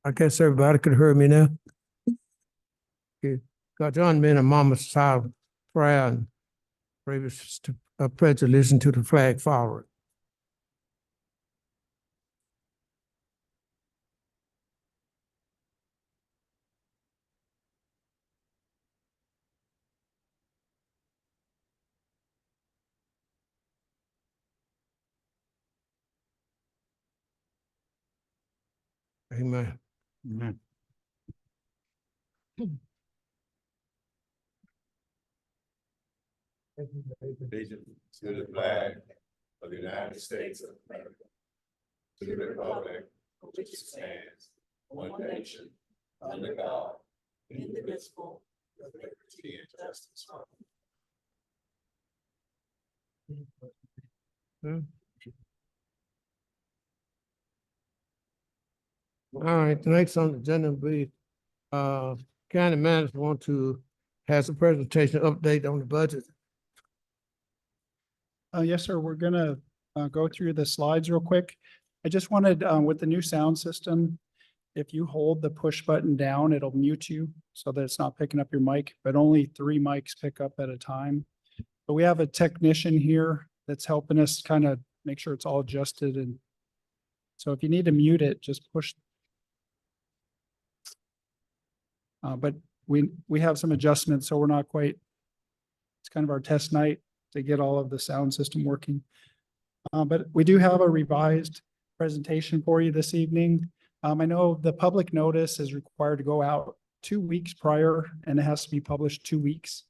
I guess everybody could hear me now. Okay. God, John been a moment silent prayer and previous to pledge to listen to the flag forward. Amen. Amen. Allegiance to the flag of the United States of America, to the republic for which it stands, one nation, under God, indivisible, with liberty and justice for all. All right, tonight's on the agenda will be, county manager has a presentation update on the budget. Yes, sir. We're gonna go through the slides real quick. I just wanted, with the new sound system, if you hold the push button down, it'll mute you so that it's not picking up your mic, but only 3 mics pick up at a time. But we have a technician here that's helping us kind of make sure it's all adjusted. And so if you need to mute it, just push. But we have some adjustments, so we're not quite, it's kind of our test night to get all of the sound system working. But we do have a revised presentation for you this evening. I know the public notice is required to go out 2 weeks prior, and it has to be published 2 weeks.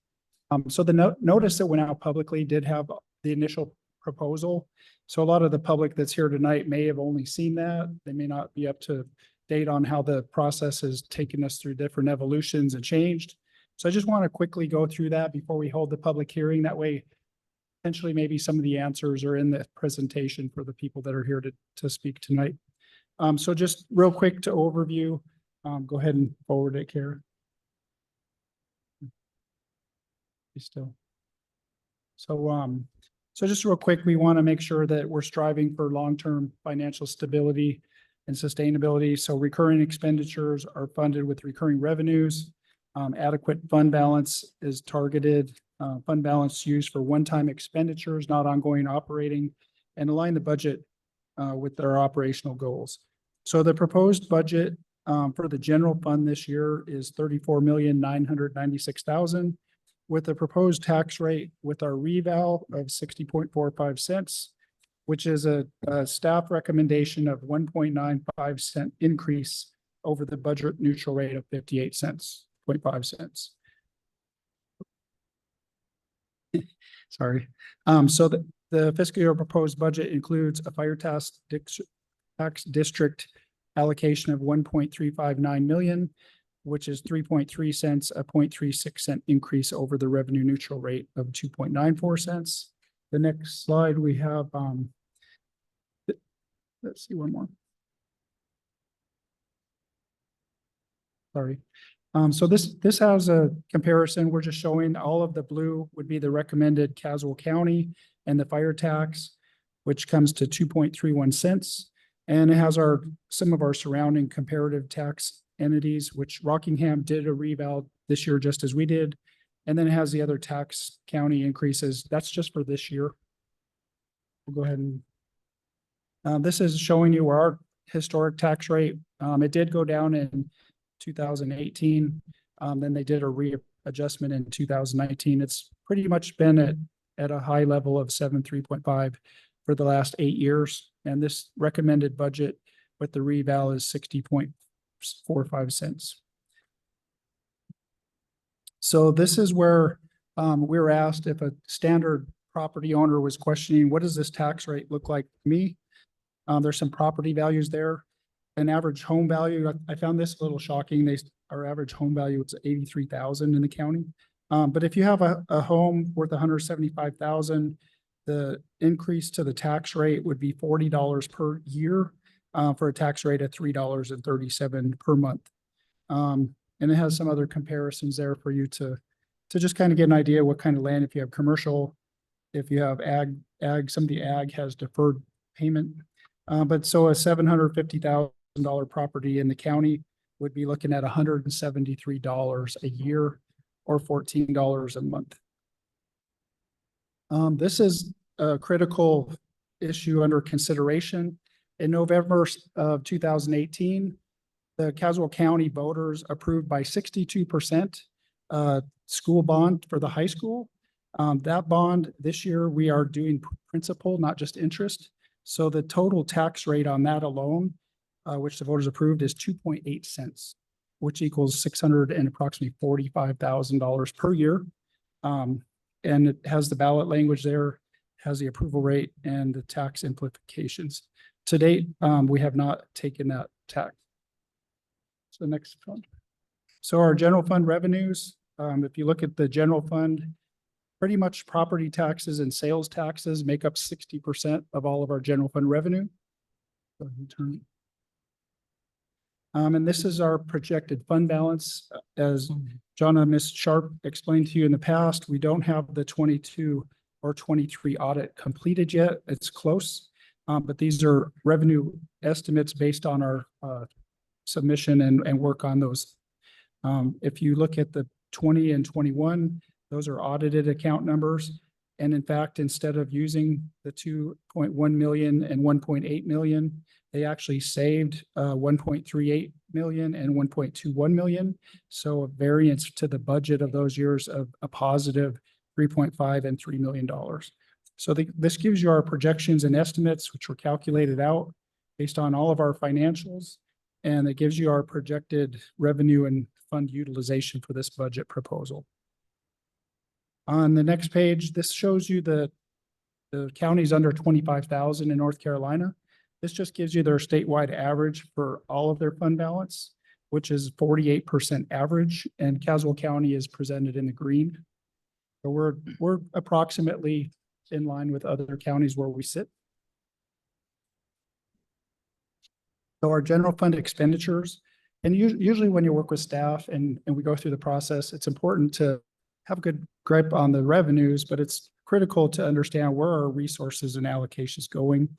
So the notice that went out publicly did have the initial proposal. So a lot of the public that's here tonight may have only seen that. They may not be up to date on how the process has taken us through different evolutions and changed. So I just want to quickly go through that before we hold the public hearing. That way, potentially maybe some of the answers are in the presentation for the people that are here to speak tonight. So just real quick to overview, go ahead and forward it, Kara. Still. So just real quick, we want to make sure that we're striving for long-term financial stability and sustainability. So recurring expenditures are funded with recurring revenues. Adequate fund balance is targeted. Fund balance used for one-time expenditures, not ongoing operating, and align the budget with their operational goals. So the proposed budget for the general fund this year is $34,996,000, with a proposed tax rate with our reval of 60.45 cents, which is a staff recommendation of 1.95 cent increase over the budget neutral rate of 58 cents, 0.5 cents. Sorry. So the fiscal year proposed budget includes a fire tax district allocation of 1.359 million, which is 3.3 cents, a 0.36 cent increase over the revenue neutral rate of 2.94 cents. The next slide we have, let's see one more. Sorry. So this has a comparison. We're just showing all of the blue would be the recommended Caswell County and the fire tax, which comes to 2.31 cents. And it has some of our surrounding comparative tax entities, which Rockingham did a reval this year just as we did. And then it has the other tax county increases. That's just for this year. We'll go ahead and this is showing you our historic tax rate. It did go down in 2018. Then they did a readjustment in 2019. It's pretty much been at a high level of 73.5 for the last 8 years. And this recommended budget with the reval is 60.45 cents. So this is where we were asked if a standard property owner was questioning, what does this tax rate look like to me? There's some property values there. An average home value, I found this a little shocking. Our average home value is 83,000 in the county. But if you have a home worth 175,000, the increase to the tax rate would be $40 per year for a tax rate of $3.37 per month. And it has some other comparisons there for you to just kind of get an idea what kind of land, if you have commercial, if you have ag, some of the ag has deferred payment. But so a 750,000 property in the county would be looking at $173 a year or $14 a month. This is a critical issue under consideration. In November of 2018, the Caswell County voters approved by 62% school bond for the high school. That bond this year, we are doing principal, not just interest. So the total tax rate on that alone, which the voters approved, is 2.8 cents, which equals approximately $45,000 per year. And it has the ballot language there, has the approval rate and the tax implications. To date, we have not taken that tax. So next fund. So our general fund revenues, if you look at the general fund, pretty much property taxes and sales taxes make up 60% of all of our general fund revenue. Go ahead and turn. And this is our projected fund balance. As John and Ms. Sharp explained to you in the past, we don't have the 22 or 23 audit completed yet. It's close, but these are revenue estimates based on our submission and work on those. If you look at the 20 and 21, those are audited account numbers. And in fact, instead of using the 2.1 million and 1.8 million, they actually saved 1.38 million and 1.21 million. So a variance to the budget of those years of a positive 3.5 and $3 million. So this gives you our projections and estimates, which were calculated out based on all of our financials. And it gives you our projected revenue and fund utilization for this budget proposal. On the next page, this shows you the counties under 25,000 in North Carolina. This just gives you their statewide average for all of their fund balance, which is 48% average, and Caswell County is presented in the green. So we're approximately in line with other counties where we sit. So our general fund expenditures, and usually when you work with staff and we go through the process, it's important to have a good grip on the revenues, but it's critical to understand where our resources and allocations going.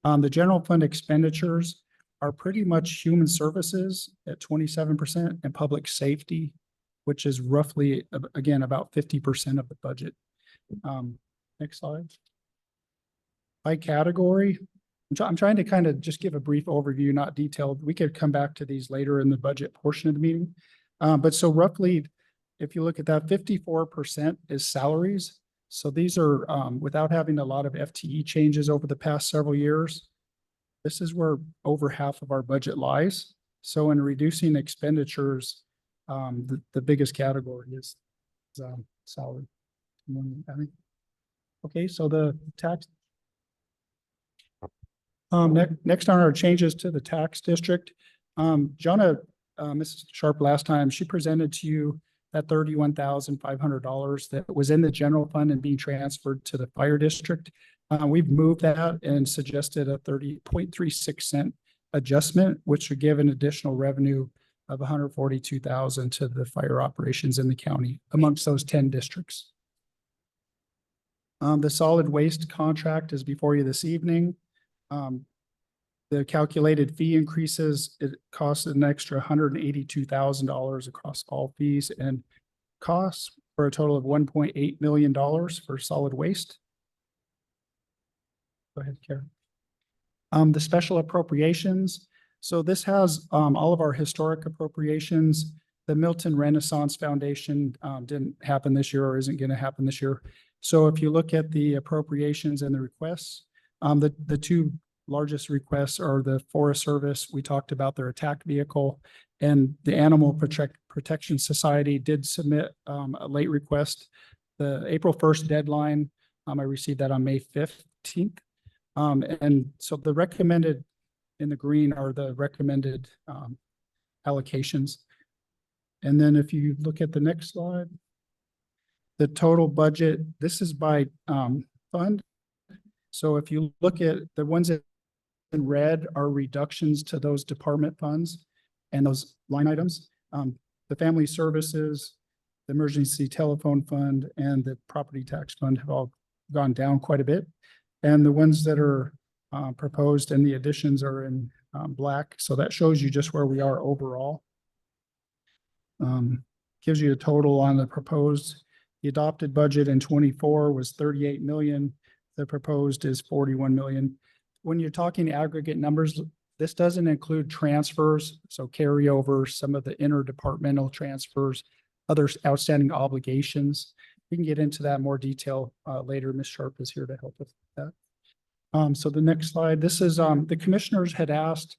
The general fund expenditures are pretty much human services at 27% and public safety, which is roughly, again, about 50% of the budget. Next slide. By category, I'm trying to kind of just give a brief overview, not detailed. We could come back to these later in the budget portion of the meeting. But so roughly, if you look at that, 54% is salaries. So these are without having a lot of FTE changes over the past several years. This is where over half of our budget lies. So in reducing expenditures, the biggest category is salary. Okay, so the tax. Next on our changes to the tax district. Mrs. Sharp last time, she presented to you that $31,500 that was in the general fund and being transferred to the fire district. We've moved that and suggested a 30.36 cent adjustment, which would give an additional revenue of $142,000 to the fire operations in the county amongst those 10 districts. The solid waste contract is before you this evening. The calculated fee increases, it costs an extra $182,000 across all fees and costs for a total of $1.8 million for solid waste. Go ahead, Karen. The special appropriations. So this has all of our historic appropriations. The Milton Renaissance Foundation didn't happen this year or isn't going to happen this year. So if you look at the appropriations and the requests, the two largest requests are the Forest Service. We talked about their attack vehicle, and the Animal Protection Society did submit a late request. The April 1st deadline, I received that on May 15th. And so the recommended in the green are the recommended allocations. And then if you look at the next slide, the total budget, this is by fund. So if you look at the ones that in red are reductions to those department funds and those line items. The family services, the emergency telephone fund, and the property tax fund have all gone down quite a bit. And the ones that are proposed and the additions are in black. So that shows you just where we are overall. Gives you a total on the proposed. The adopted budget in 24 was 38 million. The proposed is 41 million. When you're talking aggregate numbers, this doesn't include transfers, so carryover, some of the interdepartmental transfers, other outstanding obligations. We can get into that in more detail later. Ms. Sharp is here to help with that. So the next slide, this is the commissioners had asked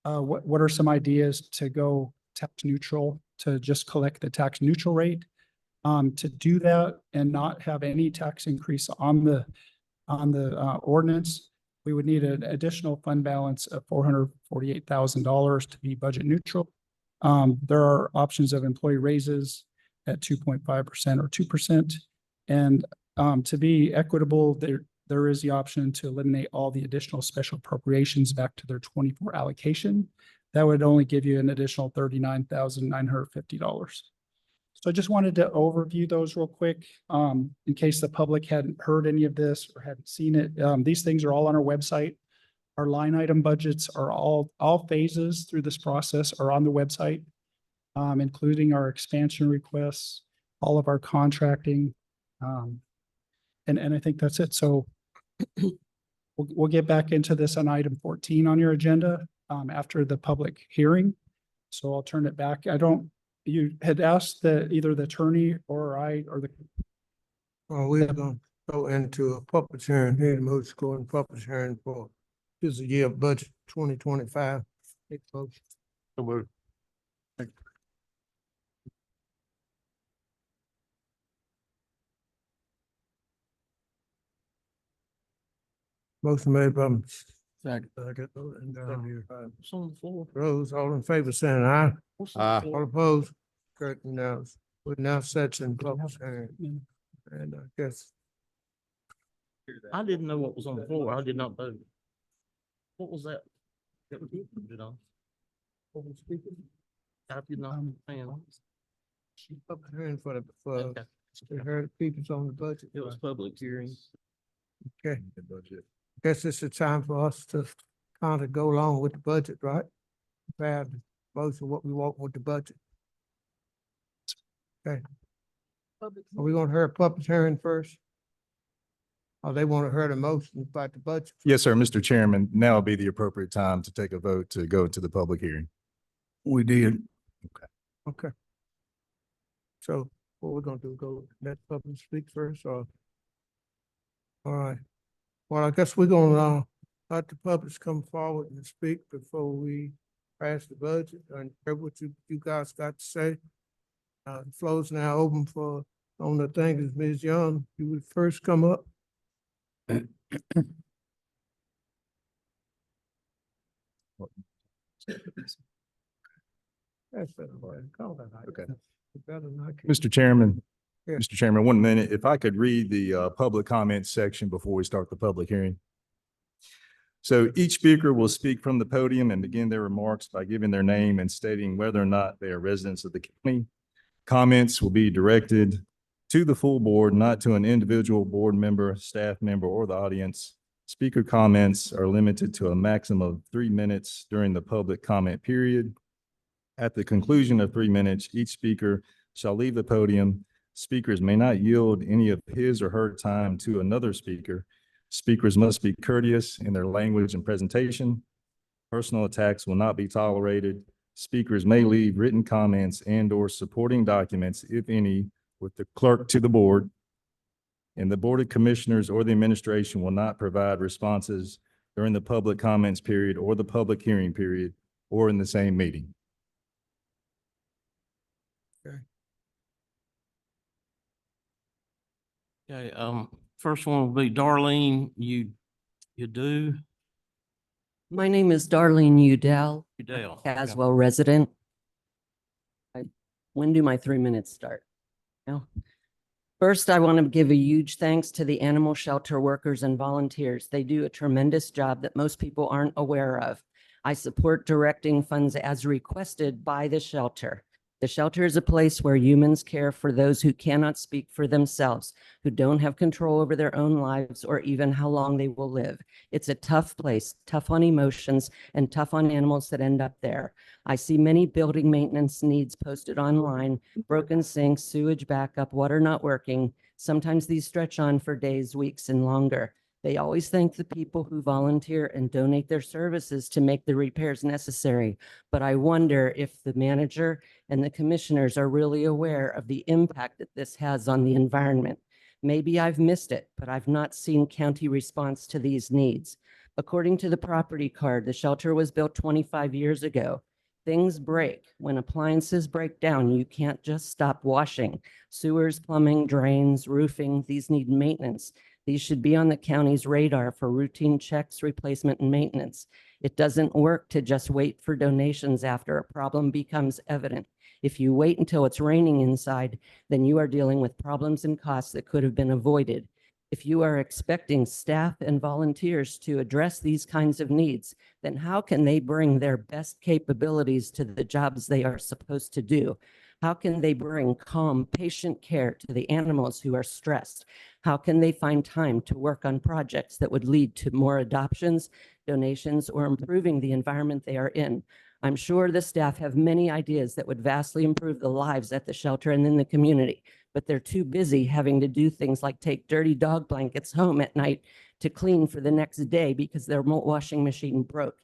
what are some ideas to go tax neutral, to just collect the tax neutral rate. To do that and not have any tax increase on the ordinance, we would need an additional fund balance of $448,000 to be budget neutral. There are options of employee raises at 2.5% or 2%. And to be equitable, there is the option to eliminate all the additional special appropriations back to their 24 allocation. That would only give you an additional $39,950. So I just wanted to overview those real quick, in case the public hadn't heard any of this or hadn't seen it. These things are all on our website. Our line item budgets are all phases through this process are on the website, including our expansion requests, all of our contracting. And I think that's it. So we'll get back into this on item 14 on your agenda, after the public hearing. So I'll turn it back. You had asked that either the attorney or I or the. Well, we're gonna go into a public hearing here, the most going public hearing for this year budget 2025. Hey, folks. Motion made by second. What's on the floor? Rose, all in favor saying aye. What's on the Aye. floor? All opposed? Correct, unanimous. We now set in public hearing. And I guess I didn't know what was on the floor. I did not vote. What was that? That was voted on. I did not understand. public hearing for Okay. we heard people's on the budget. It was public hearing. Okay. Guess it's the time for us to kind of go along with the budget, right? Have most of what we want with the budget. Okay. Are we gonna hear a public hearing first? Or they want to hear the motion about the budget? Yes, sir. Mr. Chairman, now would be the appropriate time to take a vote to go into the public hearing. We did. Okay. So what we're gonna do, go let public speak first or? All right. Well, I guess we're gonna let the public come forward and speak before we pass the budget and hear what you guys got to say. The floor's now open for, on the thing is Ms. Young, you would first come up. That's better, boy. Call that out. Okay. Better than I can. Mr. Chairman, Yeah. Mr. Chairman, 1 minute. If I could read the public comment section before we start the public hearing. So each speaker will speak from the podium and begin their remarks by giving their name and stating whether or not they are residents of the county. Comments will be directed to the full board, not to an individual board member, staff member, or the audience. Speaker comments are limited to a maximum of 3 minutes during the public comment period. At the conclusion of 3 minutes, each speaker shall leave the podium. Speakers may not yield any of his or her time to another speaker. Speakers must be courteous in their language and presentation. Personal attacks will not be tolerated. Speakers may leave written comments and/or supporting documents, if any, with the clerk to the board. And the Board of Commissioners or the administration will not provide responses during the public comments period or the public hearing period or in the same meeting. Okay, first one will be Darlene, you do, My name is Darlene Udell, Udell. Caswell resident. When do my 3 minutes start? No. First, I want to give a huge thanks to the animal shelter workers and volunteers. They do a tremendous job that most people aren't aware of. I support directing funds as requested by the shelter. The shelter is a place where humans care for those who cannot speak for themselves, who don't have control over their own lives or even how long they will live. It's a tough place, tough on emotions and tough on animals that end up there. I see many building maintenance needs posted online, broken sinks, sewage backup, water not working. Sometimes these stretch on for days, weeks, and longer. They always thank the people who volunteer and donate their services to make the repairs necessary. But I wonder if the manager and the commissioners are really aware of the impact that this has on the environment. Maybe I've missed it, but I've not seen county response to these needs. According to the property card, the shelter was built 25 years ago. Things break. When appliances break down, you can't just stop washing. Sewers, plumbing, drains, roofing, these need maintenance. These should be on the county's radar for routine checks, replacement, and maintenance. It doesn't work to just wait for donations after a problem becomes evident. If you wait until it's raining inside, then you are dealing with problems and costs that could have been avoided. If you are expecting staff and volunteers to address these kinds of needs, then how can they bring their best capabilities to the jobs they are supposed to do? How can they bring calm, patient care to the animals who are stressed? How can they find time to work on projects that would lead to more adoptions, donations, or improving the environment they are in? I'm sure the staff have many ideas that would vastly improve the lives at the shelter and in the community, but they're too busy having to do things like take dirty dog blankets home at night to clean for the next day because their washing machine broke.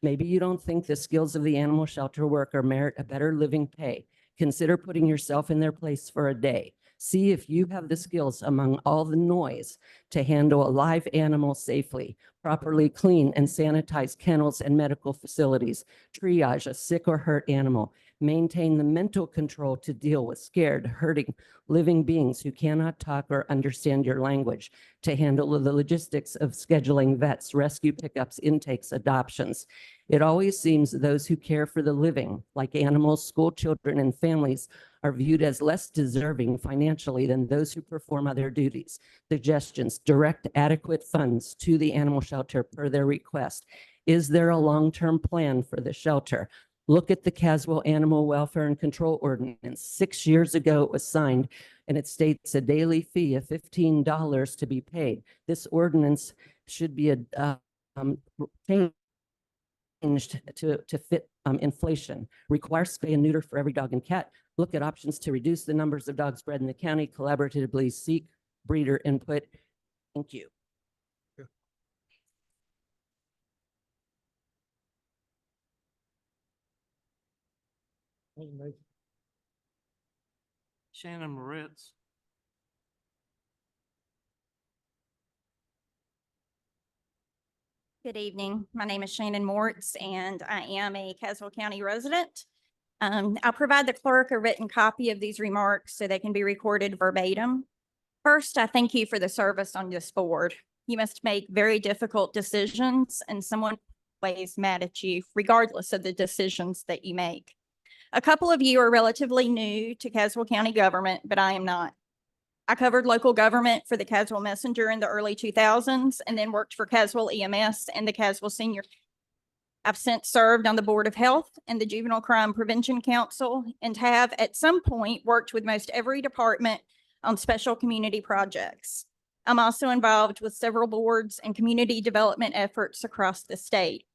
Maybe you don't think the skills of the animal shelter worker merit a better living pay. Consider putting yourself in their place for a day. See if you have the skills among all the noise to handle a live animal safely, properly clean and sanitize kennels and medical facilities, triage a sick or hurt animal, maintain the mental control to deal with scared, hurting, living beings who cannot talk or understand your language, to handle the logistics of scheduling vets, rescue pickups, intakes, adoptions. It always seems those who care for the living, like animals, school children, and families, are viewed as less deserving financially than those who perform other duties. Suggestions: direct adequate funds to the animal shelter per their request. Is there a long-term plan for the shelter? Look at the Caswell Animal Welfare and Control Ordinance. 6 years ago, it was signed, and it states a daily fee of $15 to be paid. This ordinance should be changed to fit inflation. Require spay and neuter for every dog and cat. Look at options to reduce the numbers of dogs bred in the county. Collaboratively seek breeder input. Thank you. Shannon Moritz. Good evening. My name is Shannon Moritz, and I am a Caswell County resident. I'll provide the clerk a written copy of these remarks so they can be recorded verbatim. First, I thank you for the service on this board. You must make very difficult decisions, and someone always mad at you, regardless of the decisions that you make. A couple of you are relatively new to Caswell County government, but I am not. I covered local government for the Caswell Messenger in the early 2000s and then worked for Caswell EMS and the Caswell Senior. I've since served on the Board of Health and the Juvenile Crime Prevention Council and have at some point worked with most every department on special community projects. I'm also involved with several boards and community development efforts across the state.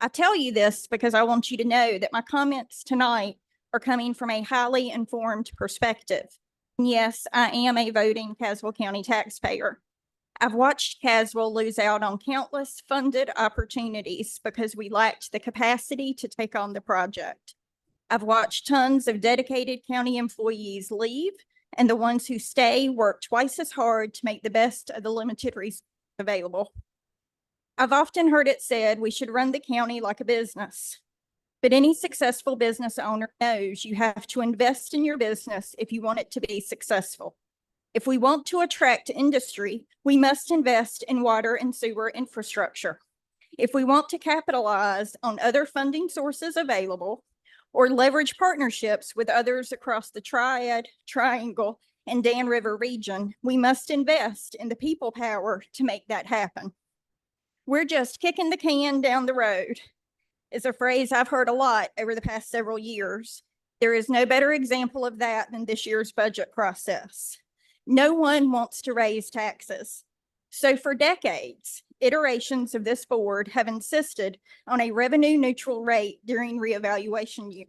I tell you this because I want you to know that my comments tonight are coming from a highly informed perspective. Yes, I am a voting Caswell County taxpayer. I've watched Caswell lose out on countless funded opportunities because we lacked the capacity to take on the project. I've watched tons of dedicated county employees leave, and the ones who stay work twice as hard to make the best of the limited resources available. I've often heard it said we should run the county like a business. But any successful business owner knows you have to invest in your business if you want it to be successful. If we want to attract industry, we must invest in water and sewer infrastructure. If we want to capitalize on other funding sources available or leverage partnerships with others across the Triad, Triangle, and Dan River region, we must invest in the people power to make that happen. We're just kicking the can down the road is a phrase I've heard a lot over the past several years. There is no better example of that than this year's budget process. No one wants to raise taxes. So for decades, iterations of this board have insisted on a revenue neutral rate during reevaluation year.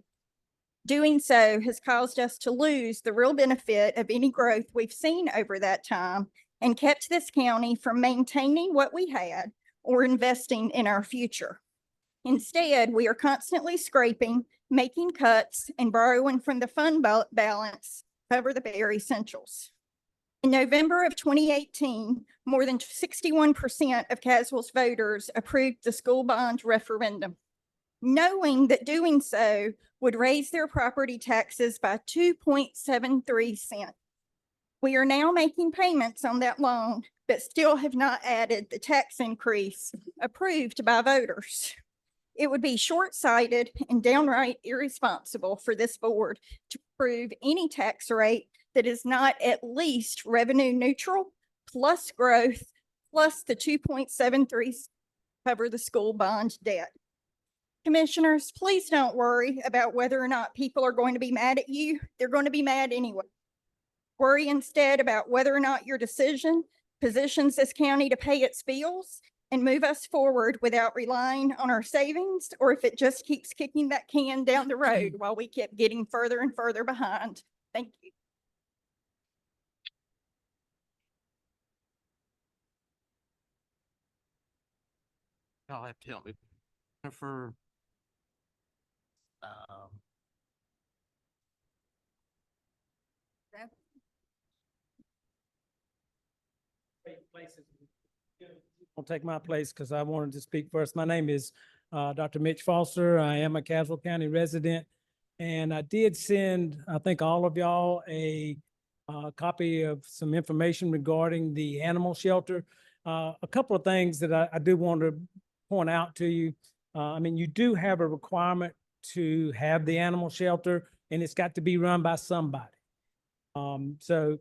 Doing so has caused us to lose the real benefit of any growth we've seen over that time and kept this county from maintaining what we had or investing in our future. Instead, we are constantly scraping, making cuts, and borrowing from the fund balance to cover the bare essentials. In November of 2018, more than 61% of Caswell's voters approved the school bond referendum, knowing that doing so would raise their property taxes by 2.73 cents. We are now making payments on that loan, but still have not added the tax increase approved by voters. It would be short-sighted and downright irresponsible for this board to approve any tax rate that is not at least revenue neutral, plus growth, plus the 2.73 cover the school bond debt. Commissioners, please don't worry about whether or not people are going to be mad at you. They're going to be mad anyway. Worry instead about whether or not your decision positions this county to pay its bills and move us forward without relying on our savings, or if it just keeps kicking that can down the road while we keep getting further and further behind. Thank you. Y'all have to help me. For I'll take my place because I wanted to speak first. My name is Dr. Mitch Foster. I am a Caswell County resident. And I did send, I think, all of y'all a copy of some information regarding the animal shelter. A couple of things that I do want to point out to you. I mean, you do have a requirement to have the animal shelter, and it's got to be run by somebody. So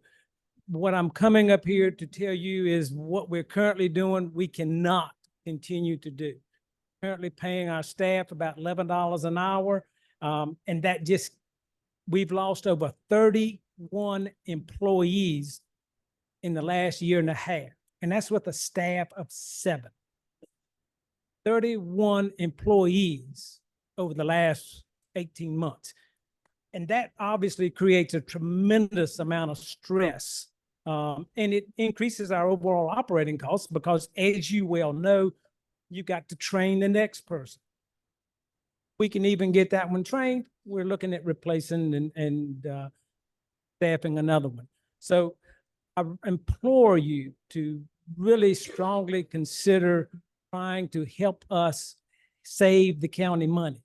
what I'm coming up here to tell you is what we're currently doing, we cannot continue to do. Currently paying our staff about $11 an hour. And that just, we've lost over 31 employees in the last year and a half. And that's with a staff of 7. 31 employees over the last 18 months. And that obviously creates a tremendous amount of stress. And it increases our overall operating costs because, as you well know, you got to train the next person. We can even get that one trained. We're looking at replacing and staffing another one. So I implore you to really strongly consider trying to help us save the county money,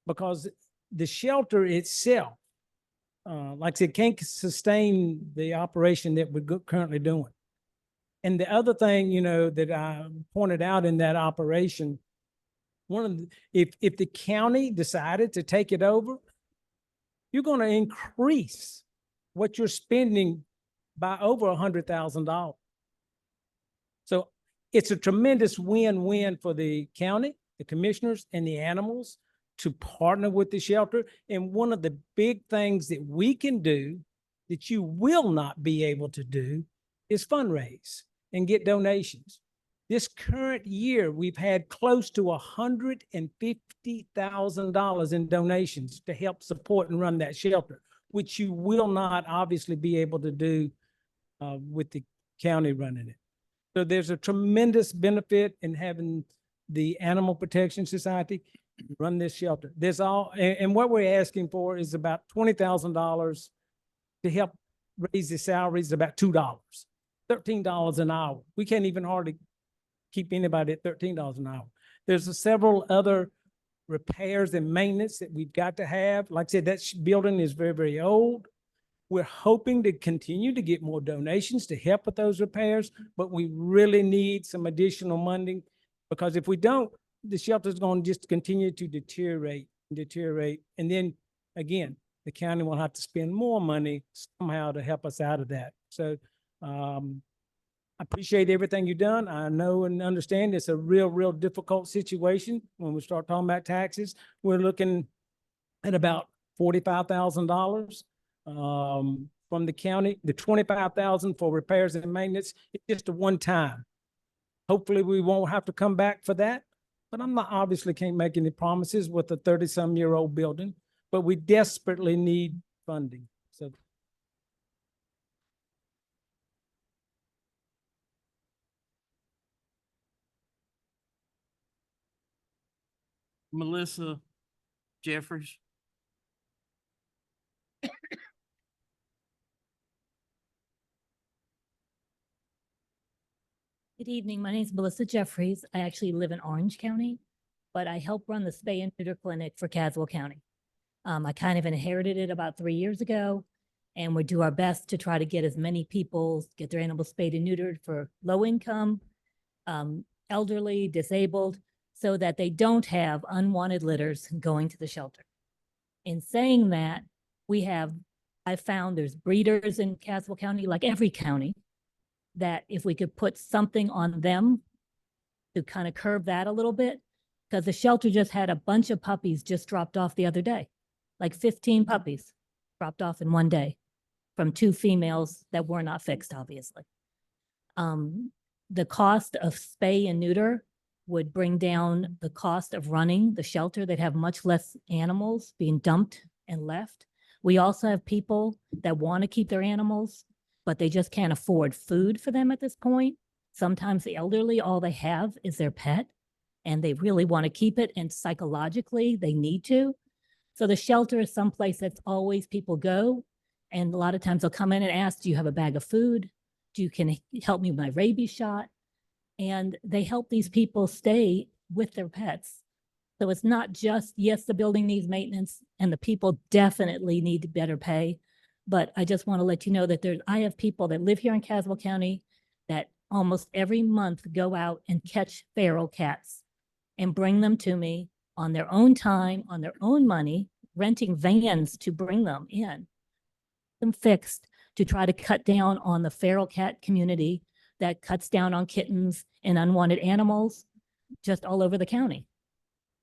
because the shelter itself, like I said, can't sustain the operation that we're currently doing. And the other thing, you know, that I pointed out in that operation, one of the, if the county decided to take it over, you're going to increase what you're spending by over $100,000. So it's a tremendous win-win for the county, the commissioners, and the animals to partner with the shelter. And one of the big things that we can do that you will not be able to do is fundraise and get donations. This current year, we've had close to $150,000 in donations to help support and run that shelter, which you will not obviously be able to do with the county running it. So there's a tremendous benefit in having the Animal Protection Society run this shelter. There's all, and what we're asking for is about $20,000 to help raise the salaries about $2, $13 an hour. We can't even hardly keep anybody at $13 an hour. There's several other repairs and maintenance that we've got to have. Like I said, that building is very, very old. We're hoping to continue to get more donations to help with those repairs, but we really need some additional money, because if we don't, the shelter is going to just continue to deteriorate and deteriorate. And then again, the county will have to spend more money somehow to help us out of that. So I appreciate everything you've done. I know and understand it's a real difficult situation when we start talking about taxes. We're looking at about $45,000 from the county. The 25,000 for repairs and maintenance, it's just a one-time. Hopefully, we won't have to come back for that, but I'm not, obviously can't make any promises with a 30-some-year-old building, but we desperately need funding. So Melissa Jeffries. Good evening. My name is Melissa Jeffries. I actually live in Orange County, but I help run the spay and neuter clinic for Caswell County. I kind of inherited it about 3 years ago, and we do our best to try to get as many people, get their animals spayed and neutered for low income, elderly, disabled, so that they don't have unwanted litters going to the shelter. In saying that, I found there's breeders in Caswell County, like every county, that if we could put something on them to kind of curb that a little bit, because the shelter just had a bunch of puppies just dropped off the other day, like 15 puppies dropped off in one day from 2 females that were not fixed, obviously. The cost of spay and neuter would bring down the cost of running the shelter. They'd have much less animals being dumped and left. We also have people that want to keep their animals, but they just can't afford food for them at this point. Sometimes the elderly, all they have is their pet, and they really want to keep it, and psychologically they need to. So the shelter is someplace that's always people go, and a lot of times they'll come in and ask, do you have a bag of food? Can you help me with my rabies shot? And they help these people stay with their pets. So it's not just, yes, the building needs maintenance and the people definitely need better pay. But I just want to let you know that I have people that live here in Caswell County that almost every month go out and catch feral cats and bring them to me on their own time, on their own money, renting vans to bring them in, them fixed, to try to cut down on the feral cat community that cuts down on kittens and unwanted animals just all over the county.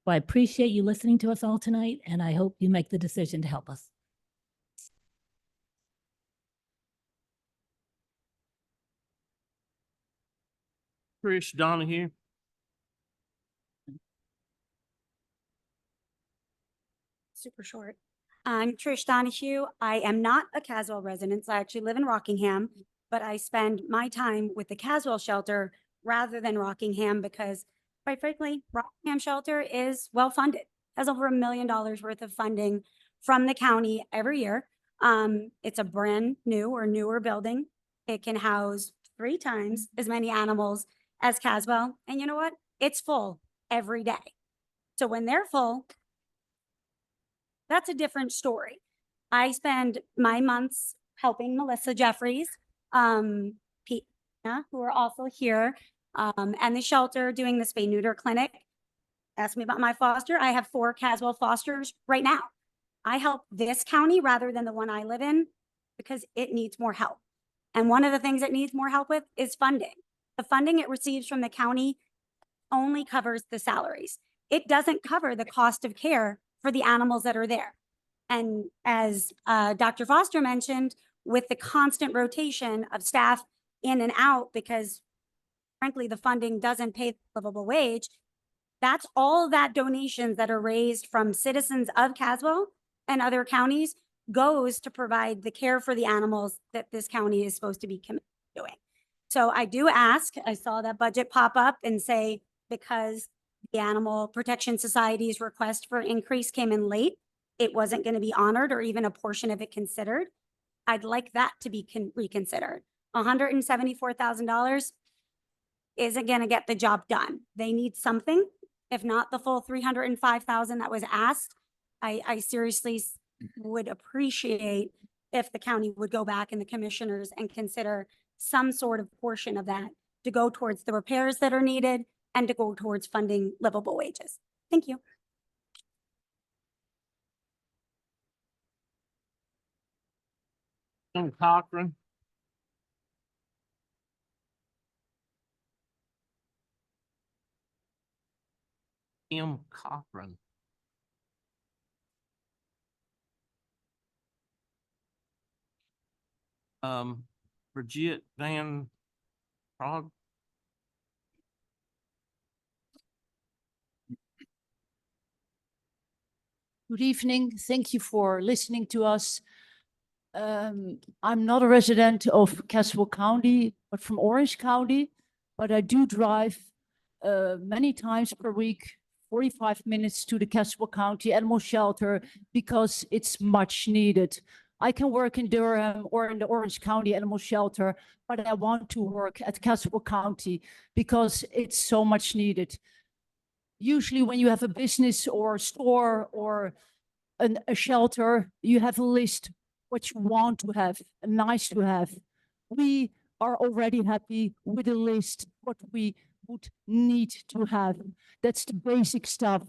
So I appreciate you listening to us all tonight, and I hope you make the decision to help us. Trish Donahue. Super short. I'm Trish Donahue. I am not a Caswell resident. I actually live in Rockingham, but I spend my time with the Caswell shelter rather than Rockingham because, quite frankly, Rockingham shelter is well funded, has over $1 million worth of funding from the county every year. It's a brand new or newer building. It can house 3 times as many animals as Caswell. And you know what? It's full every day. So when they're full, that's a different story. I spend my months helping Melissa Jeffries, Pete, who are also here, and the shelter doing the spay neuter clinic. Ask me about my foster. I have 4 Caswell fosters right now. I help this county rather than the one I live in because it needs more help. And one of the things it needs more help with is funding. The funding it receives from the county only covers the salaries. It doesn't cover the cost of care for the animals that are there. And as Dr. Foster mentioned, with the constant rotation of staff in and out, because frankly, the funding doesn't pay the livable wage, that's all that donations that are raised from citizens of Caswell and other counties goes to provide the care for the animals that this county is supposed to be doing. So I do ask, I saw that budget pop up and say, because the Animal Protection Society's request for increase came in late, it wasn't going to be honored or even a portion of it considered. I'd like that to be reconsidered. $174,000 isn't going to get the job done. They need something, if not the full $305,000 that was asked. I seriously would appreciate if the county would go back and the commissioners and consider some sort of portion of that to go towards the repairs that are needed and to go towards funding livable wages. Thank you. John Cochran. M. Cochran. Brigitte Van Prague. Good evening. Thank you for listening to us. I'm not a resident of Caswell County, but from Orange County, but I do drive many times per week, 45 minutes to the Caswell County Animal Shelter because it's much needed. I can work in Durham or in the Orange County Animal Shelter, but I want to work at Caswell County because it's so much needed. Usually when you have a business or a store or a shelter, you have a list what you want to have, nice to have. We are already happy with a list what we would need to have. That's the basic stuff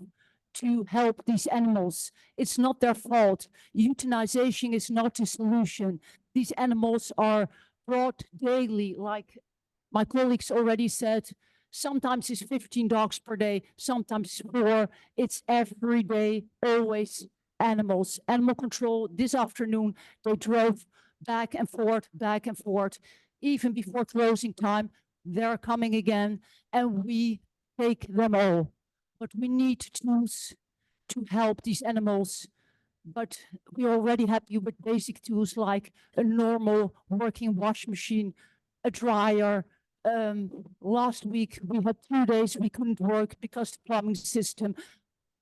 to help these animals. It's not their fault. Euthanization is not the solution. These animals are brought daily, like my colleagues already said. Sometimes it's 15 dogs per day, sometimes 4. It's every day, always animals. Animal control this afternoon, they drove back and forth. Even before closing time, they're coming again, and we take them all. But we need tools to help these animals. But we're already happy with basic tools like a normal working wash machine, a dryer. Last week we had 2 days we couldn't work because the plumbing system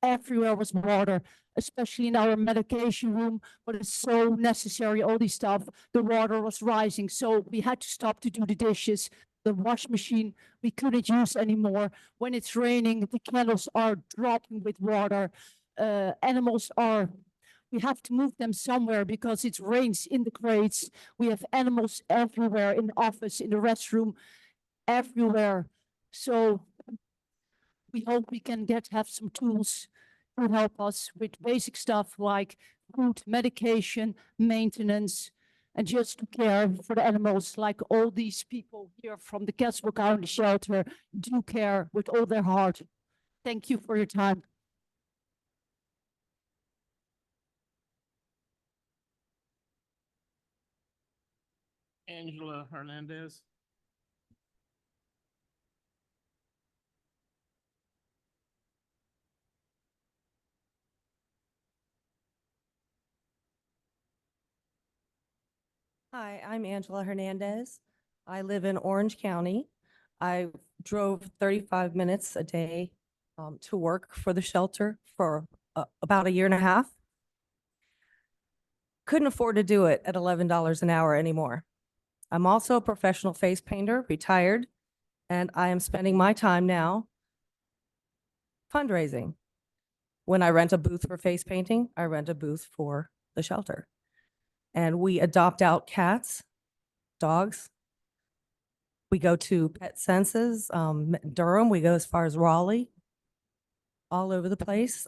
everywhere was water, especially in our medication room, but it's so necessary, all these stuff. The water was rising, so we had to stop to do the dishes. The wash machine we couldn't use anymore. When it's raining, the kettles are dropping with water. Animals are, we have to move them somewhere because it rains in the crates. We have animals everywhere, in the office, in the restroom, everywhere. So we hope we can have some tools to help us with basic stuff like food, medication, maintenance, and just to care for the animals, like all these people here from the Caswell County Shelter do care with all their heart. Thank you for your time. Angela Hernandez. Hi, I'm Angela Hernandez. I live in Orange County. I drove 35 minutes a day to work for the shelter for about a year and a half. Couldn't afford to do it at $11 an hour anymore. I'm also a professional face painter, retired, and I am spending my time now fundraising. When I rent a booth for face painting, I rent a booth for the shelter. And we adopt out cats, dogs. We go to Pet Senses, Durham, we go as far as Raleigh, all over the place.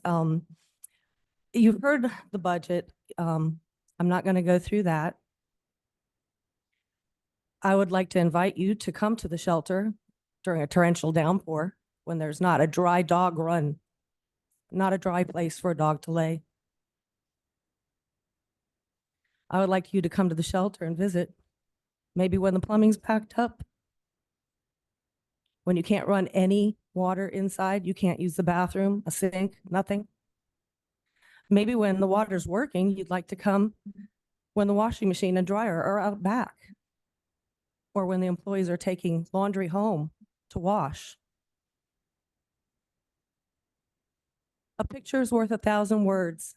You've heard the budget. I'm not going to go through that. I would like to invite you to come to the shelter during a torrential downpour when there's not a dry dog run, not a dry place for a dog to lay. I would like you to come to the shelter and visit. Maybe when the plumbing's packed up, when you can't run any water inside, you can't use the bathroom, a sink, nothing. Maybe when the water's working, you'd like to come when the washing machine and dryer are out back, or when the employees are taking laundry home to wash. A picture is worth 1,000 words.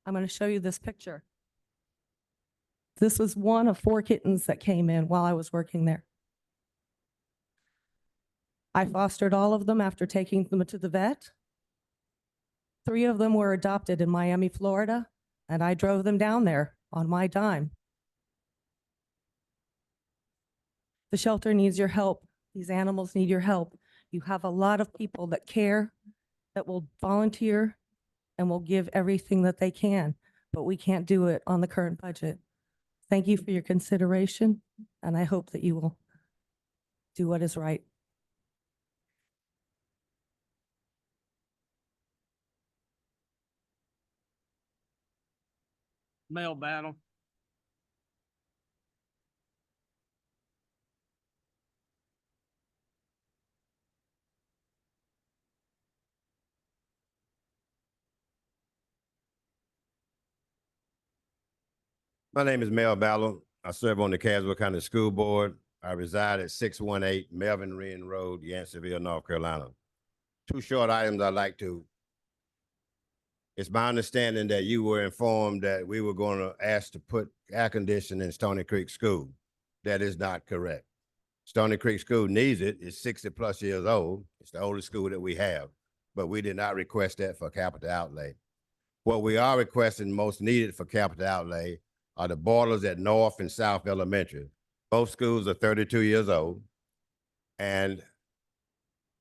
I'm going to show you this picture. This was one of 4 kittens that came in while I was working there. I fostered all of them after taking them to the vet. 3 of them were adopted in Miami, Florida, and I drove them down there on my dime. The shelter needs your help. These animals need your help. You have a lot of people that care, that will volunteer, and will give everything that they can, but we can't do it on the current budget. Thank you for your consideration, and I hope that you will do what is right. Male battle. My name is Mel Ballard. I serve on the Caswell County School Board. I reside at 618 Melvin Wren Road, Yanceyville, North Carolina. Two short items I'd like to. It's my understanding that you were informed that we were going to ask to put air conditioning in Stony Creek School. That is not correct. Stony Creek School needs it. It's 60+ years old. It's the oldest school that we have, but we did not request that for capital outlay. What we are requesting most needed for capital outlay are the boilers at North and South Elementary. Both schools are 32 years old. And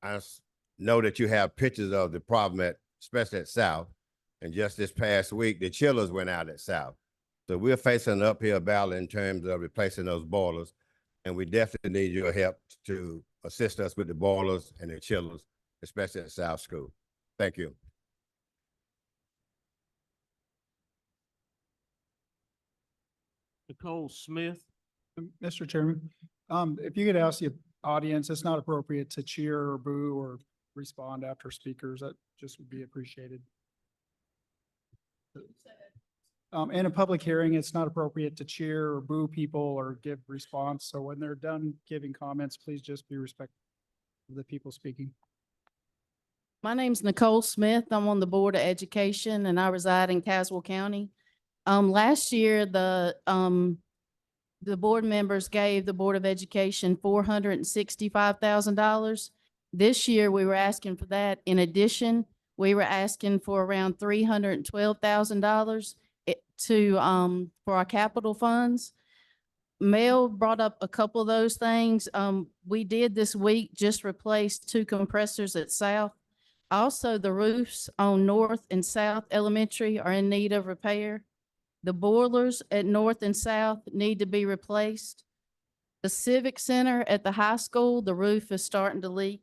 I know that you have pictures of the problem especially at South. And just this past week, the chillers went out at South. So we're facing an uphill battle in terms of replacing those boilers. And we definitely need your help to assist us with the boilers and the chillers, especially at South School. Thank you. Nicole Smith. Mr. Chairman, if you could ask the audience, it's not appropriate to cheer or boo or respond after speakers. That just would be appreciated. In a public hearing, it's not appropriate to cheer or boo people or give response. So when they're done giving comments, please just be respectful of the people speaking. My name's Nicole Smith. I'm on the Board of Education and I reside in Caswell County. Last year, the board members gave the Board of Education $465,000. This year, we were asking for that. In addition, we were asking for around $312,000 for our capital funds. Mel brought up a couple of those things. We did this week just replace 2 compressors at South. Also, the roofs on North and South Elementary are in need of repair. The boilers at North and South need to be replaced. The Civic Center at the high school, the roof is starting to leak.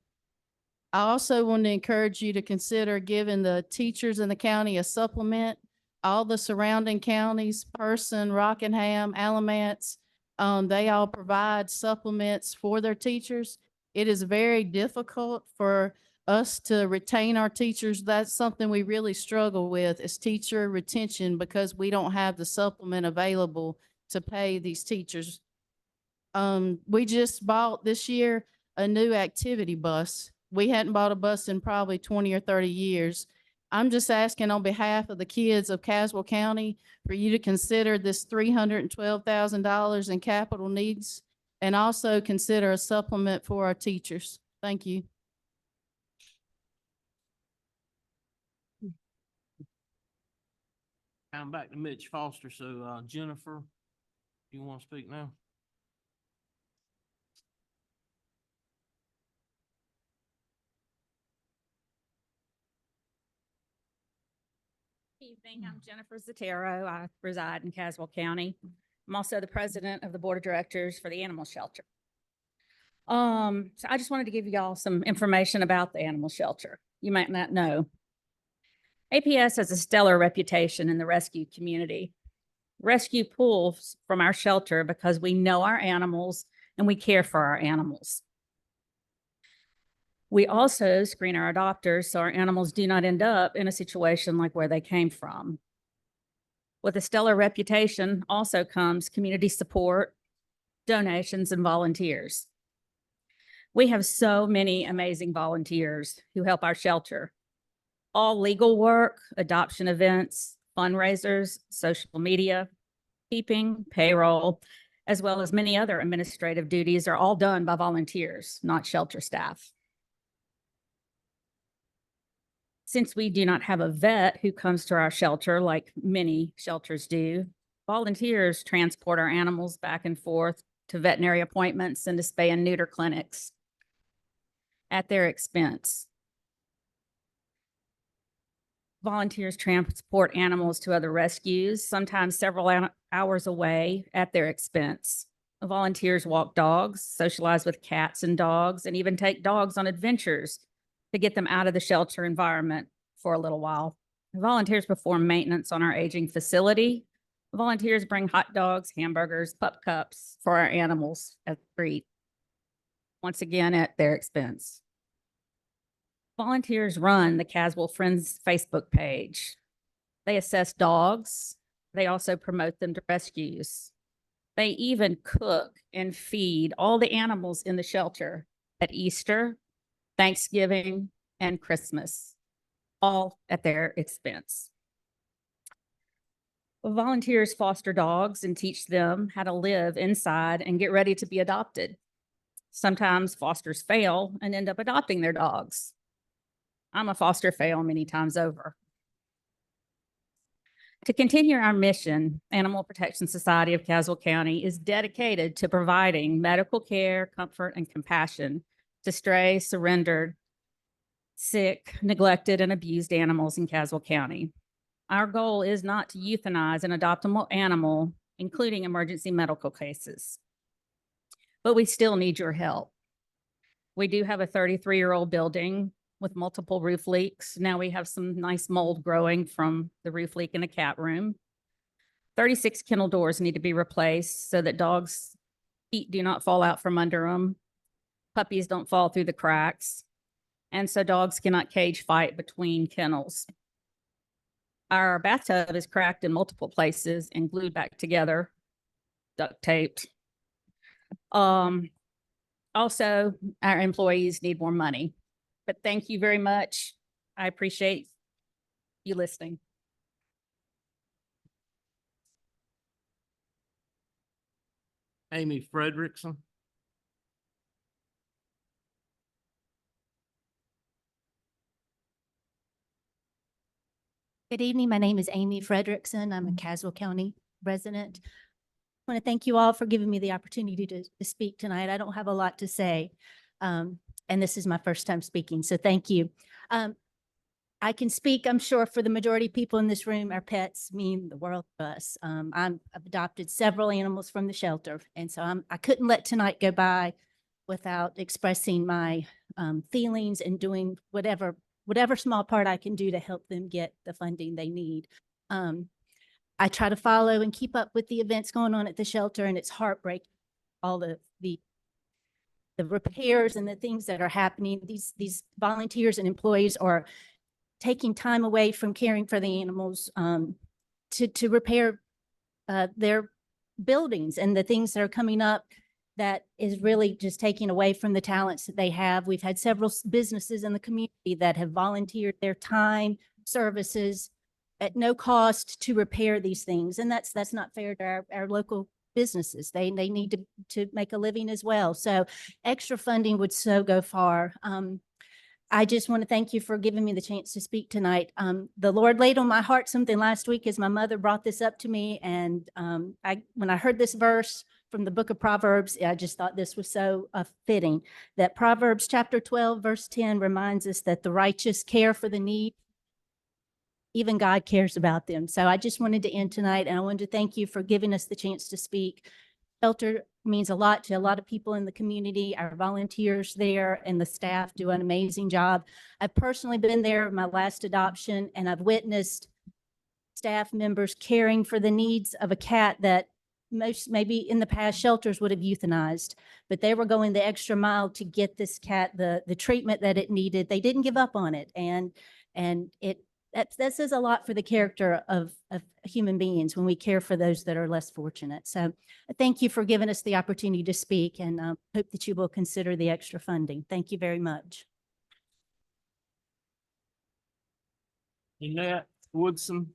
I also want to encourage you to consider giving the teachers in the county a supplement. All the surrounding counties, Person, Rockingham, Alamance, they all provide supplements for their teachers. It is very difficult for us to retain our teachers. That's something we really struggle with is teacher retention because we don't have the supplement available to pay these teachers. We just bought this year a new activity bus. We hadn't bought a bus in probably 20 or 30 years. I'm just asking on behalf of the kids of Caswell County for you to consider this $312,000 in capital needs and also consider a supplement for our teachers. Thank you. I'm back to Mitch Foster. So Jennifer, you want to speak now? Evening, I'm Jennifer Zatero. I reside in Caswell County. I'm also the president of the board of directors for the animal shelter. So I just wanted to give you all some information about the animal shelter. You might not know. APS has a stellar reputation in the rescue community. Rescue pulls from our shelter because we know our animals and we care for our animals. We also screen our adopters so our animals do not end up in a situation like where they came from. With a stellar reputation also comes community support, donations, and volunteers. We have so many amazing volunteers who help our shelter. All legal work, adoption events, fundraisers, social media, keeping, payroll, as well as many other administrative duties are all done by volunteers, not shelter staff. Since we do not have a vet who comes to our shelter like many shelters do, volunteers transport our animals back and forth to veterinary appointments and to spay and neuter clinics at their expense. Volunteers transport animals to other rescues, sometimes several hours away at their expense. Volunteers walk dogs, socialize with cats and dogs, and even take dogs on adventures to get them out of the shelter environment for a little while. Volunteers perform maintenance on our aging facility. Volunteers bring hot dogs, hamburgers, pup cups for our animals as a treat, once again at their expense. Volunteers run the Caswell Friends Facebook page. They assess dogs, They also promote them to rescues. They even cook and feed all the animals in the shelter at Easter, Thanksgiving, and Christmas, all at their expense. Volunteers foster dogs and teach them how to live inside and get ready to be adopted. Sometimes fosters fail and end up adopting their dogs. I'm a foster fail many times over. To continue our mission, Animal Protection Society of Caswell County is dedicated to providing medical care, comfort, and compassion to stray, surrendered, sick, neglected, and abused animals in Caswell County. Our goal is not to euthanize an adoptable animal, including emergency medical cases, but we still need your help. We do have a 33-year-old building with multiple roof leaks. Now we have some nice mold growing from the roof leak in the cat room. 36 kennel doors need to be replaced so that dogs' feet do not fall out from under them. Puppies don't fall through the cracks. And so dogs cannot cage fight between kennels. Our bathtub is cracked in multiple places and glued back together, duct taped. Also, our employees need more money. But thank you very much. I appreciate you listening. Amy Frederickson. Good evening. My name is Amy Frederickson. I'm a Caswell County resident. I want to thank you all for giving me the opportunity to speak tonight. I don't have a lot to say, and this is my first time speaking, so thank you. I can speak, I'm sure, for the majority of people in this room. Our pets mean the world to us. I've adopted several animals from the shelter, and so I couldn't let tonight go by without expressing my feelings and doing whatever small part I can do to help them get the funding they need. I try to follow and keep up with the events going on at the shelter, and it's heartbreaking, all the repairs and the things that are happening. These volunteers and employees are taking time away from caring for the animals to repair their buildings and the things that are coming up that is really just taking away from the talents that they have. We've had several businesses in the community that have volunteered their time, services at no cost to repair these things. And that's not fair to our local businesses. They need to make a living as well. So extra funding would so go far. I just want to thank you for giving me the chance to speak tonight. The Lord laid on my heart something last week as my mother brought this up to me. And when I heard this verse from the book of Proverbs, I just thought this was so fitting, that Proverbs chapter 12, verse 10 reminds us that the righteous care for the need. Even God cares about them. So I just wanted to end tonight, and I wanted to thank you for giving us the chance to speak. Shelter means a lot to a lot of people in the community. Our volunteers there and the staff do an amazing job. I've personally been there my last adoption, and I've witnessed staff members caring for the needs of a cat that most maybe in the past shelters would have euthanized, but they were going the extra mile to get this cat the treatment that it needed. They didn't give up on it, and that says a lot for the character of human beings when we care for those that are less fortunate. So thank you for giving us the opportunity to speak, and hope that you will consider the extra funding. Thank you very much. Jeanette Woodson.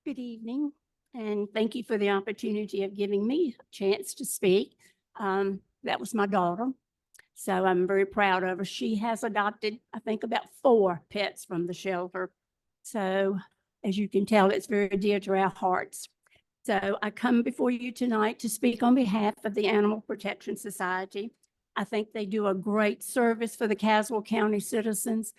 Good evening, and thank you for the opportunity of giving me a chance to speak. That was my daughter, so I'm very proud of her. She has adopted, I think, about 4 pets from the shelter. So as you can tell, it's very dear to our hearts. So I come before you tonight to speak on behalf of the Animal Protection Society. I think they do a great service for the Caswell County citizens.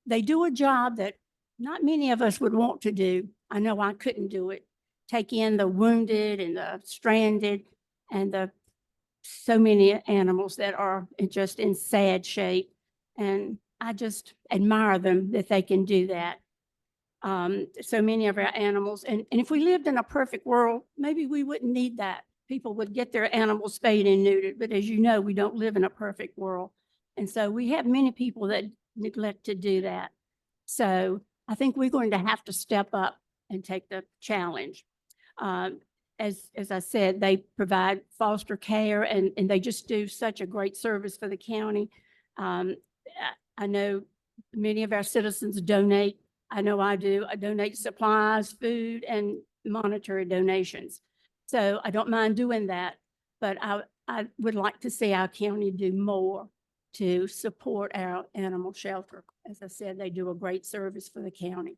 They do a job that not many of us would want to do. I know I couldn't do it. Take in the wounded and the stranded and the so many animals that are just in sad shape. And I just admire them that they can do that. So many of our animals, and if we lived in a perfect world, maybe we wouldn't need that people would get their animals spayed and neutered. But as you know, we don't live in a perfect world. And so we have many people that neglect to do that. So I think we're going to have to step up and take the challenge. As I said, they provide foster care and they just do such a great service for the county. I know many of our citizens donate. I know I do. I donate supplies, food, and monetary donations. So I don't mind doing that, but I would like to see our county do more to support our animal shelter. As I said, they do a great service for the county.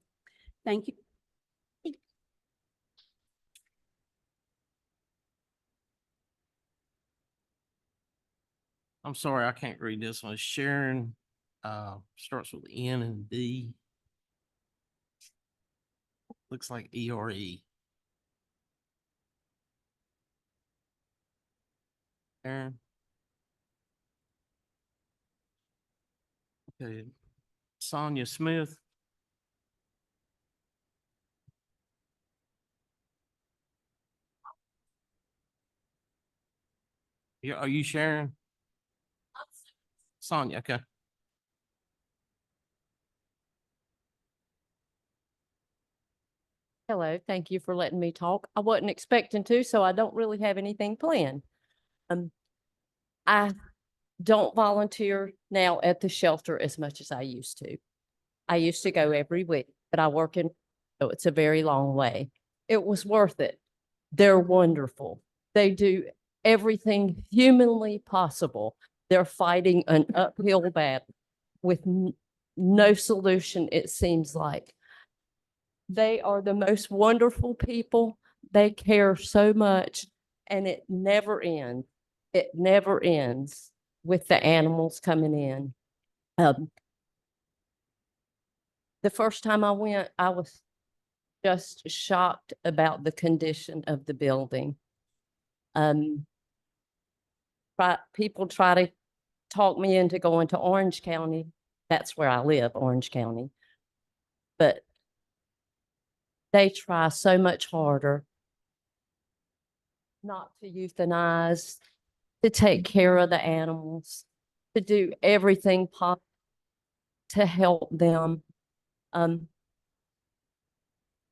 Thank you. I'm sorry, I can't read this one. Sharon, starts with N and D. Looks like ERE. Sharon. Okay. Sonia Smith. Yeah, are you Sharon? Sonia, okay. Hello, thank you for letting me talk. I wasn't expecting to, so I don't really have anything planned. I don't volunteer now at the shelter as much as I used to. I used to go every week, but I work in, so it's a very long way. It was worth it. They're wonderful. They do everything humanly possible. They're fighting an uphill battle with no solution, it seems like. They are the most wonderful people. They care so much, and it never ends. It never ends with the animals coming in. The first time I went, I was just shocked about the condition of the building. People try to talk me into going to Orange County. That's where I live, Orange County. But they try so much harder not to euthanize, to take care of the animals, to do everything possible to help them.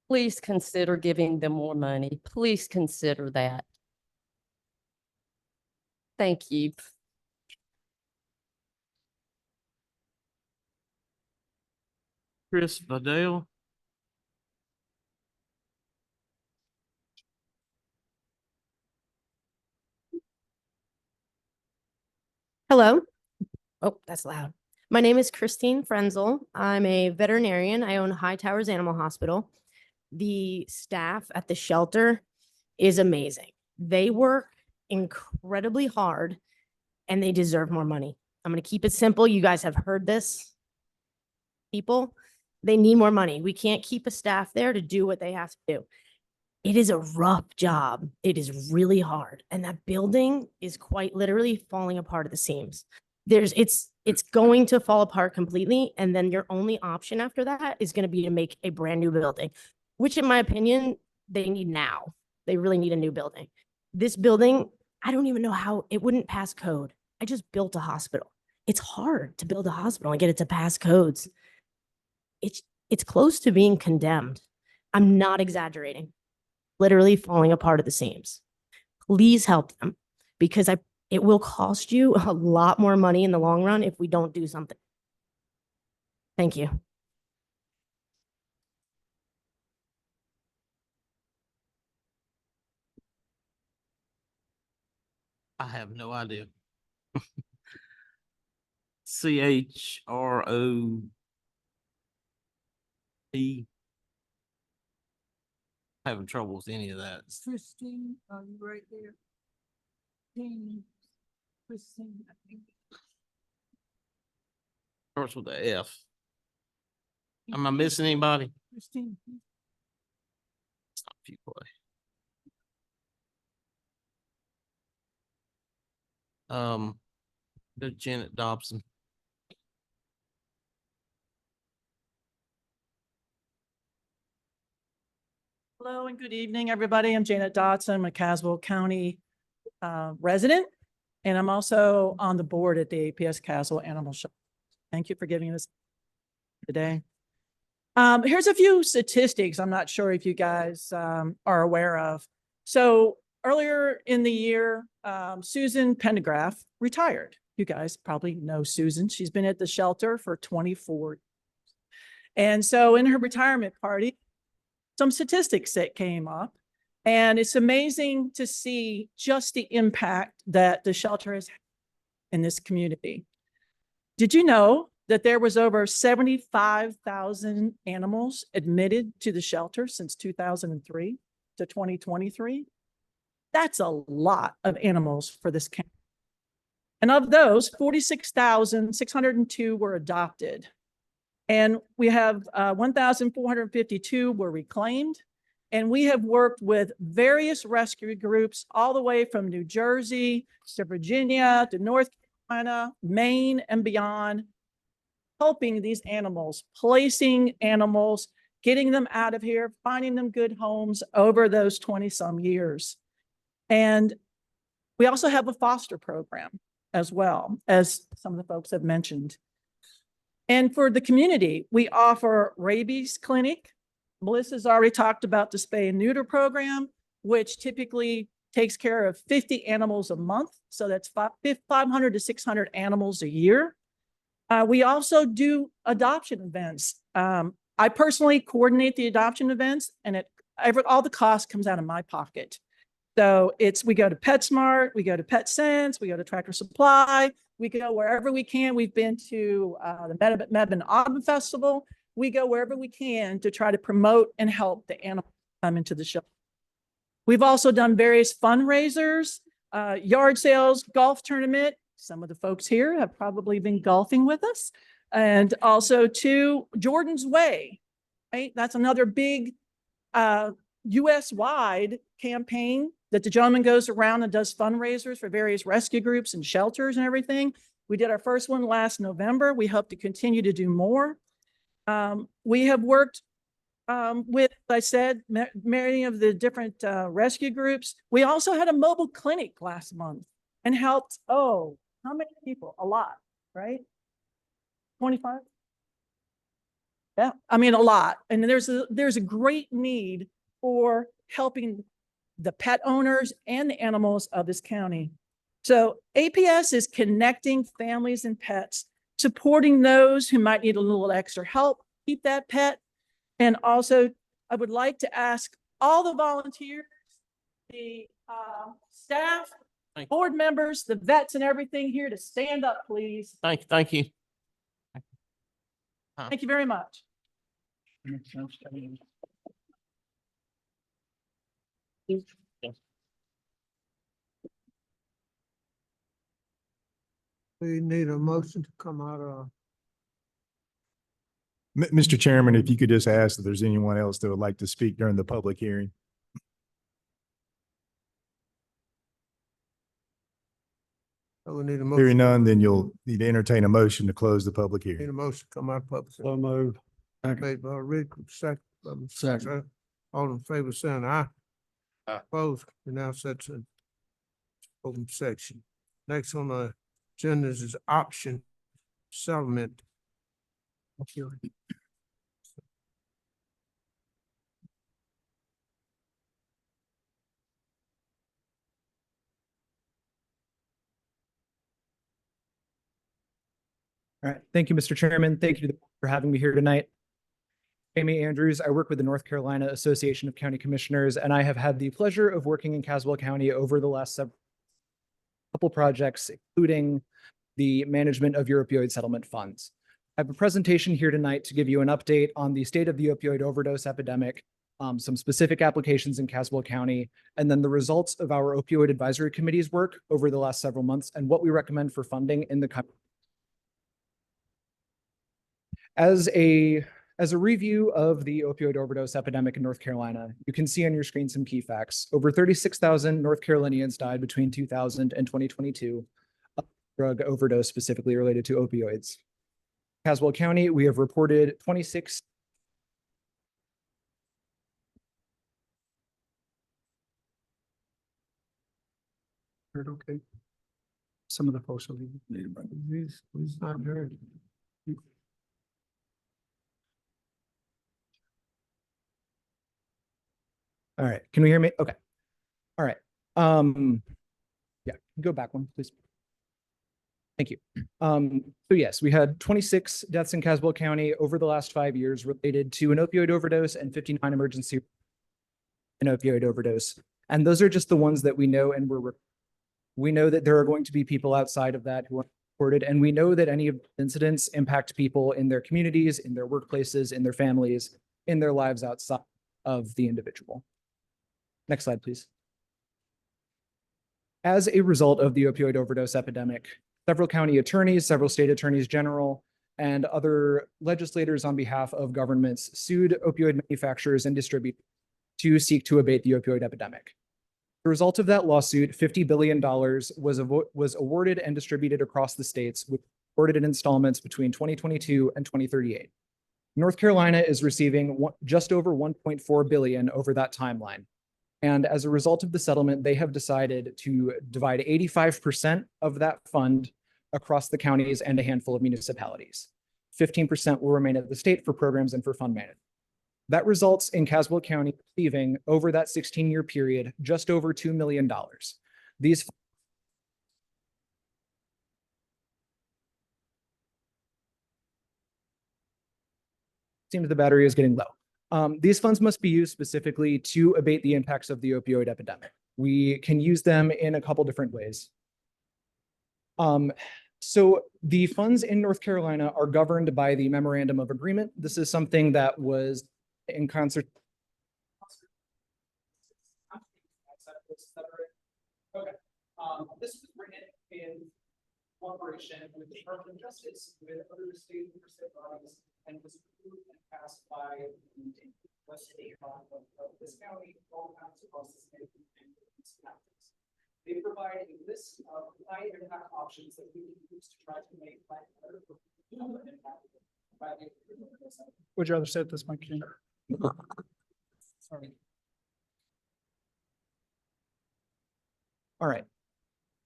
Please consider giving them more money. Please consider that. Thank you. Chris Vidal. Hello. Oh, that's loud. My name is Christine Frenzel. I'm a veterinarian. I own High Towers Animal Hospital. The staff at the shelter is amazing. They work incredibly hard and they deserve more money. I'm going to keep it simple. You guys have heard this. People, they need more money. We can't keep a staff there to do what they have to do. It is a rough job. It is really hard. And that building is quite literally falling apart at the seams. It's going to fall apart completely. And then your only option after that is going to be to make a brand new building, which in my opinion, they need now. They really need a new building. This building, I don't even know how it wouldn't pass code. I just built a hospital. It's hard to build a hospital and get it to pass codes. It's close to being condemned. I'm not exaggerating. Literally falling apart at the seams. Please help them because it will cost you a lot more money in the long run if we don't do something. Thank you. I have no idea. CHROP. Having trouble with any of that. Christine, are you right there? Christine, I think. Starts with the F. Am I missing anybody? Christine. Stop a few play. There's Janet Dobson. Hello and good evening, everybody. I'm Janet Dodson. I'm a Caswell County resident, and I'm also on the board at the APS Castle Animal Shelter. Thank you for giving us today. Here's a few statistics I'm not sure if you guys are aware of. So earlier in the year, Susan Pendergraph retired. You guys probably know Susan. She's been at the shelter for 24 years. And so in her retirement party, some statistics that came up, and it's amazing to see just the impact that the shelter has had in this community. Did you know that there was over 75,000 animals admitted to the shelter since 2003 to 2023? That's a lot of animals for this county. And of those, 46,602 were adopted. And we have 1,452 were reclaimed. And we have worked with various rescue groups all the way from New Jersey to Virginia to North Carolina, Maine, and beyond, helping these animals, placing animals, getting them out of here, finding them good homes over those 20-some years. And we also have a foster program as well, as some of the folks have mentioned. And for the community, we offer rabies clinic. Melissa's already talked about the spay and neuter program, which typically takes care of 50 animals a month. So that's 500 to 600 animals a year. We also do adoption events. I personally coordinate the adoption events, and all the cost comes out of my pocket. So we go to PetSmart, we go to PetSense, we go to Tractor Supply, we go wherever we can. We've been to the Mebane Autumn Festival. We go wherever we can to try to promote and help the animals come into the show. We've also done various fundraisers, yard sales, golf tournament. Some of the folks here have probably been golfing with us. And also to Jordan's Way, right? That's another big US-wide campaign that the gentleman goes around and does fundraisers for various rescue groups and shelters and everything. We did our first one last November. We hope to continue to do more. We have worked with, as I said, many of the different rescue groups. We also had a mobile clinic last month and helped, how many people? A lot, right? 25? Yeah, I mean, a lot. And there's a great need for helping the pet owners and the animals of this county. So APS is connecting families and pets, supporting those who might need a little extra help, keep that pet. And also, I would like to ask all the volunteers, the staff, board members, the vets and everything here to stand up, please. Thank you. Thank you very much. We need a motion to come out of. Mr. Chairman, if you could just ask if there's anyone else that would like to speak during the public hearing. We need a motion. Hearing none, then you'll need to entertain a motion to close the public Need hearing. a motion to come out of public. So moved. Made by Rick, second. All in favor saying aye. Opposed, we now set to open section. Next on the agenda is option settlement. All right. Thank you, Mr. Chairman. Thank you for having me here tonight. Amy Andrews. I work with the North Carolina Association of County Commissioners, and I have had the pleasure of working in Caswell County over the last couple projects, including the management of your opioid settlement funds. I have a presentation here tonight to give you an update on the state of the opioid overdose epidemic, some specific applications in Caswell County, and then the results of our opioid advisory committee's work over the last several months and what we recommend for funding in the coming. As a review of the opioid overdose epidemic in North Carolina, you can see on your screen some key facts. Over 36,000 North Carolinians died between 2000 and 2022 of drug overdose specifically related to opioids. Caswell County, we have reported 26. Heard okay? Some of the folks are leaving. He's not heard. All right, can we hear me? Okay. All right. Yeah, go back one, please. Thank you. So yes, we had 26 deaths in Caswell County over the last 5 years related to an opioid overdose and 59 emergency an opioid overdose. And those are just the ones that we know, and we know that there are going to be people outside of that who are reported, and we know that any of the incidents impact people in their communities, in their workplaces, in their families, in their lives outside of the individual. Next slide, please. As a result of the opioid overdose epidemic, several county attorneys, several state attorneys general, and other legislators on behalf of governments sued opioid manufacturers and distributors to seek to abate the opioid epidemic. The result of that lawsuit, $50 billion was awarded and distributed across the states, with awarded in installments between 2022 and 2038. North Carolina is receiving just over 1.4 billion over that timeline. And as a result of the settlement, they have decided to divide 85% of that fund across the counties and a handful of municipalities. 15% will remain at the state for programs and for fund management. That results in Caswell County receiving, over that 16-year period, just over $2 million. These seems the battery is getting low. These funds must be used specifically to abate the impacts of the opioid epidemic. We can use them in a couple different ways. So the funds in North Carolina are governed by the Memorandum of Agreement. This is something that was in concert. Okay. This was written in cooperation with the Department of Justice, with other state bodies, and was approved and passed by the state of this county, all counties across the state, and municipalities. They provide a list of high impact options that we can use to try to make life better for people impacted by the. Would you rather sit this mic? Sorry. All right.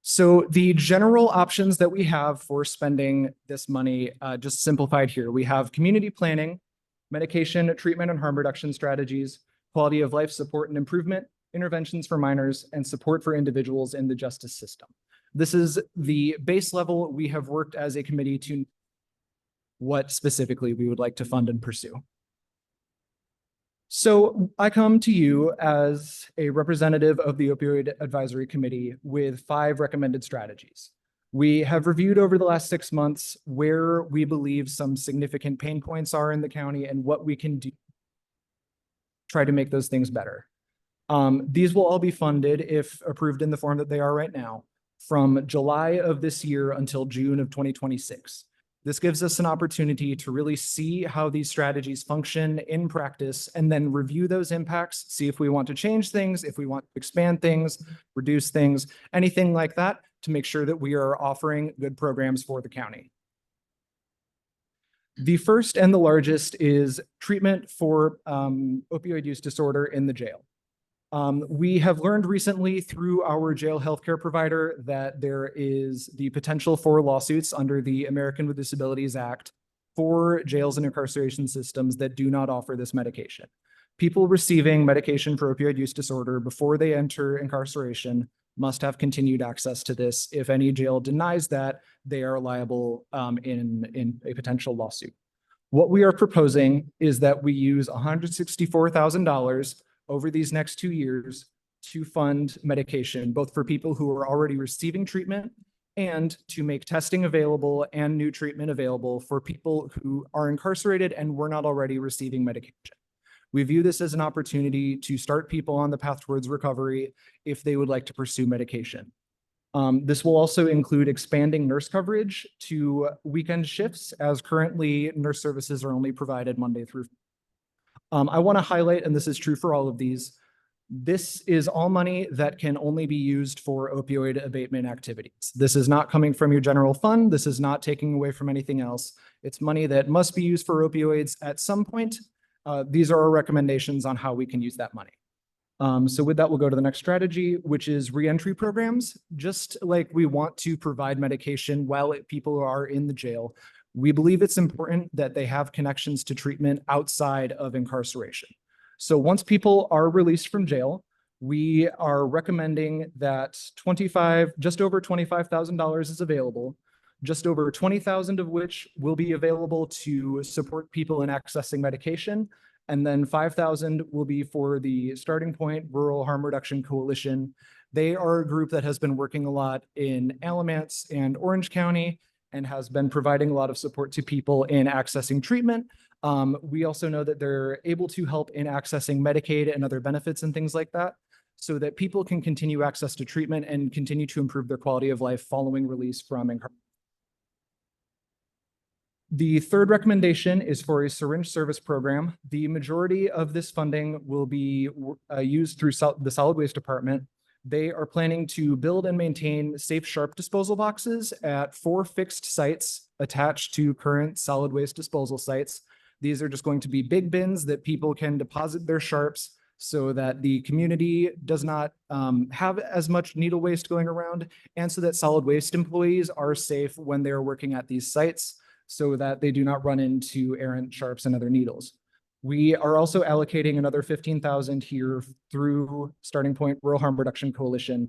So the general options that we have for spending this money, just simplified here, we have community planning, medication, treatment and harm reduction strategies, quality of life support and improvement, interventions for minors, and support for individuals in the justice system. This is the base level. We have worked as a committee to what specifically we would like to fund and pursue. So I come to you as a representative of the Opioid Advisory Committee with 5 recommended strategies. We have reviewed over the last 6 months where we believe some significant pain points are in the county and what we can do to try to make those things better. These will all be funded, if approved in the form that they are right now, from July of this year until June of 2026. This gives us an opportunity to really see how these strategies function in practice and then review those impacts, see if we want to change things, if we want to expand things, reduce things, anything like that, to make sure that we are offering good programs for the county. The first and the largest is treatment for opioid use disorder in the jail. We have learned recently through our jail healthcare provider that there is the potential for lawsuits under the American with Disabilities Act for jails and incarceration systems that do not offer this medication. People receiving medication for opioid use disorder before they enter incarceration must have continued access to this. If any jail denies that, they are liable in a potential lawsuit. What we are proposing is that we use $164,000 over these next 2 years to fund medication, both for people who are already receiving treatment and to make testing available and new treatment available for people who are incarcerated and were not already receiving medication. We view this as an opportunity to start people on the path towards recovery if they would like to pursue medication. This will also include expanding nurse coverage to weekend shifts, as currently nurse services are only provided Monday through Friday. I want to highlight, and this is true for all of these, this is all money that can only be used for opioid abatement activities. This is not coming from your general fund. This is not taking away from anything else. It's money that must be used for opioids at some point. These are our recommendations on how we can use that money. So with that, we'll go to the next strategy, which is reentry programs. Just like we want to provide medication while people are in the jail, we believe it's important that they have connections to treatment outside of incarceration. So once people are released from jail, we are recommending that just over $25,000 is available, just over 20,000 of which will be available to support people in accessing medication. And then 5,000 will be for the Starting Point Rural Harm Reduction Coalition. They are a group that has been working a lot in Alamance and Orange County and has been providing a lot of support to people in accessing treatment. We also know that they're able to help in accessing Medicaid and other benefits and things like that, so that people can continue access to treatment and continue to improve their quality of life following release from incarceration. The third recommendation is for a syringe service program. The majority of this funding will be used through the solid waste department. They are planning to build and maintain safe, sharp disposal boxes at 4 fixed sites attached to current solid waste disposal sites. These are just going to be big bins that people can deposit their sharps so that the community does not have as much needle waste going around, and so that solid waste employees are safe when they're working at these sites, so that they do not run into errant sharps and other needles. We are also allocating another 15,000 here through Starting Point Rural Harm Reduction Coalition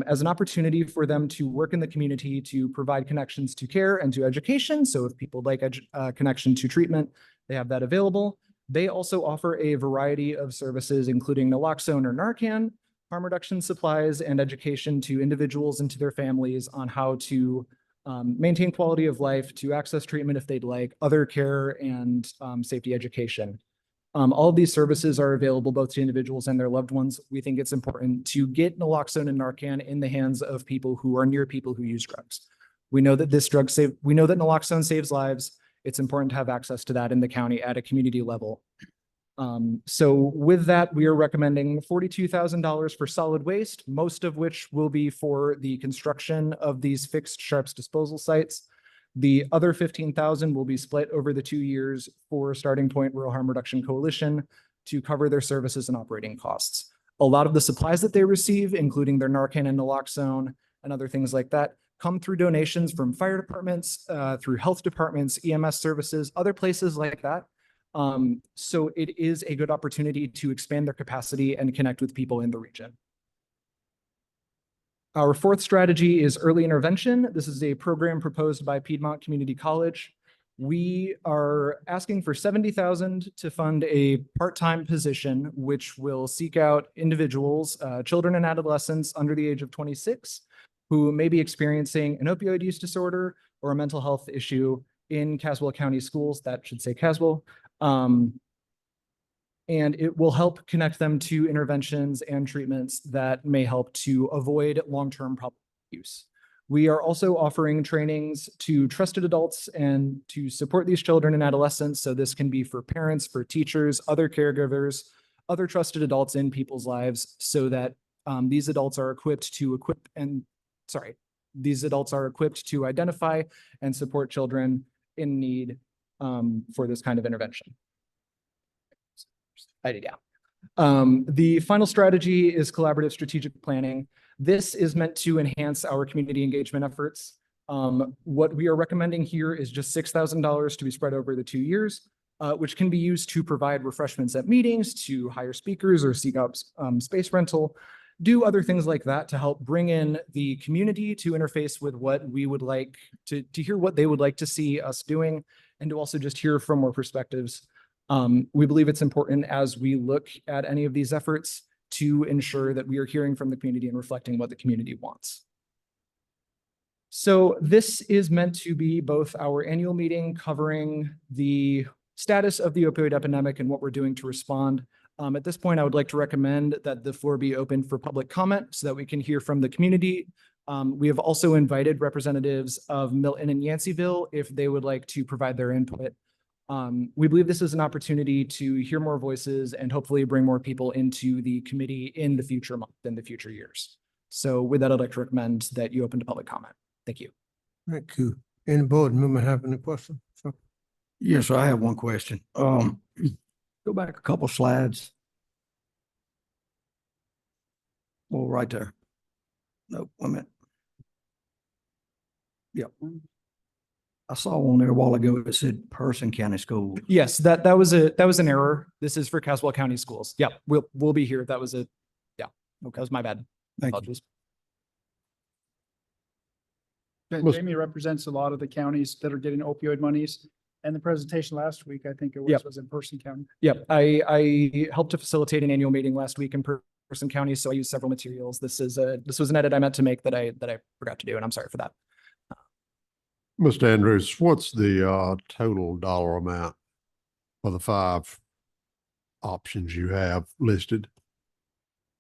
as an opportunity for them to work in the community to provide connections to care and to education. So if people like a connection to treatment, they have that available. They also offer a variety of services, including naloxone or Narcan, harm reduction supplies, and education to individuals and to their families on how to maintain quality of life, to access treatment if they'd like, other care, and safety education. All of these services are available both to individuals and their loved ones. We think it's important to get naloxone and Narcan in the hands of people who are near people who use drugs. We know that we know that naloxone saves lives. It's important to have access to that in the county at a community level. So with that, we are recommending $42,000 for solid waste, most of which will be for the construction of these fixed sharps disposal sites. The other 15,000 will be split over the 2 years for Starting Point Rural Harm Reduction Coalition to cover their services and operating costs. A lot of the supplies that they receive, including their Narcan and naloxone and other things like that, come through donations from fire departments, through health departments, EMS services, other places like that. So it is a good opportunity to expand their capacity and connect with people in the region. Our fourth strategy is early intervention. This is a program proposed by Piedmont Community College. We are asking for $70,000 to fund a part-time position, which will seek out individuals, children and adolescents under the age of 26, who may be experiencing an opioid use disorder or a mental health issue in Caswell County schools. That should say Caswell. And it will help connect them to interventions and treatments that may help to avoid long-term problem use. We are also offering trainings to trusted adults and to support these children and adolescents. So this can be for parents, for teachers, other caregivers, other trusted adults in people's lives, so that these adults are equipped to identify and support children in need for this kind of intervention. The final strategy is collaborative strategic planning. This is meant to enhance our community engagement efforts. What we are recommending here is just $6,000 to be spread over the 2 years, which can be used to provide refreshments at meetings, to hire speakers or seek out space rental, do other things like that to help bring in the community to interface with what we would like to hear what they would like to see us doing, and to also just hear from more perspectives. We believe it's important as we look at any of these efforts to ensure that we are hearing from the community and reflecting what the community wants. So this is meant to be both our annual meeting covering the status of the opioid epidemic and what we're doing to respond. At this point, I would like to recommend that the floor be open for public comment so that we can hear from the community. We have also invited representatives of Milton and Yanceyville if they would like to provide their input. We believe this is an opportunity to hear more voices and hopefully bring more people into the committee in the future month and the future years. So with that, I'd like to recommend that you open to public comment. Thank you. Thank you. Any board member have any questions? Yes, I have one question. Go back a couple slides. Well, right there. No, wait a minute. Yep. I saw one there a while ago that said Person County School. Yes, that was an error. This is for Caswell County Schools. Yep, we'll be here. That was that was my bad. Thank you. Apologies. Jamie represents a lot of the counties that are getting opioid monies. And the presentation last week, I think it was, Yep. was in Person County. Yep, I helped to facilitate an annual meeting last week in Person County, so I used several materials. This was an edit I meant to make that I forgot to do, and I'm sorry for that. Mr. Andrews, what's the total dollar amount for the 5 options you have listed?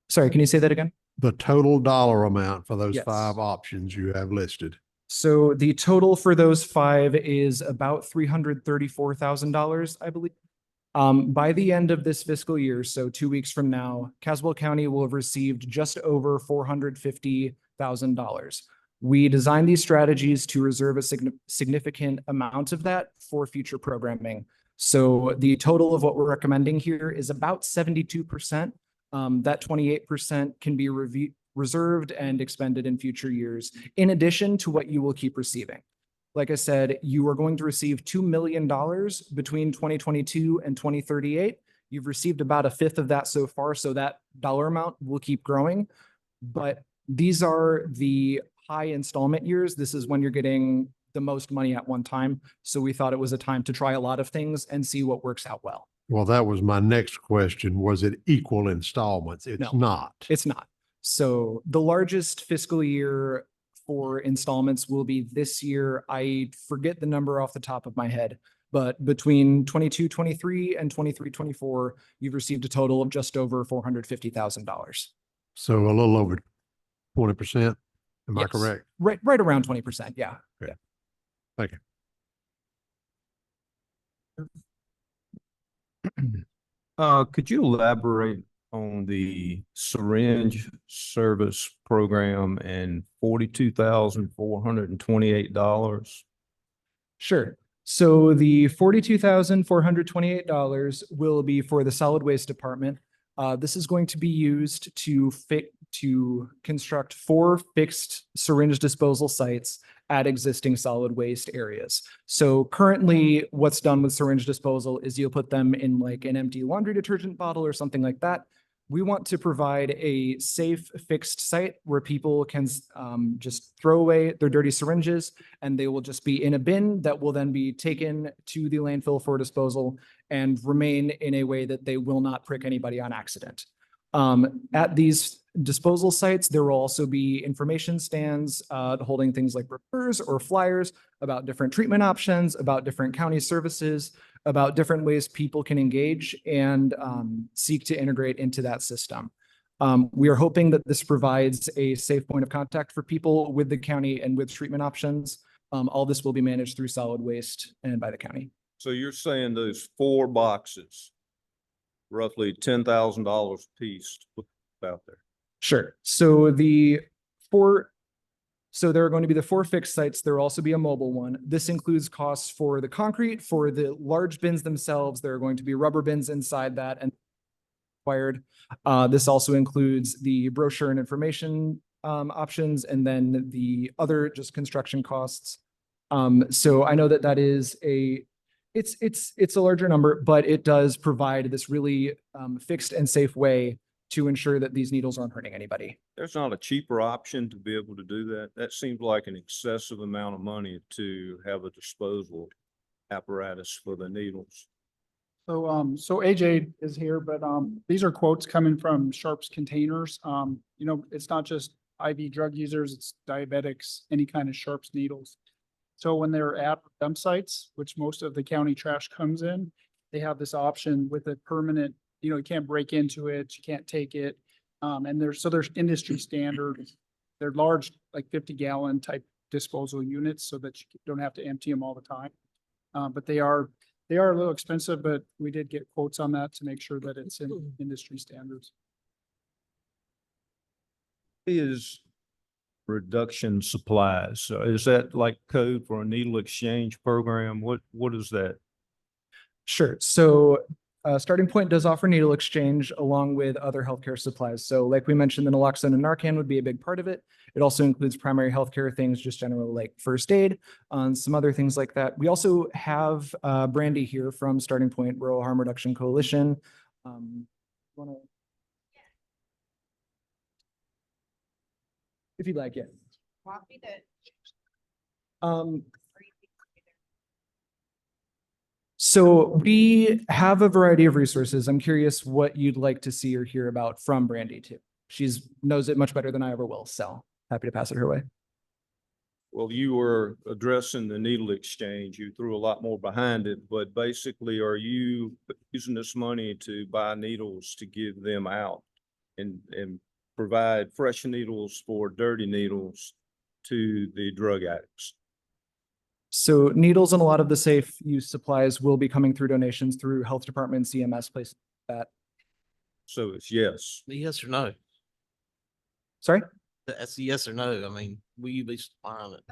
Sorry, can you say that again? The total dollar amount for those Yes. 5 options you have listed. So the total for those 5 is about $334,000, I believe. By the end of this fiscal year, so 2 weeks from now, Caswell County will have received just over $450,000. We designed these strategies to reserve a significant amount of that for future programming. So the total of what we're recommending here is about 72%. That 28% can be reserved and expended in future years, in addition to what you will keep receiving. Like I said, you are going to receive $2 million between 2022 and 2038. You've received about a fifth of that so far, so that dollar amount will keep growing. But these are the high installment years. This is when you're getting the most money at one time. So we thought it was a time to try a lot of things and see what works out well. Well, that was my next question. Was it equal installments? It's No. not. It's not. So the largest fiscal year for installments will be this year. I forget the number off the top of my head, but between 22-23 and 23-24, you've received a total of just over $450,000. So a little over 20%. Am I Yes. correct? Right around 20%. Yeah. Okay. Thank you. Could you elaborate on the syringe service program and $42,428? Sure. So the $42,428 will be for the solid waste department. This is going to be used to construct 4 fixed syringe disposal sites at existing solid waste areas. So currently what's done with syringe disposal is you'll put them in like an empty laundry detergent bottle or something like that. We want to provide a safe fixed site where people can just throw away their dirty syringes and they will just be in a bin that will then be taken to the landfill for disposal and remain in a way that they will not prick anybody on accident. At these disposal sites, there will also be information stands holding things like brochures or flyers about different treatment options, about different county services, about different ways people can engage and seek to integrate into that system. We are hoping that this provides a safe point of contact for people with the county and with treatment options. All this will be managed through solid waste and by the county. So you're saying those 4 boxes, roughly $10,000 a piece to put out there? Sure. So there are going to be the 4 fixed sites. There will also be a mobile one. This includes costs for the concrete, for the large bins themselves. There are going to be rubber bins inside that and required. This also includes the brochure and information options, and then the other just construction costs. So I know that is it's a larger number, but it does provide this really fixed and safe way to ensure that these needles aren't hurting anybody. There's not a cheaper option to be able to do that. That seems like an excessive amount of money to have a disposal apparatus for the needles. So, AJ is here, but, these are quotes coming from Sharps Containers. It's not just IV drug users, it's diabetics, any kind of Sharps needles. So when they're at dump sites, which most of the county trash comes in, they have this option with a permanent, you can't break into it, you can't take it. And there's industry standard. They're large, like 50-gallon type disposal units so that you don't have to empty them all the time. But they are a little expensive, but we did get quotes on that to make sure that it's in industry standards. Is reduction supplies. So is that like code for a needle exchange program? What is that? Sure. So Starting Point does offer needle exchange along with other healthcare supplies. So like we mentioned, the naloxone and Narcan would be a big part of it. It also includes primary healthcare things, just general like first aid, some other things like that. We also have Brandy here from Starting Point Rural Harm Reduction Coalition. Wanna- If you'd like, yeah. So we have a variety of resources. I'm curious what you'd like to see or hear about from Brandy too. She's knows it much better than I ever will, so happy to pass it her way. Well, you were addressing the needle exchange. You threw a lot more behind it, but basically, are you using this money to buy needles to give them out and provide fresh needles for dirty needles to the drug addicts? So needles and a lot of the safe use supplies will be coming through donations through health department, CMS, places like that. So it's yes. Yes or no? Sorry? That's a yes or no. I mean, will you be supplying it?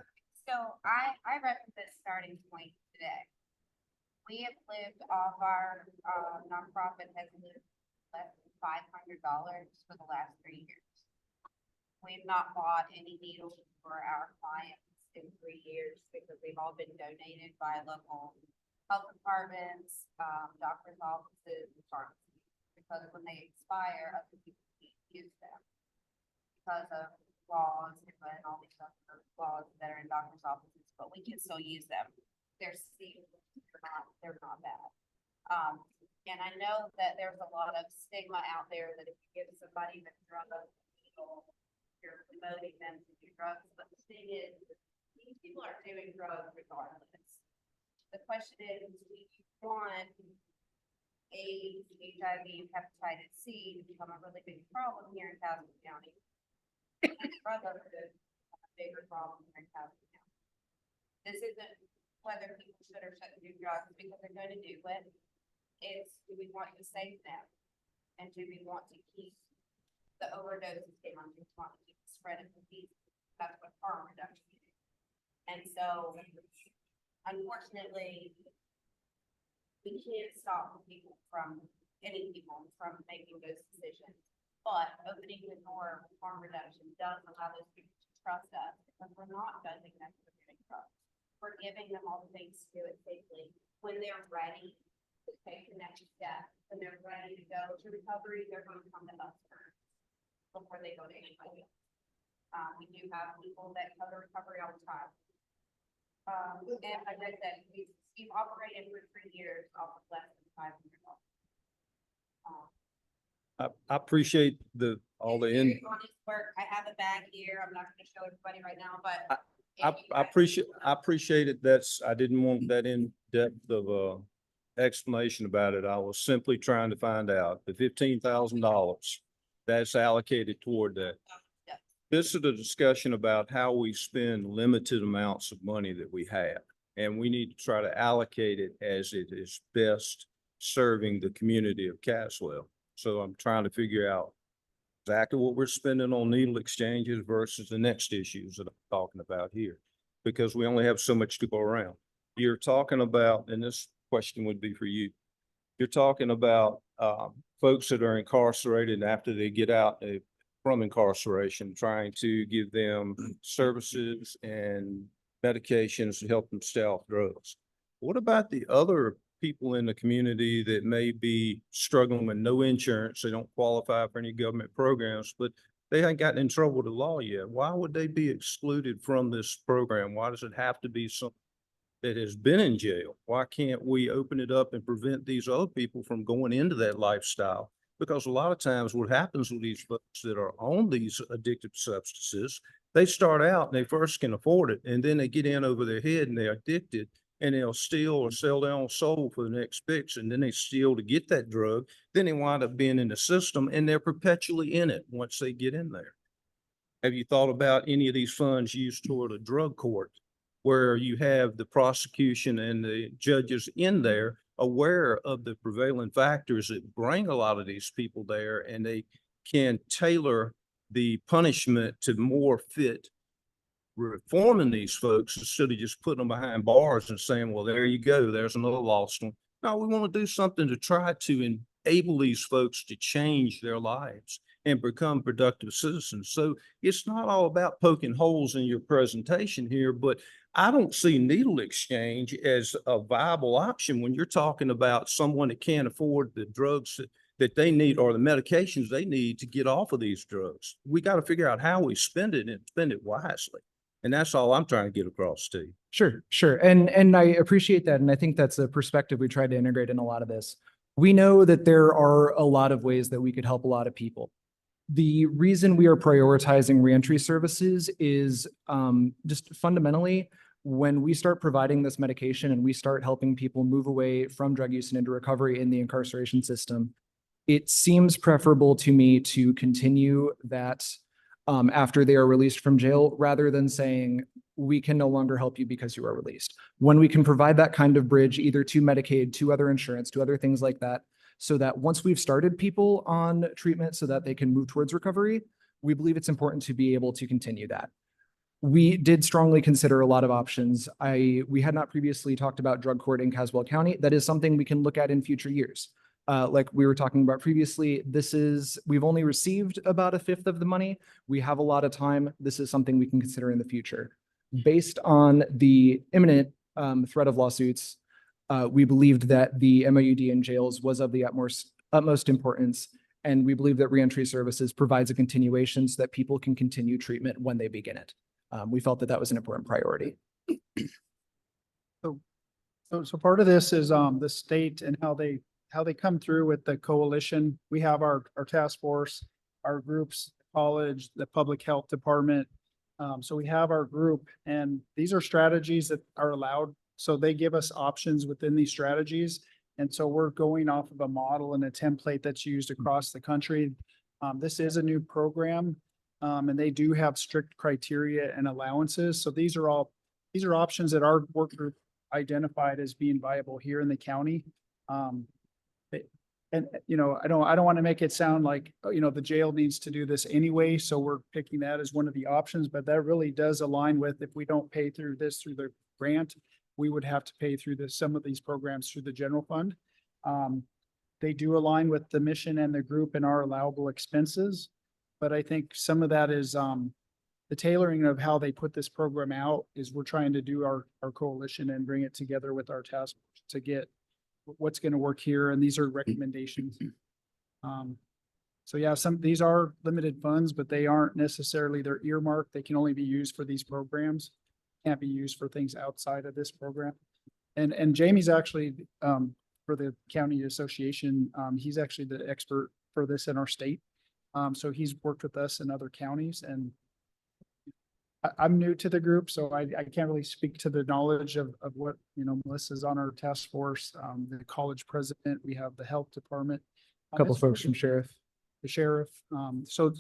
So I represent Starting Point today. We have lived off our nonprofit has lived less than $500 for the last 3 years. We've not bought any needles for our clients in 3 years because they've all been donated by local health departments, doctors' offices, and pharmacies. Because when they expire, other people can't use them because of laws and all these other laws that are in doctors' offices, but we can still use them. They're safe, they're not bad. And I know that there's a lot of stigma out there that if you give somebody the drug, you're promoting them to do drugs. But the thing is, these people are doing drugs regardless. The question is, do you want AIDS, HIV, hepatitis C to become a really big problem here in Castle County? Brotherhood, a bigger problem here in Castle County. This isn't whether people should or shouldn't do drugs because they're going to do it. It's, do we want to save them? And do we want to keep the overdoses down? Do we want to keep the spread of disease? That's what harm reduction is. And so, unfortunately, we can't stop people from making those decisions. But opening the door of harm reduction does allow those people to trust us because we're not judging them for doing drugs. We're giving them all the things to do it safely. When they're ready to take the next step, when they're ready to go to recovery, they're going to come to us first before they go to anybody else. We do have people that cover recovery all the time. And like I said, we've operated for 3 years off of less than $500. I appreciate all the in. Work. I have a bag here. I'm not going to show everybody right now, but I appreciate it. I didn't want that in depth of explanation about it. I was simply trying to find out the $15,000 that's allocated toward that. This is a discussion about how we spend limited amounts of money that we have, and we need to try to allocate it as it is best serving the community of Caswell. So I'm trying to figure out exactly what we're spending on needle exchanges versus the next issues that I'm talking about here, because we only have so much to go around. You're talking about, and this question would be for you, you're talking about folks that are incarcerated after they get out from incarceration, trying to give them services and medications to help them stay off drugs. What about the other people in the community that may be struggling with no insurance? They don't qualify for any government programs, but they haven't gotten in trouble with the law yet. Why would they be excluded from this program? Why does it have to be something that has been in jail? Why can't we open it up and prevent these other people from going into that lifestyle? Because a lot of times what happens with these folks that are on these addictive substances, they start out and they first can afford it, and then they get in over their head and they're addicted, and they'll steal or sell their own soul for the next fix, and then they steal to get that drug. Then they wind up being in the system and they're perpetually in it once they get in there. Have you thought about any of these funds used toward a drug court where you have the prosecution and the judges in there aware of the prevailing factors that bring a lot of these people there, and they can tailor the punishment to more fit reforming these folks instead of just putting them behind bars and saying, well, there you go, there's another lost one. No, we want to do something to try to enable these folks to change their lives and become productive citizens. So it's not all about poking holes in your presentation here, but I don't see needle exchange as a viable option when you're talking about someone that can't afford the drugs that they need or the medications they need to get off of these drugs. We got to figure out how we spend it and spend it wisely. And that's all I'm trying to get across to you. Sure, sure. And I appreciate that. And I think that's a perspective we try to integrate in a lot of this. We know that there are a lot of ways that we could help a lot of people. The reason we are prioritizing reentry services is just fundamentally, when we start providing this medication and we start helping people move away from drug use and into recovery in the incarceration system, it seems preferable to me to continue that after they are released from jail, rather than saying, we can no longer help you because you are released. When we can provide that kind of bridge, either to Medicaid, to other insurance, to other things like that, so that once we've started people on treatment so that they can move towards recovery, we believe it's important to be able to continue that. We did strongly consider a lot of options. We had not previously talked about drug court in Caswell County. That is something we can look at in future years. Like we were talking about previously, we've only received about 1/5 of the money. We have a lot of time. This is something we can consider in the future. Based on the imminent threat of lawsuits, we believed that the MOUD in jails was of the utmost importance. And we believe that reentry services provides a continuation so that people can continue treatment when they begin it. We felt that that was an important priority. So part of this is the state and how they come through with the coalition. We have our task force, our groups, college, the public health department. So we have our group, and these are strategies that are allowed. So they give us options within these strategies. And so we're going off of a model and a template that's used across the country. This is a new program, and they do have strict criteria and allowances. So these are options that our work group identified as being viable here in the county. And I don't want to make it sound like, the jail needs to do this anyway. So we're picking that as one of the options, but that really does align with, if we don't pay through the grant, we would have to pay through some of these programs through the general fund. They do align with the mission and the group and our allowable expenses. But I think some of that is the tailoring of how they put this program out is we're trying to do our coalition and bring it together with our task force to get what's going to work here. And these are recommendations. So yeah, these are limited funds, but they aren't necessarily, they're earmarked. They can only be used for these programs. Can't be used for things outside of this program. And Jamie's actually, for the county association, he's actually the expert for this in our state. So he's worked with us in other counties, and I'm new to the group, so I can't really speak to the knowledge of what, Melissa's on our task force, the college president, we have the health department. A couple folks from sheriff. The sheriff. So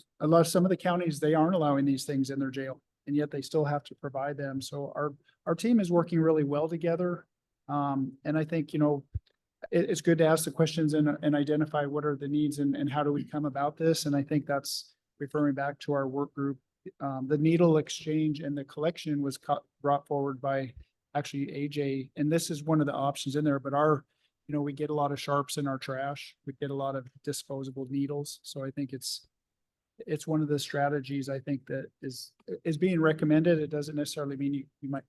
some of the counties, they aren't allowing these things in their jail, and yet they still have to provide them. So our team is working really well together. And I think, it's good to ask the questions and identify what are the needs and how do we come about this. And I think that's referring back to our work group. The needle exchange and the collection was brought forward by actually AJ. And this is one of the options in there, but we get a lot of sharps in our trash. We get a lot of disposable needles. So I think it's one of the strategies I think that is being recommended. It doesn't necessarily mean you might.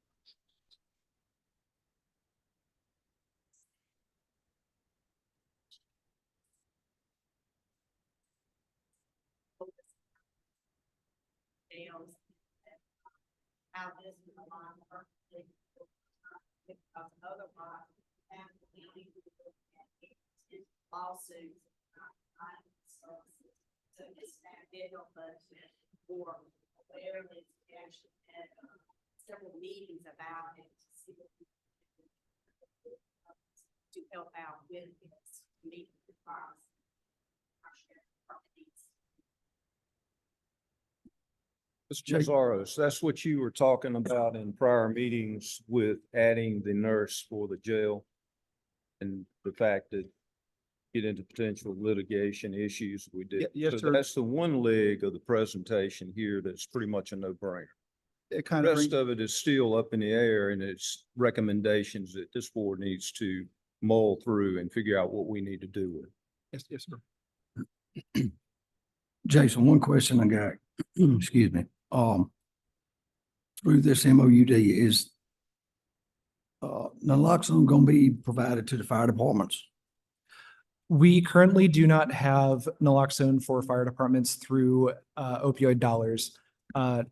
How this is aligned perfectly because otherwise lawsuits. So this bill budget for awareness action and several meetings about it to see what we can do to help out with this meeting requirements. Mr. Mazaros, that's what you were talking about in prior meetings with adding the nurse for the jail and the fact that get into potential litigation issues we did. Yes, So sir. that's the one leg of the presentation here that's pretty much a no-brainer. It The rest of it is still up in the air, and it's recommendations that this board needs to mull through and figure out what we need to do with it. Yes, yes, sir. Jason, one question I got, excuse me, through this MOUD is naloxone going to be provided to the fire departments? We currently do not have naloxone for fire departments through opioid dollars.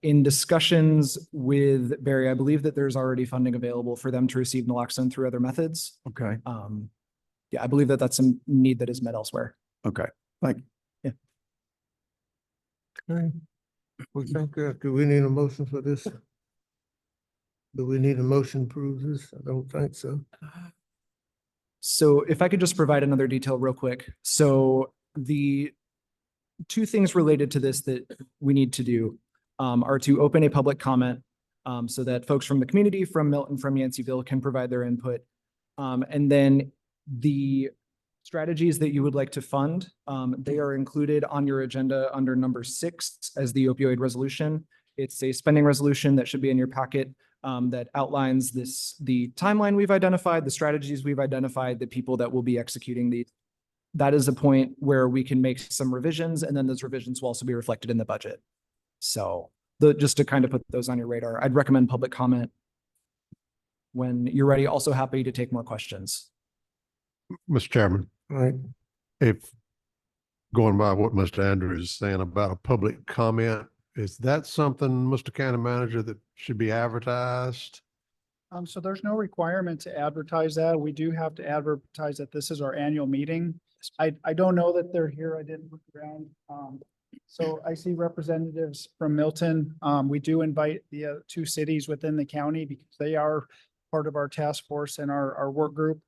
In discussions with Barry, I believe that there's already funding available for them to receive naloxone through other methods. Okay, Yeah, I believe that that's some need that is met elsewhere. okay, thank you. Okay. We think, do we need a motion for this? Do we need a motion to prove this? I don't think so. So if I could just provide another detail real quick. So the two things related to this that we need to do are to open a public comment so that folks from the community, from Milton, from Yanceyville can provide their input. And then the strategies that you would like to fund, they are included on your agenda under number 6 as the opioid resolution. It's a spending resolution that should be in your packet that outlines the timeline we've identified, the strategies we've identified, the people that will be executing these. That is a point where we can make some revisions, and then those revisions will also be reflected in the budget. So just to kind of put those on your radar, I'd recommend public comment when you're ready. Also happy to take more questions. Mr. Chairman. Right. If going by what Mr. Andrews is saying about a public comment, is that something, Mr. County Manager, that should be advertised? So there's no requirement to advertise that. We do have to advertise that this is our annual meeting. I don't know that they're here. I didn't look around. So I see representatives from Milton. We do invite the 2 cities within the county because they are part of our task force and our work group.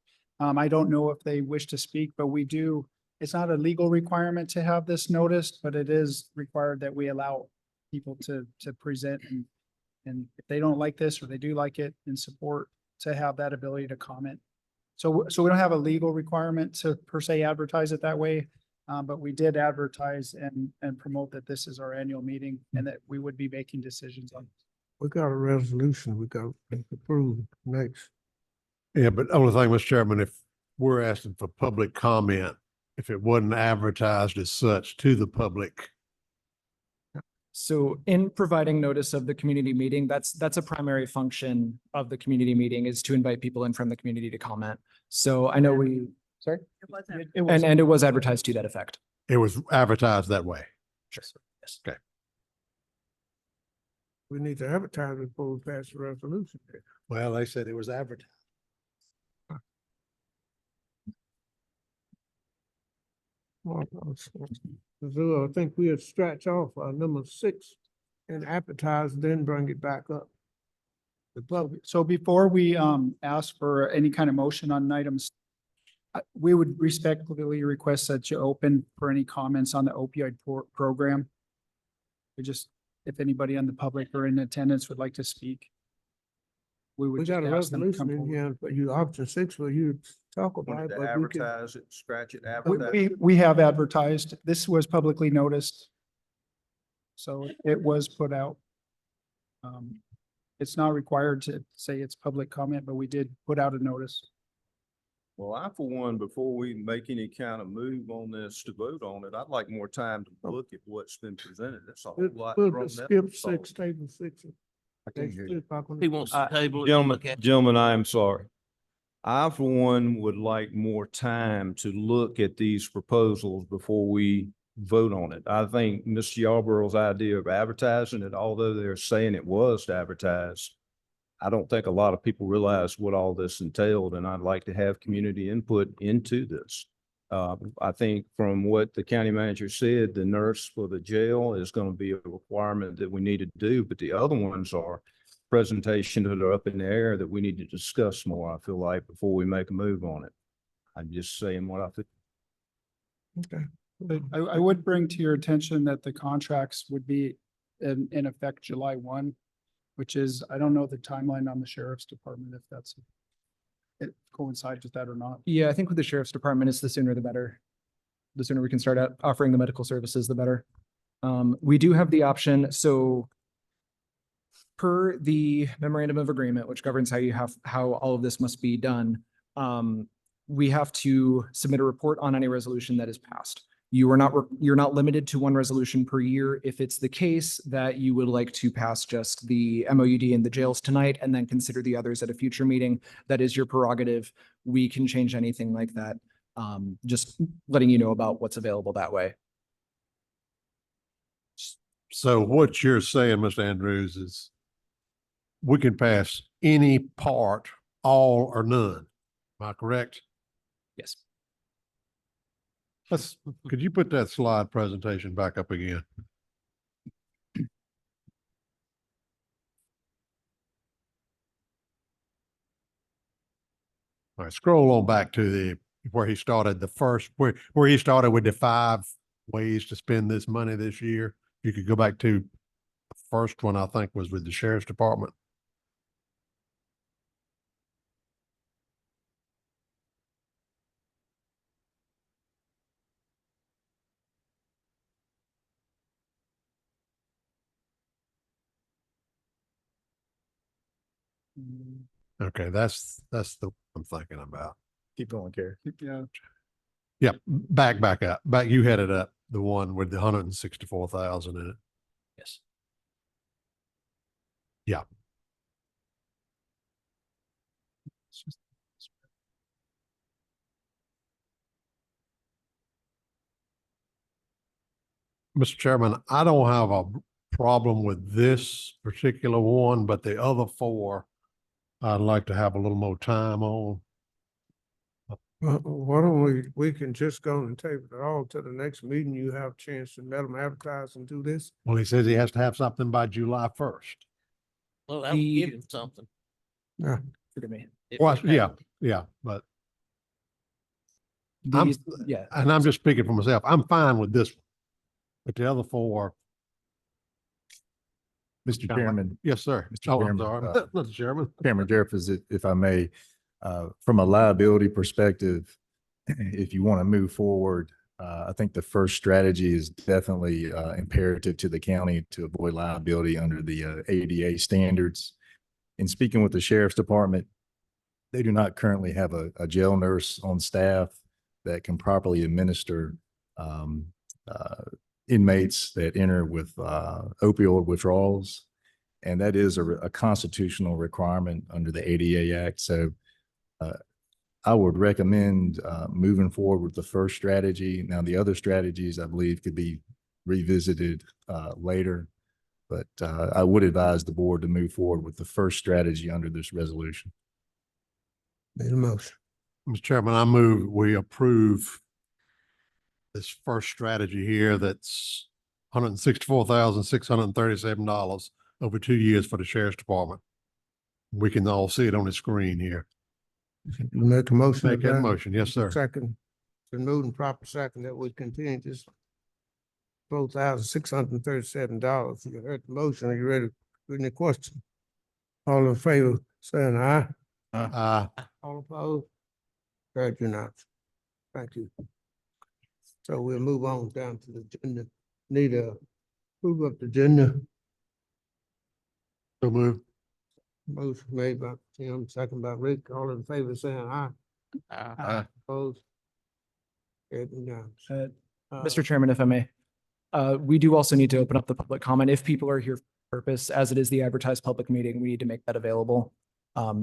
I don't know if they wish to speak, but we do. It's not a legal requirement to have this noticed, but it is required that we allow people to present and if they don't like this or they do like it, in support, to have that ability to comment. So we don't have a legal requirement to per se advertise it that way, but we did advertise and promote that this is our annual meeting and that we would be making decisions on. We got a resolution we got to approve next. Yeah, but only thing, Mr. Chairman, if we're asking for public comment, if it wasn't advertised as such to the public. So in providing notice of the community meeting, that's a primary function of the community meeting, is to invite people in from the community to comment. So I know sorry? And it was advertised to that effect. It was advertised that way. Sure. Yes. Okay. We need to advertise before we pass the resolution. Well, they said it was advertised. So I think we'll scratch off number 6 and advertise, then bring it back up. So before we ask for any kind of motion on items, we would respectfully request that you open for any comments on the opioid program. We just, if anybody on the public or in attendance would like to speak, we would We just got a ask them to resolution come in forward. here, but you option 6 for you to talk about Wanted it. to But we can, advertise it, scratch it, advertise it. We have advertised. This was publicly noticed. So it was put out. It's not required to say it's public comment, but we did put out a notice. Well, I, for one, before we make any kind of move on this to vote on it, I'd like more time to look at what's been presented. That's a whole lot. we'll thrown just at skip us. 6, table 6. I can't hear you. He wants to table it. Gentlemen, I am sorry. I, for one, would like more time to look at these proposals before we vote on it. I think Mr. Yarborough's idea of advertising it, although they're saying it was advertised, I don't think a lot of people realize what all this entailed, and I'd like to have community input into this. I think from what the county manager said, the nurse for the jail is going to be a requirement that we need to do, but the other ones are presentations that are up in the air that we need to discuss more, I feel like, before we make a move on it. I'm just saying what I think. Okay. But I would bring to your attention that the contracts would be in effect July 1, which is, I don't know the timeline on the sheriff's department, if it coincides with that or not. Yeah, I think with the sheriff's department, it's the sooner the better. The sooner we can start out offering the medical services, the better. We do have the option. So per the memorandum of agreement, which governs how all of this must be done, we have to submit a report on any resolution that is passed. You're not limited to one resolution per year. If it's the case that you would like to pass just the MOUD and the jails tonight and then consider the others at a future meeting, that is your prerogative. We can change anything like that. Just letting you know about what's available that way. So what you're saying, Mr. Andrews, is we can pass any part, all or none. Am I correct? Yes. Could you put that slide presentation back up again? All right, scroll on back to where he started where he started with the 5 ways to spend this money this year. You could go back to the first one, I think, was with the sheriff's department. Okay, that's the I'm thinking about. Keep going, Gary. Yeah. Yeah, back up. You had it up, the one with the 164,000 in it. Yes. Yeah. Mr. Chairman, I don't have a problem with this particular one, but the other 4, I'd like to have a little more time on. Why don't we can just go and table it all to the next meeting. You have a chance to let them advertise and do this. Well, he says he has to have something by July 1st. Well, that would give him something. Yeah. Forgive me. Well, yeah, but and I'm just speaking for myself. I'm fine with this one, but the other 4. Mr. Chairman. Yes, sir. Mr. Oh, I'm Chairman, sorry. Mr. Chairman. Chairman Jeffers, if I may, from a liability perspective, if you want to move forward, I think the first strategy is definitely imperative to the county to avoid liability under the ADA standards. In speaking with the sheriff's department, they do not currently have a jail nurse on staff that can properly administer inmates that enter with opioid withdrawals. And that is a constitutional requirement under the ADA Act. So I would recommend moving forward with the first strategy. Now, the other strategies, I believe, could be revisited later. But I would advise the board to move forward with the first strategy under this resolution. Need a motion. Mr. Chairman, I move we approve this first strategy here that's $164,637 over 2 years for the sheriff's department. We can all see it on the screen here. You make a motion. Make that motion. Yes, sir. Second. Been moved and proper second that we continue this $12,637. You heard the motion. Are you ready? Any question? All in favor, saying aye. Aye. All opposed? Carried unanimous. Thank you. So we'll move on down to the agenda. Need a approve of the agenda. So move. Motion made by Tim, second by Rick. All in favor, saying aye. Aye. Opposed? Carried unanimous. Mr. Chairman, if I may, we do also need to open up the public comment. If people are here for purpose, as it is the advertised public meeting, we need to make that available.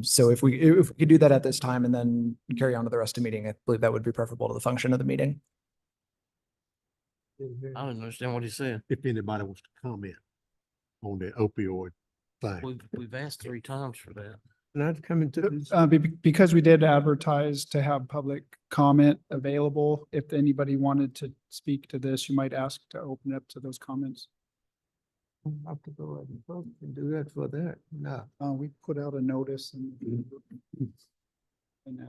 So if we could do that at this time and then carry on to the rest of the meeting, I believe that would be preferable to the function of the meeting. I don't understand what he said. If anybody wants to comment on the opioid thing. We've asked 3 times for that. Not coming to this. Because we did advertise to have public comment available, if anybody wanted to speak to this, you might ask to open it up to those comments. I have to go ahead and vote and do that for that. No. We put out a notice and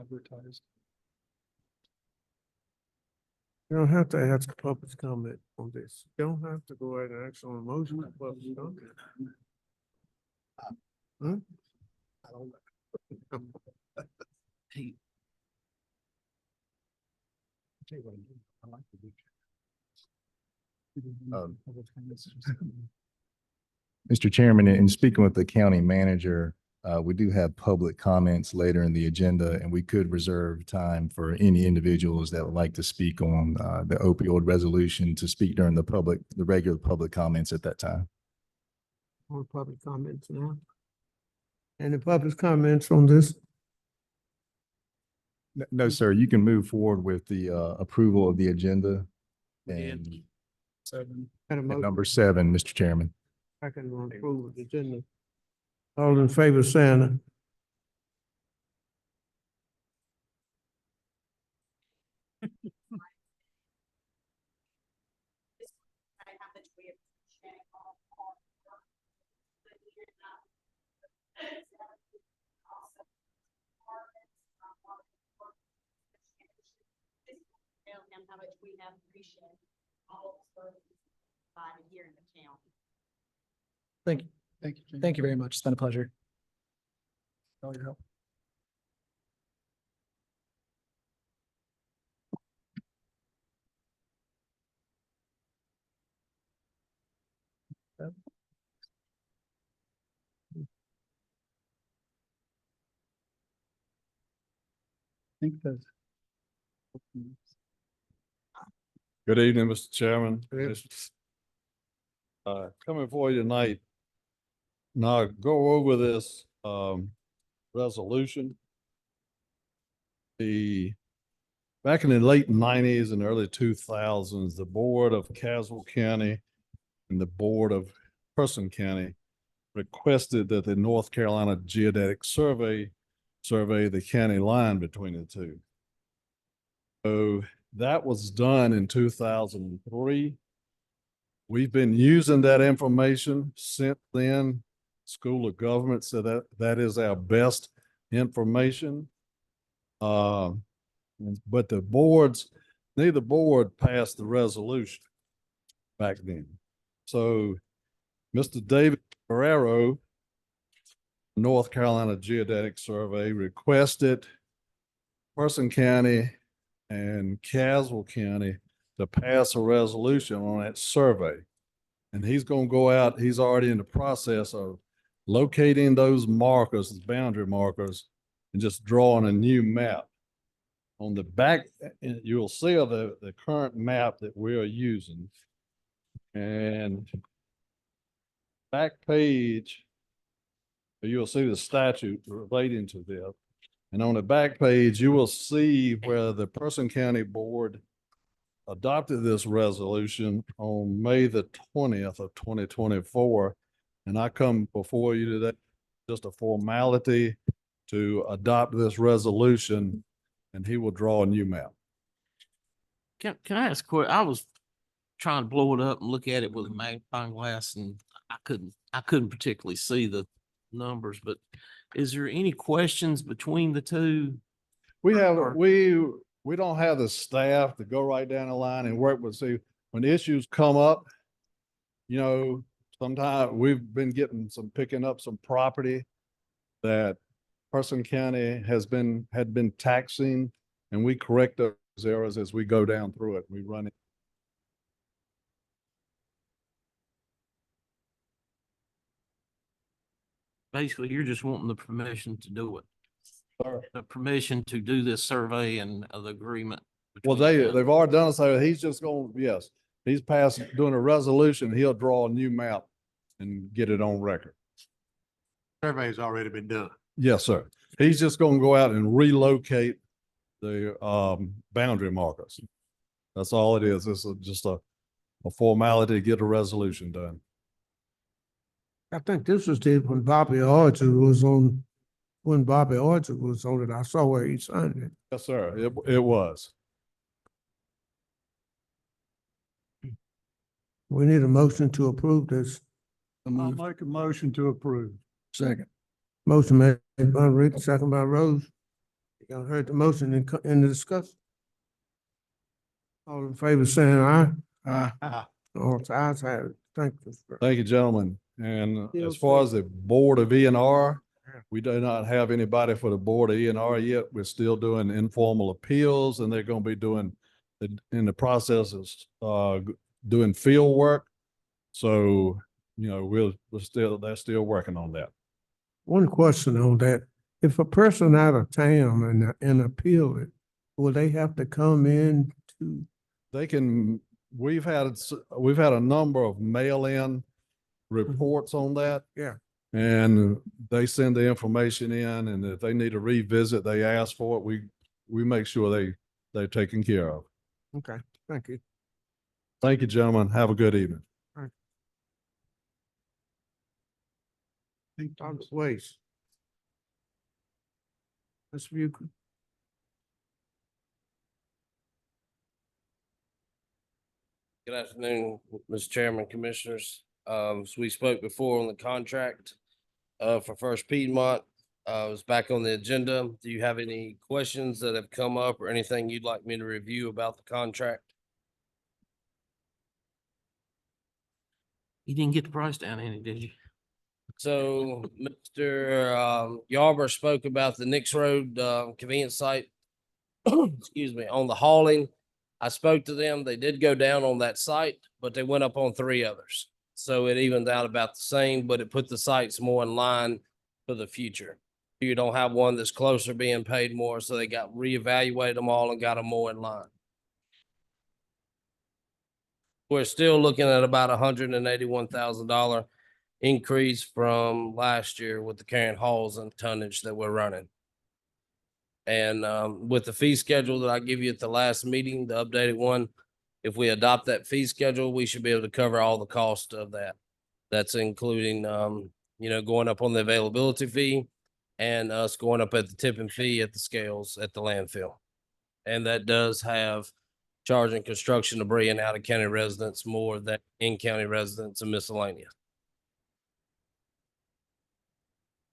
advertised. You don't have to ask a public comment on this. You don't have to go ahead and ask on a motion. But you don't. Hmm? I don't know. Hey, I like to do. Mr. Chairman, in speaking with the county manager, we do have public comments later in the agenda, and we could reserve time for any individuals that would like to speak on the opioid resolution to speak during the regular public comments at that time. More public comments now. Any public comments on this? No, sir, you can move forward with the approval of the agenda. And Got a at motion. number 7, Mr. Chairman. Second on approval of the agenda. All in favor, saying How much we have appreciated all the services provided here in the county. Thank you. Thank you. Thank you very much. It's been a pleasure. All your help. I think that's. Good evening, Mr. Chairman. Good. Coming for you tonight. Now go over this resolution. Back in the late 90s and early 2000s, the Board of Caswell County and the Board of Person County requested that the North Carolina Geodetic Survey survey the county line between the two. So that was done in 2003. We've been using that information since then. School of Government said that is our best information. But neither board passed the resolution back then. So Mr. David Ferrero, North Carolina Geodetic Survey, requested Person County and Caswell County to pass a resolution on that survey. And he's going to go out, he's already in the process of locating those markers, those boundary markers, and just drawing a new map. On the back, you'll see the current map that we are using. And back page, you'll see the statute relating to this. And on the back page, you will see where the Person County Board adopted this resolution on May the 20th of 2024. And I come before you today, just a formality to adopt this resolution, and he will draw a new map. Can I ask a question? I was trying to blow it up and look at it with a magnifying glass, and I couldn't particularly see the numbers, but is there any questions between the two? We don't have the staff to go right down the line and work with, see, when issues come up, you know, sometimes we've been picking up some property that Person County had been taxing, and we correct those errors as we go down through it. We run it. Basically, you're just wanting the permission to do it. Sir. The permission to do this survey and the agreement. Well, between the- they've already done it, so he's just going, yes, he's doing a resolution. He'll draw a new map and get it on record. Survey's already been done. Yes, sir. He's just going to go out and relocate the boundary markers. That's all it is. It's just a formality to get a resolution done. I think this was did when Bobby Orchard was on it. I saw where he signed it. Yes, sir. It was. We need a motion to approve this. I'll make a motion to approve. Second. Motion made by Rick, second by Rose. Y'all heard the motion in the discussion. All in favor saying aye? Aye. All ayes have it. Thank you. Thank you, gentlemen. And as far as the Board of E&R, we do not have anybody for the Board of E&R yet. We're still doing informal appeals, and they're going to be in the process of doing field work. So, you know, they're still working on that. One question on that. If a person out of town and appeal it, will they have to come in to? They can, we've had a number of mail-in reports on that. Yeah. And they send the information in, and if they need to revisit, they ask for it. We make sure they're taken care of. Okay, thank you. Thank you, gentlemen. Have a good evening. Solid waste. Ms. Bucher. Good afternoon, Mr. Chairman, Commissioners. So we spoke before on the contract for First Piedmont. It was back on the agenda. Do you have any questions that have come up or anything you'd like me to review about the contract? You didn't get the price down any, did you? So Mr. Yarber spoke about the Nix Road convenience site. Excuse me, on the hauling. I spoke to them. They did go down on that site, but they went up on 3 others. So it evened out about the same, but it put the sites more in line for the future. You don't have one that's closer being paid more, so they got reevaluated them all and got them more in line. We're still looking at about $181,000 increase from last year with the current hauls and tonnage that we're running. And with the fee schedule that I give you at the last meeting, the updated one, if we adopt that fee schedule, we should be able to cover all the cost of that. That's including, going up on the availability fee and us going up at the tipping fee at the scales at the landfill. And that does have charging construction debris and out of county residents more than in county residents and miscellaneous.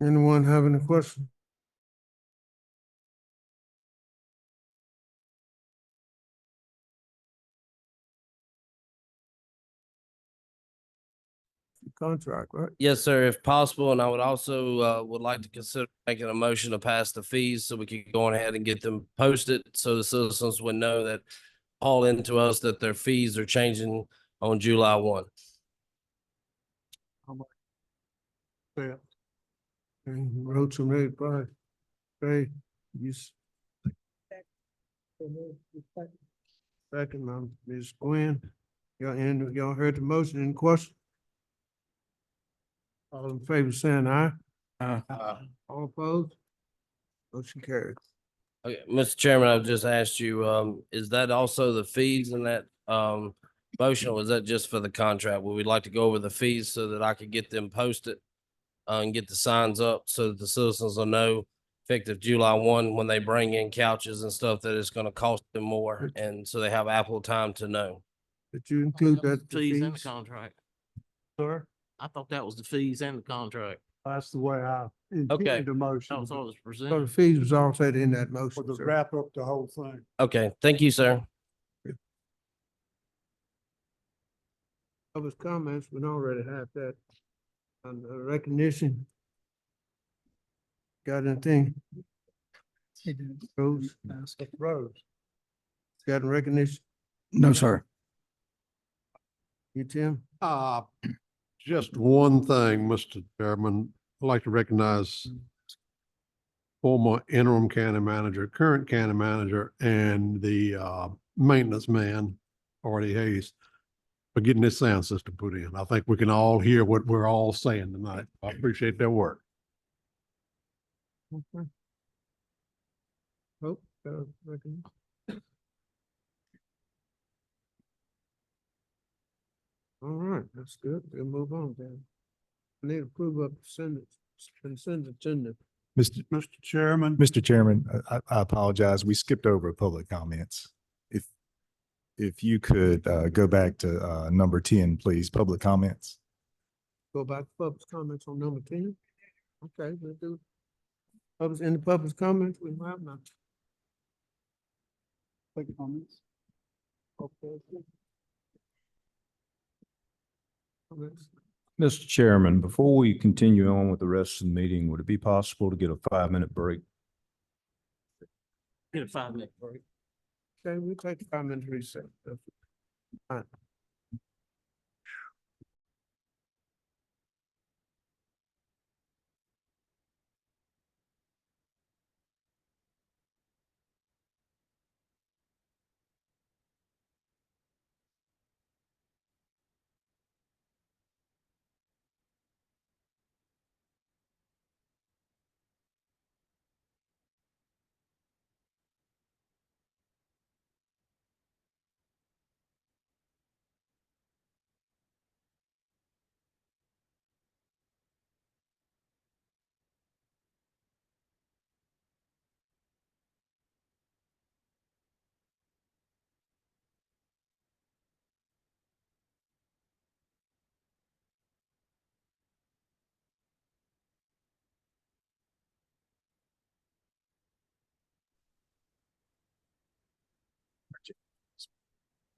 Anyone have any questions? Contract, right? Yes, sir, if possible. And I would also would like to consider making a motion to pass the fees so we can go on ahead and get them posted so the citizens would know that all into us that their fees are changing on July 1. Yeah. And wrote some made by, hey, second, Ms. Gwen. Y'all heard the motion. Any question? All in favor saying aye? All opposed? Motion carried. Okay, Mr. Chairman, I've just asked you, is that also the fees in that motion, or was that just for the contract? Would we like to go over the fees so that I could get them posted and get the signs up so that the citizens will know effective July 1 when they bring in couches and stuff that it's going to cost them more, and so they have ample time to know. Did you include that? Fees and the contract. Sir? I thought that was the fees and the contract. That's the way I Okay. intended the motion. That was all that was So presented. the fees was all said in that motion, To sir. wrap up the whole thing. Okay, thank you, sir. Public comments, we already have that. And recognition. Got anything? Rose? Got any recognition? No, sir. You, Tim? Just one thing, Mr. Chairman. I'd like to recognize former interim county manager, current county manager, and the maintenance man, Artie Hayes, for getting this sound system put in. I think we can all hear what we're all saying tonight. I appreciate their work. Okay. Oh, recognition. All right, that's good. We'll move on then. I need approval of consent agenda. Mr. Chairman. Mr. Chairman, I apologize. We skipped over public comments. If you could go back to number 10, please, public comments. Go back to public comments on number 10. Okay, we'll do. Any public comments? We have none. Public comments. Okay. Comments? Mr. Chairman, before we continue on with the rest of the meeting, would it be possible to get a 5-minute break? Get a 5-minute break. Okay, we'll take a 5-minute recess. Fine.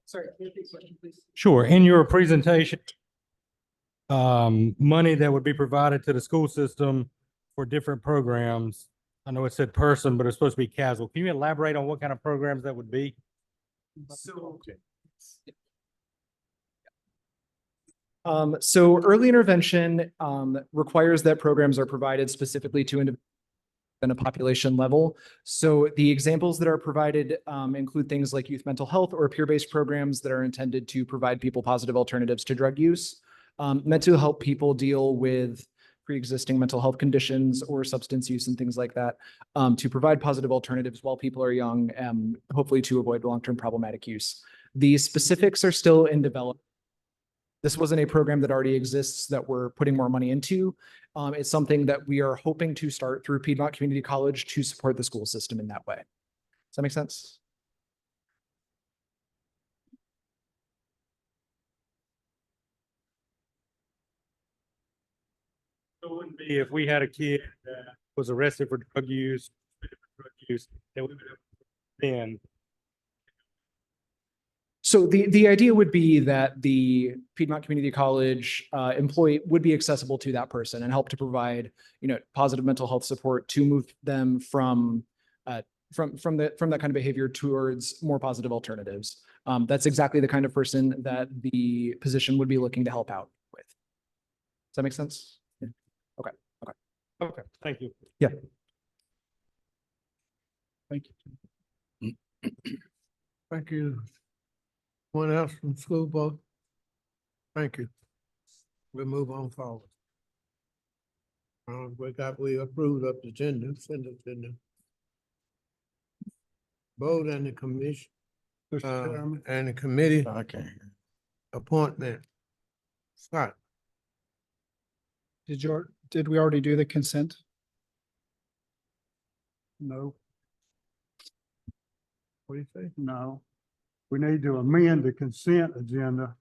Sorry, can you repeat the question, please? Sure. In your presentation, money that would be provided to the school system for different programs. I know it said person, but it's supposed to be casual. Can you elaborate on what kind of programs that would be? So early intervention requires that programs are provided specifically to individuals than a population level. So the examples that are provided include things like youth mental health or peer-based programs that are intended to provide people positive alternatives to drug use, meant to help people deal with pre-existing mental health conditions or substance use and things like that, to provide positive alternatives while people are young, hopefully to avoid long-term problematic use. The specifics are still in development. This wasn't a program that already exists that we're putting more money into. It's something that we are hoping to start through Piedmont Community College to support the school system in that way. Does that make sense? It wouldn't be if we had a kid that was arrested for drug use, that we would have then. So the idea would be that the Piedmont Community College employee would be accessible to that person and help to provide, positive mental health support to move them from that kind of behavior towards more positive alternatives. That's exactly the kind of person that the position would be looking to help out with. Does that make sense? Yeah. Okay. Thank you. Yeah. Thank you. Thank you. One else from school board? Thank you. We'll move on forward. We approved of the agenda, send it to the board and the commission, and the committee. Appointment. Scott. Did we already do the consent? No, What do you say? no. We need to amend the consent agenda.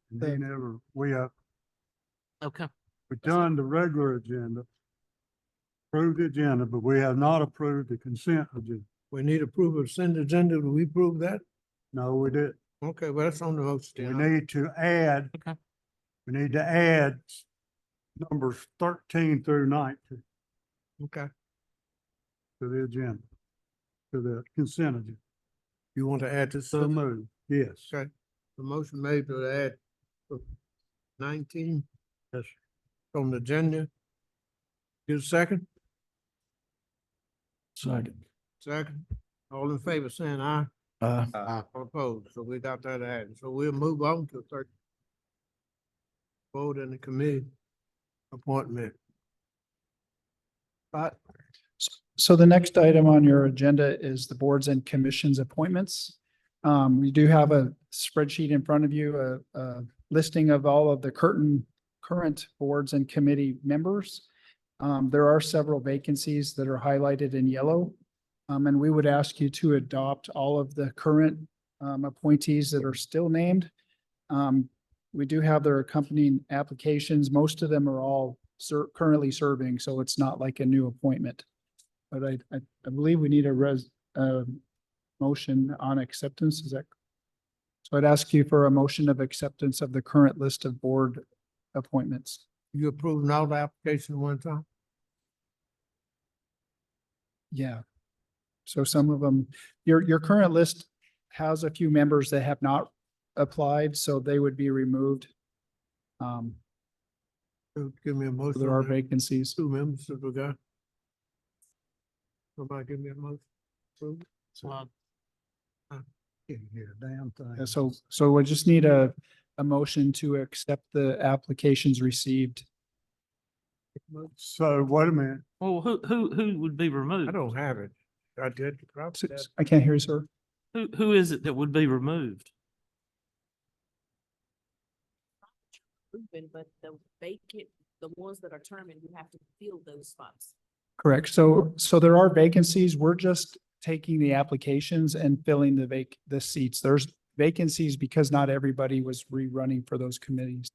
Okay. We've done the regular agenda. Approved the agenda, but we have not approved the consent agenda. We need approval of send agenda. Do we approve that? No, we did. Okay, well, that's on the motion. We need to add. Okay. We need to add numbers 13 through 19 Okay. to the agenda, to the consent agenda. You want to add this? So moved. Yes. Okay. The motion made to add 19. Yes. From the agenda. Get a second? Second. Second. All in favor saying aye? All opposed. So we got that added. So we'll move on to third. Board and the committee appointment. But So the next item on your agenda is the boards and commissions appointments. We do have a spreadsheet in front of you, a listing of all of the current boards and committee members. There are several vacancies that are highlighted in yellow. And we would ask you to adopt all of the current appointees that are still named. We do have their accompanying applications. Most of them are all currently serving, so it's not like a new appointment. But I believe we need a motion on acceptance. Is that? So I'd ask you for a motion of acceptance of the current list of board appointments. you approving all the application one time? Yeah. So some of them, your current list has a few members that have not applied, so they would be removed. Give me a motion. There are on that. vacancies. 2 members that we got. Somebody give me a motion. Approve it. Can't hear a damn thing. So we just need a motion to accept the applications received. So wait a minute. Well, who would be removed? I don't have it. I did. I can't hear you, sir. Who is it that would be removed? But the vacant, the ones that are terming, you have to fill those spots. Correct. So there are vacancies. We're just taking the applications and filling the seats. There's vacancies because not everybody was rerunning for those committees.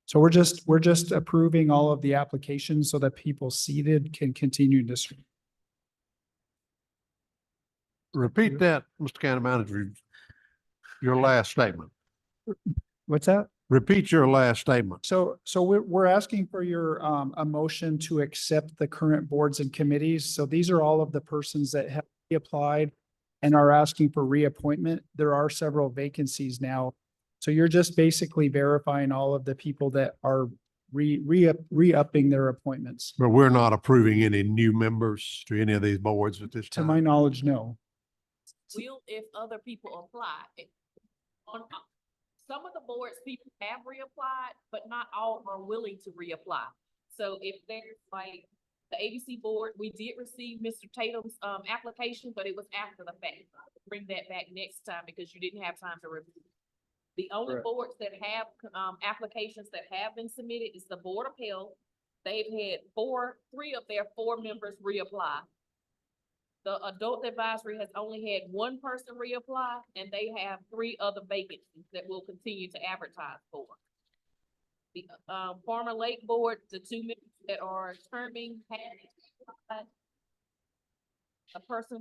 So we're just approving all of the applications so that people seated can continue to serve. Repeat that, Mr. County Manager, your last statement. What's that? Repeat your last statement. So we're asking for your, a motion to accept the current boards and committees. So these are all of the persons that have applied and are asking for reappointment. There are several vacancies now. So you're just basically verifying all of the people that are re-upping their appointments. But we're not approving any new members to any of these boards at this To time. my knowledge, no. Will if other people apply. Some of the boards, people have reapplied, but not all are willing to reapply. So if there's like the ABC board, we did receive Mr. Tatum's application, but it was after the fact. Bring that back next time because you didn't have time to review. The only Correct. boards that have applications that have been submitted is the Board of Health. They've had three of their 4 members reapply. The Adult Advisory has only had 1 person reapply, and they have 3 other vacancies that we'll continue to advertise for. The Farmer Lake Board, the 2 members that are terming have reapplied. A Person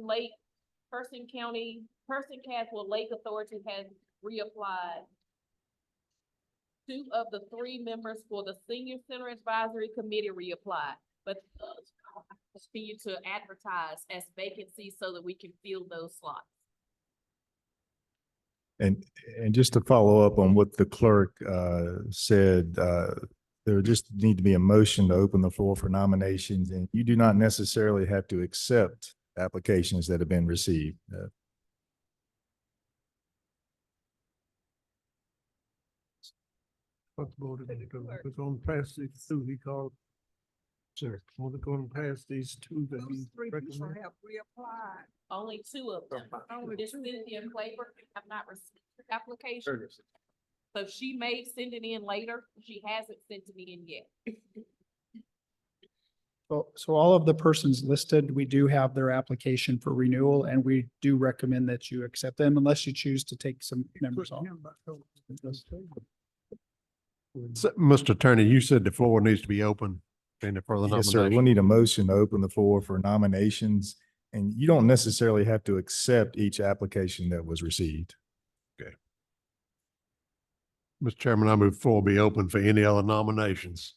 Caswell Lake Authority has reapplied. 2 of the 3 members for the Senior Center Advisory Committee reapplied, but continue to advertise as vacancies so that we can fill those slots. And just to follow up on what the clerk said, there just need to be a motion to open the floor for nominations, and you do not necessarily have to accept applications that have been received. What the board is gonna do. We're gonna pass these 2 he called. Sir, we're gonna pass these 2 that he recommended. have reapplied. Only 2 of them. Miss Cynthia Claver have not received her application. So she may send it in later. She hasn't sent it in yet. So all of the persons listed, we do have their application for renewal, and we do recommend that you accept them unless you choose to take some members off. So, Mr. Attorney, you said the floor needs to be open. Any further Yes, sir. We'll nominations? need a motion to open the floor for nominations, and you don't necessarily have to accept each application that was received. Mr. Chairman, I move floor be open for any other nominations.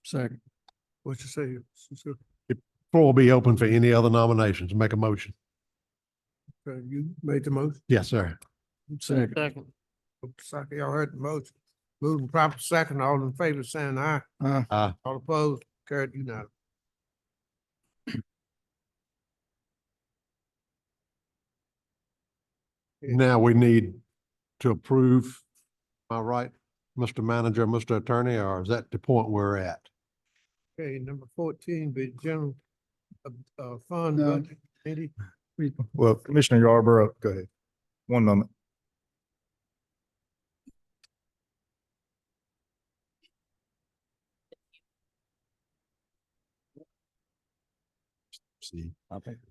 Second. What you say? Sir? Floor be open for any other nominations. Make a motion. You made the motion? Yes, sir. Second. Second, y'all heard the motion. Moving proper second, all in favor saying aye. Aye. All opposed, carried unanimous. Now we need to approve, am I right, Mr. Manager, Mr. Attorney, or is that the point we're at? Okay, number 14, be general fund No. budget committee. Well, Commissioner Yarborough, go ahead. One moment.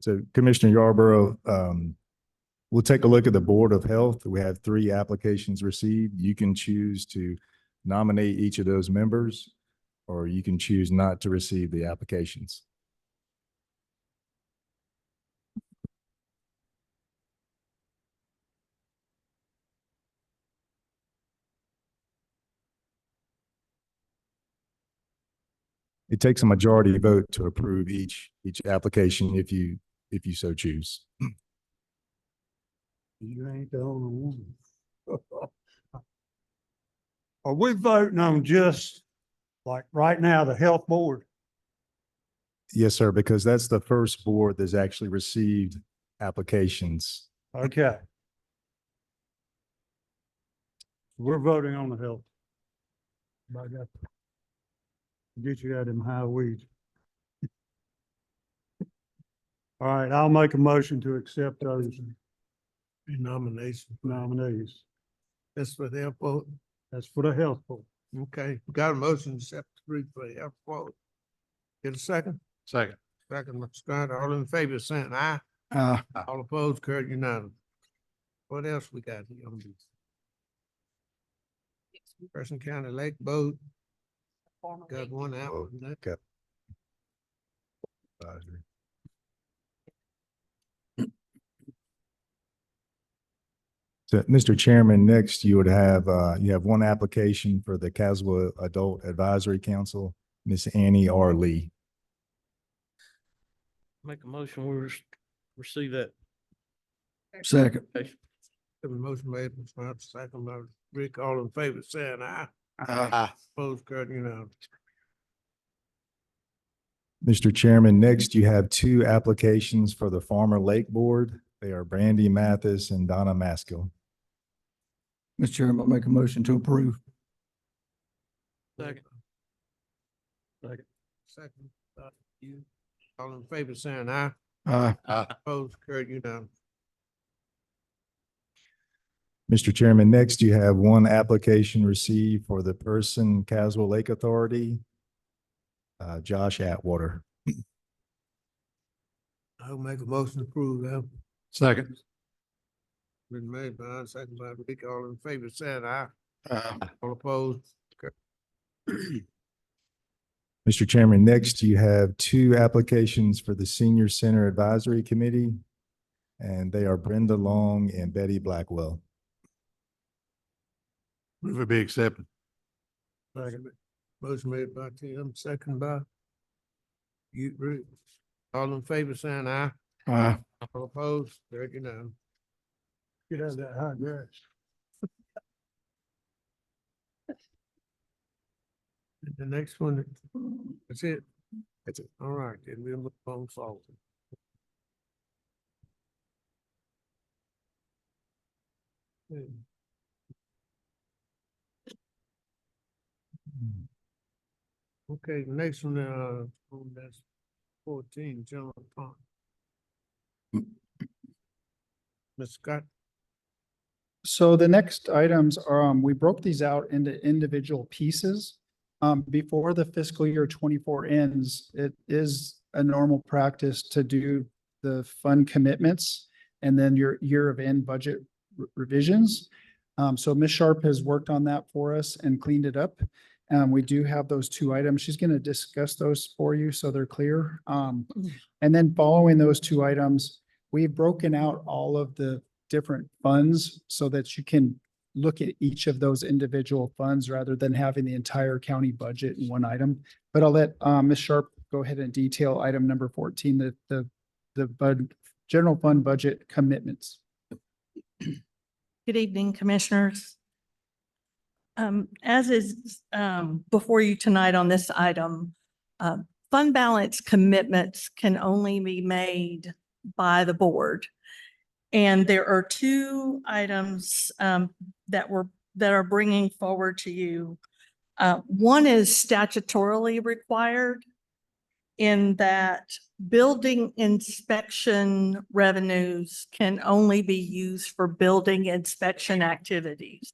So Commissioner Yarborough, we'll take a look at the Board of Health. We have 3 applications received. You can choose to nominate each of those members, or you can choose not to receive the applications. It takes a majority vote to approve each application if you so choose. You ain't the only one. Are we voting on just, like, right now, the health board? Yes, sir, because that's the first board that's actually received applications. Okay. We're voting on the health. By God. Get you out of them high weeds. All right, I'll make a motion to accept those Nomination. nominees. That's for the health board. That's for the health board. Okay, we got a motion to accept 3 for the health board. Get a second? Second. Second, Mr. Scott, all in favor saying aye. All opposed, carried unanimous. What else we got here on this? Person County Lake Boat. Got one out. on that. Okay. Advisory. So, Mr. Chairman, next you would have, you have one application for the Caswell Adult Advisory Council, Miss Annie R. Lee. Make a motion, we receive that. Second. Have a motion made, Ms. Hunt, second by Rick, all in favor, saying aye. Aye. Opposed, carried unanimous. Mr. Chairman, next you have two applications for the Farmer Lake Board. They are Brandy Mathis and Donna Maskell. Mr. Chairman, I'll make a motion to approve. Second. Second, you, all in favor, saying aye. Aye. Opposed, carried unanimous. Mr. Chairman, next you have one application received for the Person Caswell Lake Authority, Josh Atwater. I'll make a motion to approve that. Second. Been made by, second by Rick, all in favor, saying aye. All opposed. Mr. Chairman, next you have two applications for the Senior Center Advisory Committee, and they are Brenda Long and Betty Blackwell. Move it be accepted. Second. Motion made by Tim, second by you, Rick. All in favor, saying aye. Aye. All opposed, carried unanimous. Get out of that hot grass. The next one, that's it. That's it. All right, then we'll move on forward. Okay, the next one, that's 14, general fund. Ms. Scott. So the next items are, we broke these out into individual pieces. Before the fiscal year 24 ends, it is a normal practice to do the fund commitments and then your year of end budget revisions. So Ms. Sharp has worked on that for us and cleaned it up. We do have those two items. She's going to discuss those for you so they're clear. And then following those two items, we've broken out all of the different funds so that you can look at each of those individual funds rather than having the entire county budget in one item. But I'll let Ms. Sharp go ahead and detail item number 14, the general fund budget commitments. Good evening, Commissioners. As is before you tonight on this item, fund balance commitments can only be made by the board. And there are two items that are bringing forward to you. One is statutorily required in that building inspection revenues can only be used for building inspection activities.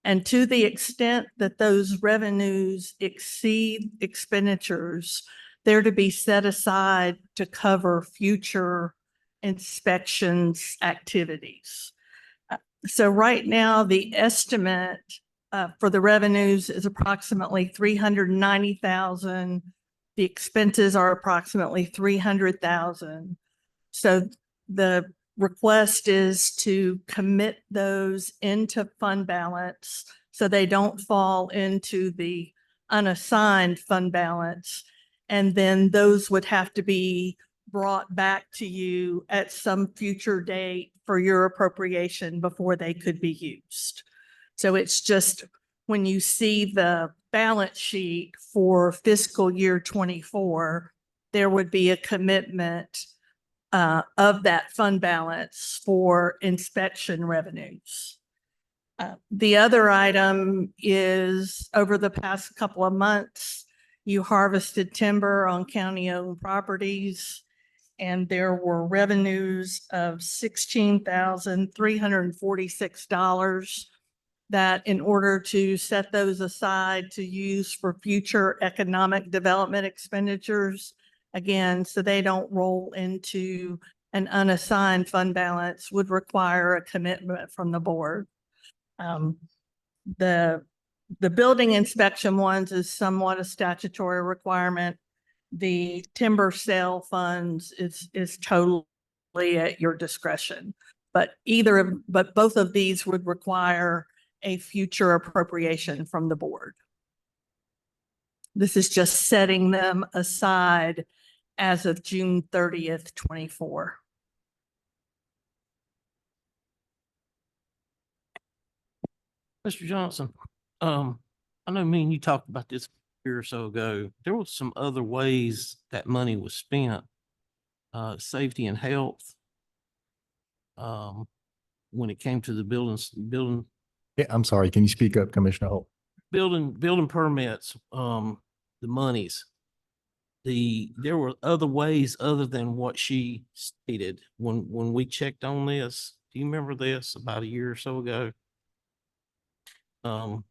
And to the extent that those revenues exceed expenditures, they're to be set aside to cover future inspections activities. So right now, the estimate for the revenues is approximately 390,000. The expenses are approximately 300,000. So the request is to commit those into fund balance so they don't fall into the unassigned fund balance. And then those would have to be brought back to you at some future date for your appropriation before they could be used. So it's just when you see the balance sheet for fiscal year 24, there would be a commitment of that fund balance for inspection revenues. The other item is over the past couple of months, you harvested timber on county-owned properties, and there were revenues of $16,346 that in order to set those aside to use for future economic development expenditures, again, so they don't roll into an unassigned fund balance, would require a commitment from the board. The building inspection ones is somewhat a statutory requirement. The timber sale funds is totally at your discretion. But but both of these would require a future appropriation from the board. This is just setting them aside as of June 30th, 24. Mr. Johnson, I know me and you talked about this a year or so ago. There was some other ways that money was spent, safety and health. When it came to the building Yeah, I'm sorry. Can you speak up, Commissioner Holt? building permits, the monies. There were other ways other than what she stated when we checked on this. Do you remember this about a year or so ago? And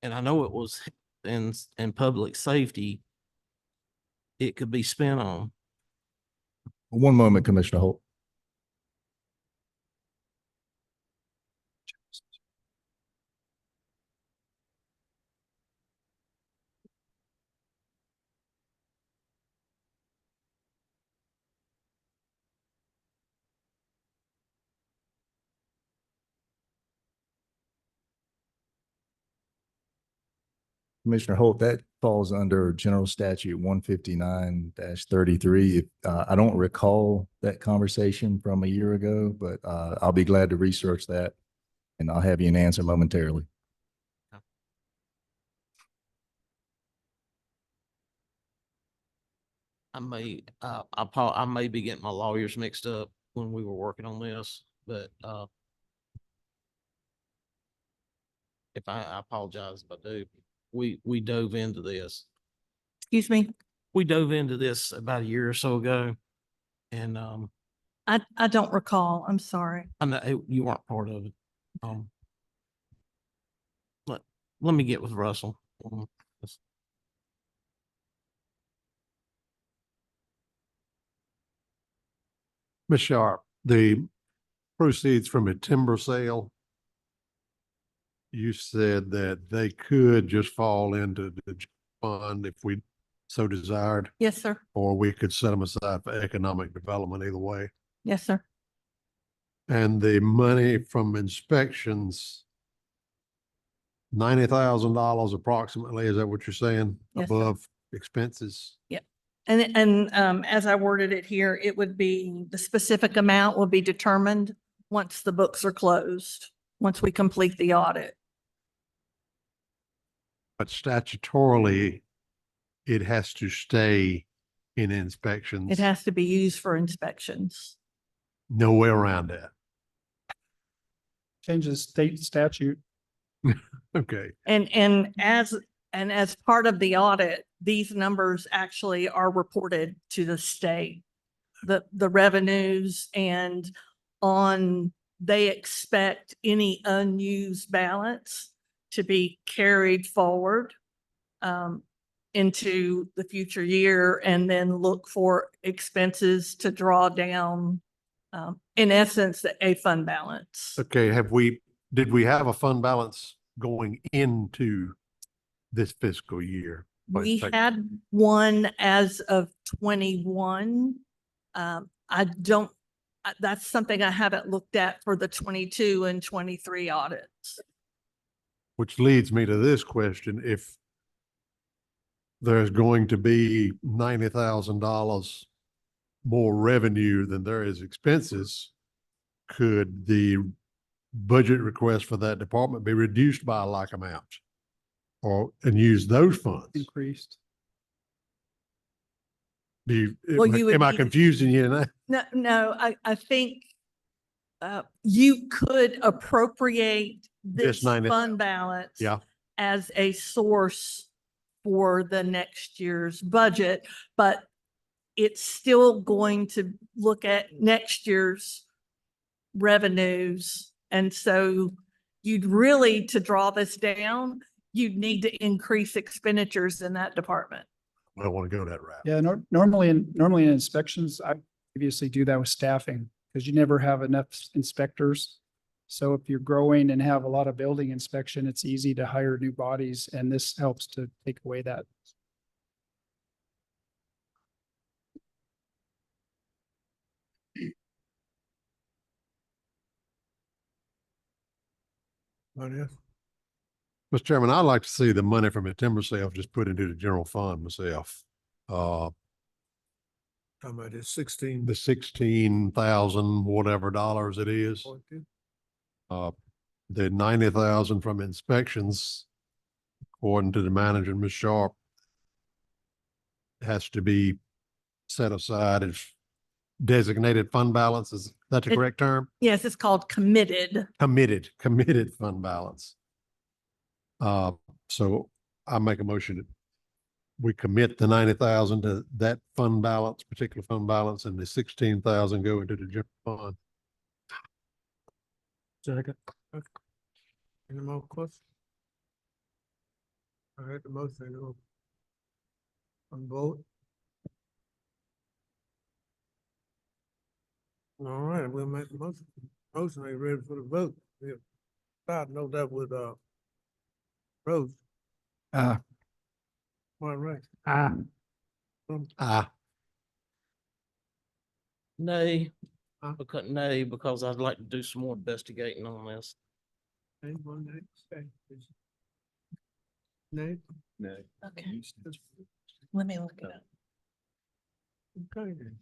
I know it was in public safety, it could be spent on. One moment, Commissioner Holt. Commissioner Holt, that falls under General Statute 159-33. I don't recall that conversation from a year ago, but I'll be glad to research that and I'll have you an answer momentarily. I may be getting my lawyers mixed up when we were working on this, but if I apologize if I do. We dove into this. Excuse me? We dove into this about a year or so ago. And I don't recall. I'm sorry. I know you weren't part of it. Let me get with Russell. Ms. Sharp, the proceeds from a timber sale, you said that they could just fall into the fund if we so desired, Yes, sir. or we could set them aside for economic development either way. Yes, sir. And the money from inspections, $90,000 approximately, is that what you're saying? Yes, sir. Above expenses? Yep. And as I worded it here, it would be, the specific amount will be determined once the books are closed, once we complete the audit. But statutorily, it has to stay in inspections. It has to be used for inspections. No way around that. Changes state statute. Okay. And as part of the audit, these numbers actually are reported to the state, the revenues, and they expect any unused balance to be carried forward into the future year, and then look for expenses to draw down, in essence, a fund balance. Okay, did we have a fund balance going into this fiscal year? We had one as of 21. That's something I haven't looked at for the 22 and 23 audits. Which leads me to this question. If there's going to be $90,000 more revenue than there is expenses, could the budget request for that department be reduced by a like amount? And use those funds? Increased. Am I confusing you now? No, I think you could appropriate this This 90. fund balance Yeah. as a source for the next year's budget, but it's still going to look at next year's revenues. And so you'd really, to draw this down, you'd need to increase expenditures in that department. I don't want to go that route. Yeah, normally in inspections, I previously do that with staffing because you never have enough inspectors. So if you're growing and have a lot of building inspection, it's easy to hire new bodies, and this helps to take away that. Anybody else? Mr. Chairman, I'd like to see the money from the timber sale just put into the general fund myself. Talking about this 16. The 16,000 whatever dollars it is. The 90,000 from inspections, according to the manager, Ms. Sharp, has to be set aside as designated fund balance. Is that the correct term? Yes, it's called committed. Committed fund balance. So I make a motion that we commit the 90,000 to that fund balance, particular fund balance, and the 16,000 go into the general fund. Second. Any more questions? I heard the motion. On vote. All right, we'll make the motion. Motion ain't ready for the vote. We'll start, know that with, Rose. All right. Nay, because I'd like to do some more investigating on this. Anyone next? Nay? Nay. Okay. Let me look it up. Okay then.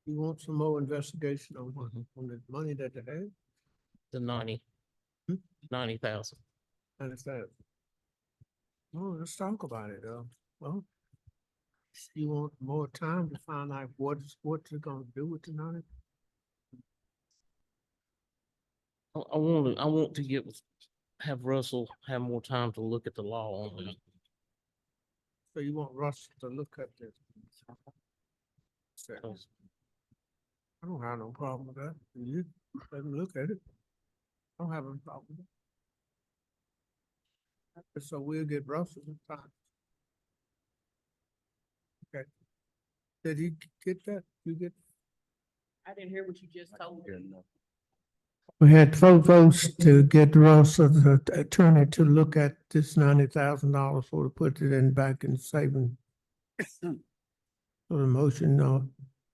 You want some more investigation on what, on the money that they had? The 90,000. Understand? Oh, let's talk about it, well, you want more time to find out what you're gonna do with the money? I want to have Russell have more time to look at the law on it. So you want Russ to look at this? I don't have no problem with that. You let him look at it. I don't have a problem with it. So we'll get Russell some time. Okay. Did he get that? You get? I didn't hear what you just told me. We had 4 votes to get Ross, the attorney, to look at this $90,000 for to put it in back in saving. So the motion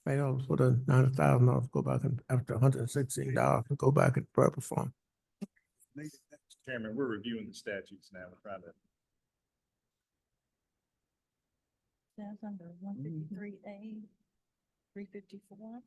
failed for the $90,000 go back and after $116 to go back in proper form. Chairman, we're reviewing the statutes now. We're trying to. That's under 153A, 354.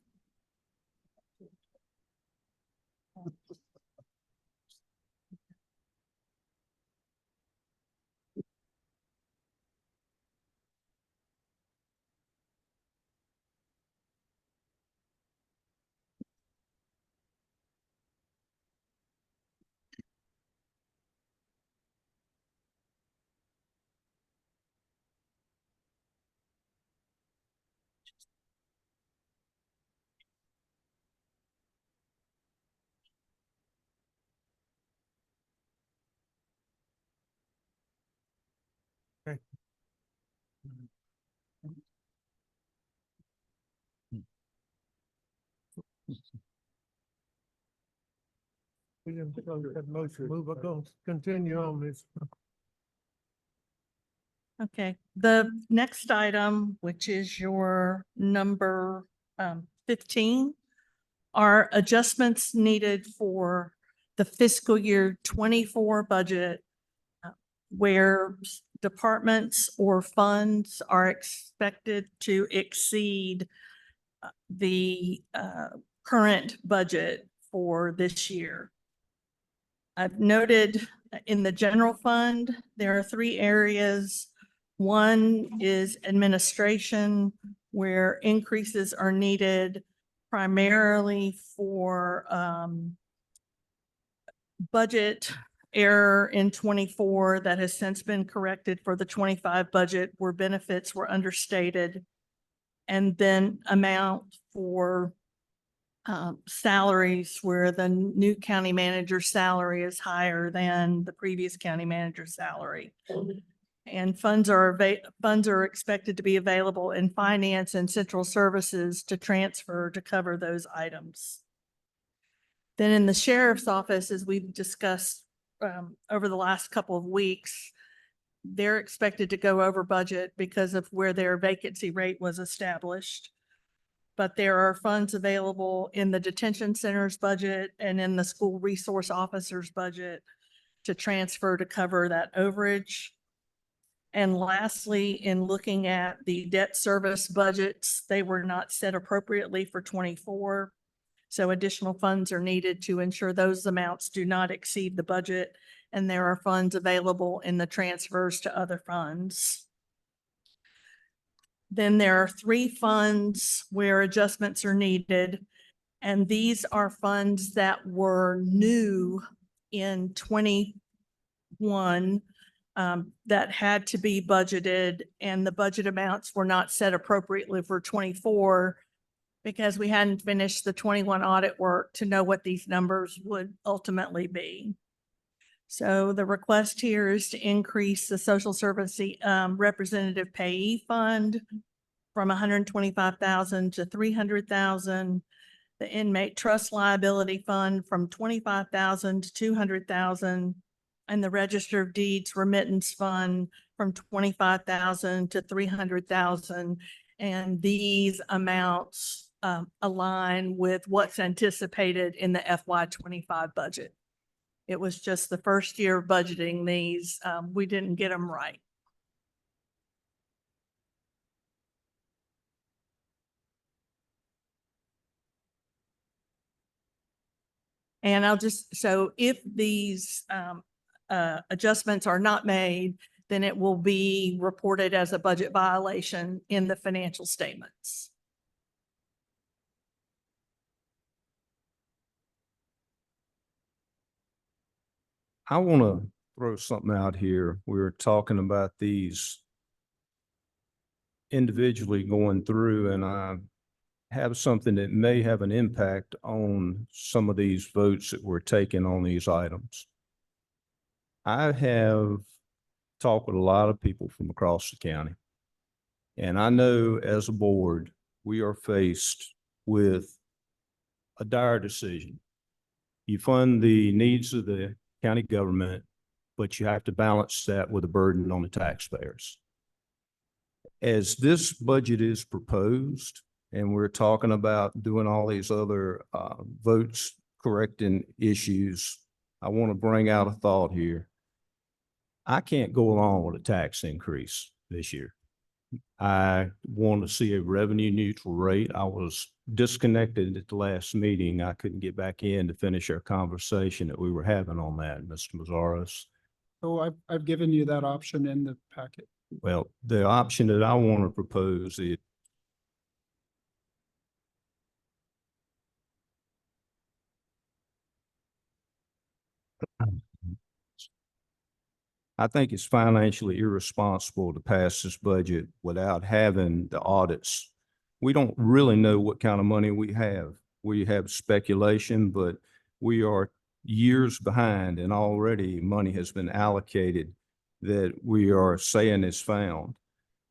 Okay. We didn't go to that motion. We're going to continue on this. Okay, the next item, which is your number 15, are adjustments needed for the fiscal year 24 budget, where departments or funds are expected to exceed the current budget for this year. I've noted in the general fund, there are 3 areas. One is administration, where increases are needed primarily for budget error in 24 that has since been corrected for the 25 budget where benefits were understated. And then amount for salaries where the new county manager's salary is higher than the previous county manager's salary. And funds are expected to be available in finance and central services to transfer to cover those items. Then in the sheriff's office, as we've discussed over the last couple of weeks, they're expected to go over budget because of where their vacancy rate was established. but there are funds available in the detention center's budget and in the school resource officer's budget to transfer to cover that overage. And lastly, in looking at the debt service budgets, they were not set appropriately for 24. So additional funds are needed to ensure those amounts do not exceed the budget. And there are funds available in the transfers to other funds. Then there are 3 funds where adjustments are needed. And these are funds that were new in 21 that had to be budgeted, and the budget amounts were not set appropriately for 24 because we hadn't finished the 21 audit work to know what these numbers would ultimately be. So the request here is to increase the social service representative payee fund from 125,000 to 300,000, the inmate trust liability fund from 25,000 to 200,000, and the Register of Deeds remittance fund from 25,000 to 300,000. And these amounts align with what's anticipated in the FY25 budget. It was just the first year of budgeting these. We didn't get them right. And I'll just, so if these adjustments are not made, then it will be reported as a budget violation in the financial statements. I want to throw something out here. We were talking about these individually going through, and I have something that may have an impact on some of these votes that we're taking on these items. I have talked with a lot of people from across the county, and I know as a board, we are faced with a dire decision. You fund the needs of the county government, but you have to balance that with a burden on the taxpayers. As this budget is proposed, and we're talking about doing all these other votes correcting issues, I want to bring out a thought here. I can't go along with a tax increase this year. I want to see a revenue neutral rate. I was disconnected at the last meeting. I couldn't get back in to finish our conversation that we were having on that, Mr. Mazzaros. So I've given you that option in the packet. Well, the option that I want to propose is I think it's financially irresponsible to pass this budget without having the audits. We don't really know what kind of money we have. We have speculation, but we are years behind, and already money has been allocated that we are saying is found.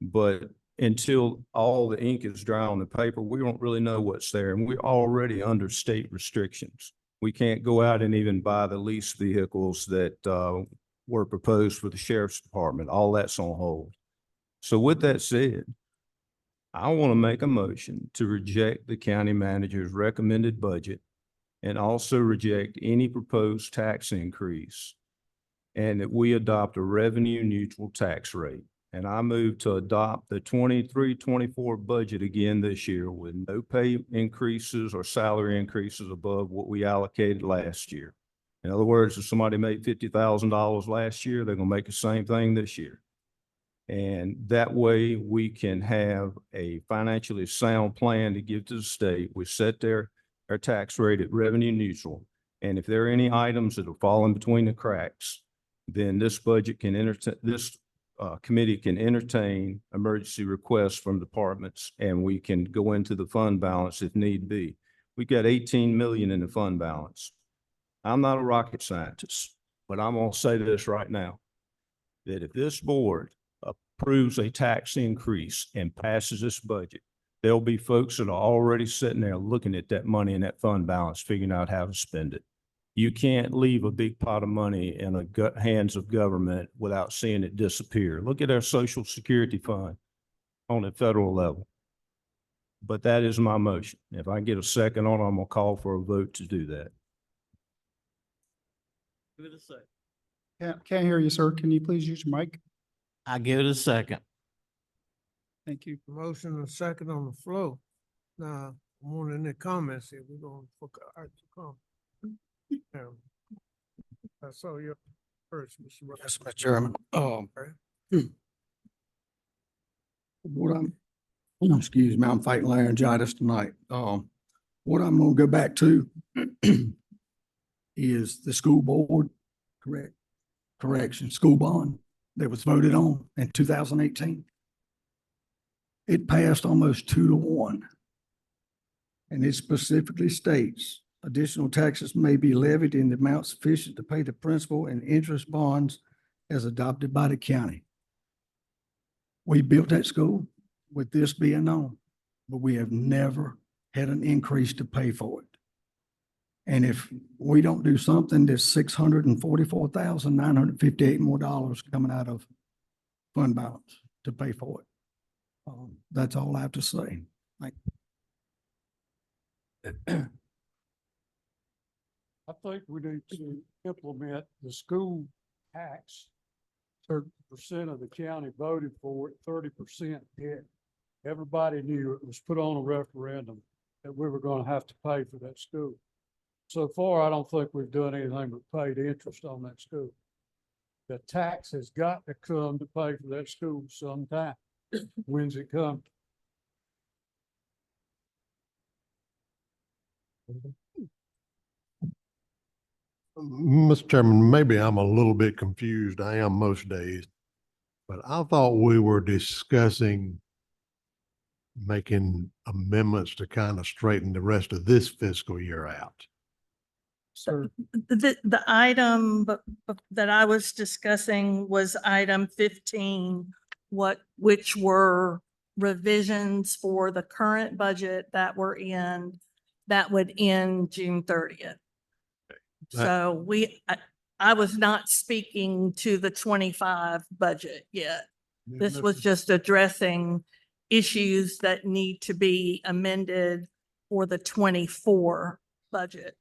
But until all the ink is dry on the paper, we don't really know what's there. And we're already under state restrictions. We can't go out and even buy the lease vehicles that were proposed for the sheriff's department. All that's on hold. So with that said, I want to make a motion to reject the county manager's recommended budget and also reject any proposed tax increase, and that we adopt a revenue neutral tax rate. And I move to adopt the 23-24 budget again this year with no pay increases or salary increases above what we allocated last year. In other words, if somebody made $50,000 last year, they're going to make the same thing this year. And that way we can have a financially sound plan to give to the state. We set our tax rate at revenue neutral. And if there are any items that are falling between the cracks, then this budget can committee can entertain emergency requests from departments, and we can go into the fund balance if need be. We got 18 million in the fund balance. I'm not a rocket scientist, but I'm going to say this right now, that if this board approves a tax increase and passes this budget, there'll be folks that are already sitting there looking at that money in that fund balance, figuring out how to spend it. You can't leave a big pot of money in the hands of government without seeing it disappear. Look at our Social Security fund on the federal level. but that is my motion. If I get a second on it, I'm gonna call for a vote to do that. Give it a second. Can't hear you, sir. Can you please use your mic? I give it a second. Thank you. Motion and second on the floor. Now, more in the comments here, we're going to come. I saw you first, Mr. Russell. Yes, Mr. Chairman. What I'm, excuse me, I'm fighting laryngitis tonight. What I'm gonna go back to is the school board, correction, school bond that was voted on in 2018. It passed almost 2-1. And it specifically states additional taxes may be levied in the amount sufficient to pay the principal and interest bonds as adopted by the county. We built that school with this being known, but we have never had an increase to pay for it. And if we don't do something, there's $644,958 more dollars coming out of fund balance to pay for it. That's all I have to say. Thank you. I think we need to implement the school tax. 30% of the county voted for it, 30% did. Everybody knew it was put on a referendum that we were going to have to pay for that school. So far, I don't think we've done anything but paid interest on that school. The tax has got to come to pay for that school sometime. When's it come? Mr. Chairman, maybe I'm a little bit confused. I am most days. But I thought we were discussing making amendments to kind of straighten the rest of this fiscal year out. Sir, The item that I was discussing was item 15, which were revisions for the current budget that would end June 30th. So I was not speaking to the 25 budget yet. This was just addressing issues that need to be amended for the 24 budget.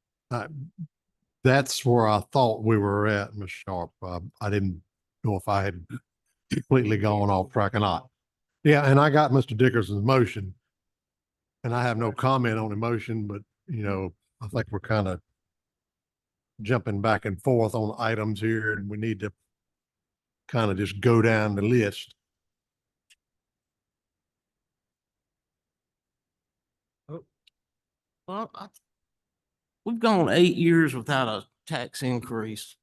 That's where I thought we were at, Ms. Sharp. I didn't know if I had completely gone off track or not. Yeah, and I got Mr. Dickerson's motion. And I have no comment on the motion, but I think we're kind of jumping back and forth on items here, and we need to kind of just go down the list. Well, we've gone 8 years without a tax increase.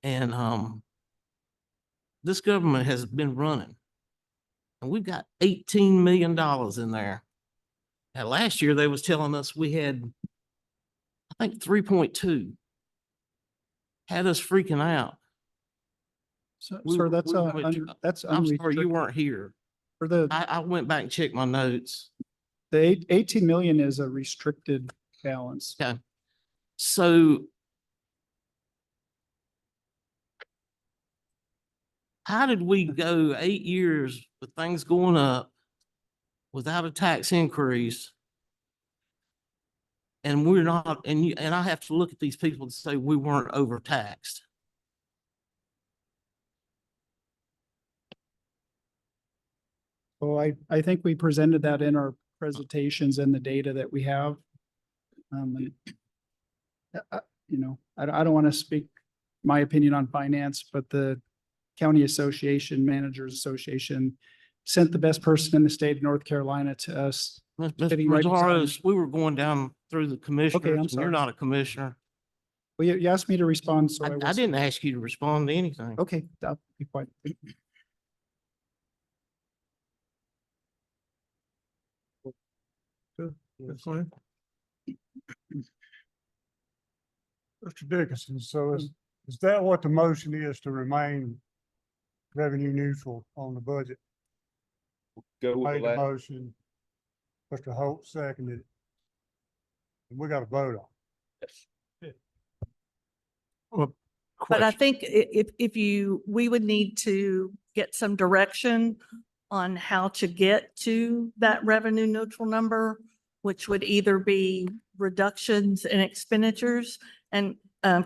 And this government has been running. And we've got $18 million in there. And last year they was telling us we had, I think 3.2. Had us freaking out. sir, I'm sorry, you unrestricted. weren't here. For the I went back and checked my notes. the 18 million is a restricted balance. Okay. So how did we go 8 years with things going up without a tax increase? And we're not, and I have to look at these people to say we weren't overtaxed. So I think we presented that in our presentations and the data that we have. I don't want to speak my opinion on finance, but the County Association, Managers Association sent the best person in the state of North Carolina to us. Mr. sitting right beside me. Mazaros, we were going down through the commissioners, and you're sorry. not a commissioner. Well, you asked me to respond, so I didn't ask you to respond to anything. Okay, I'll be quiet. That's fine. Mr. Dickinson, so is that what the motion is, to remain revenue neutral on the budget? Go with Made the the last. motion. Mr. Holt seconded it. And we got to vote on it. But I think we would need to get some direction on how to get to that revenue neutral number, which would either be reductions in expenditures. And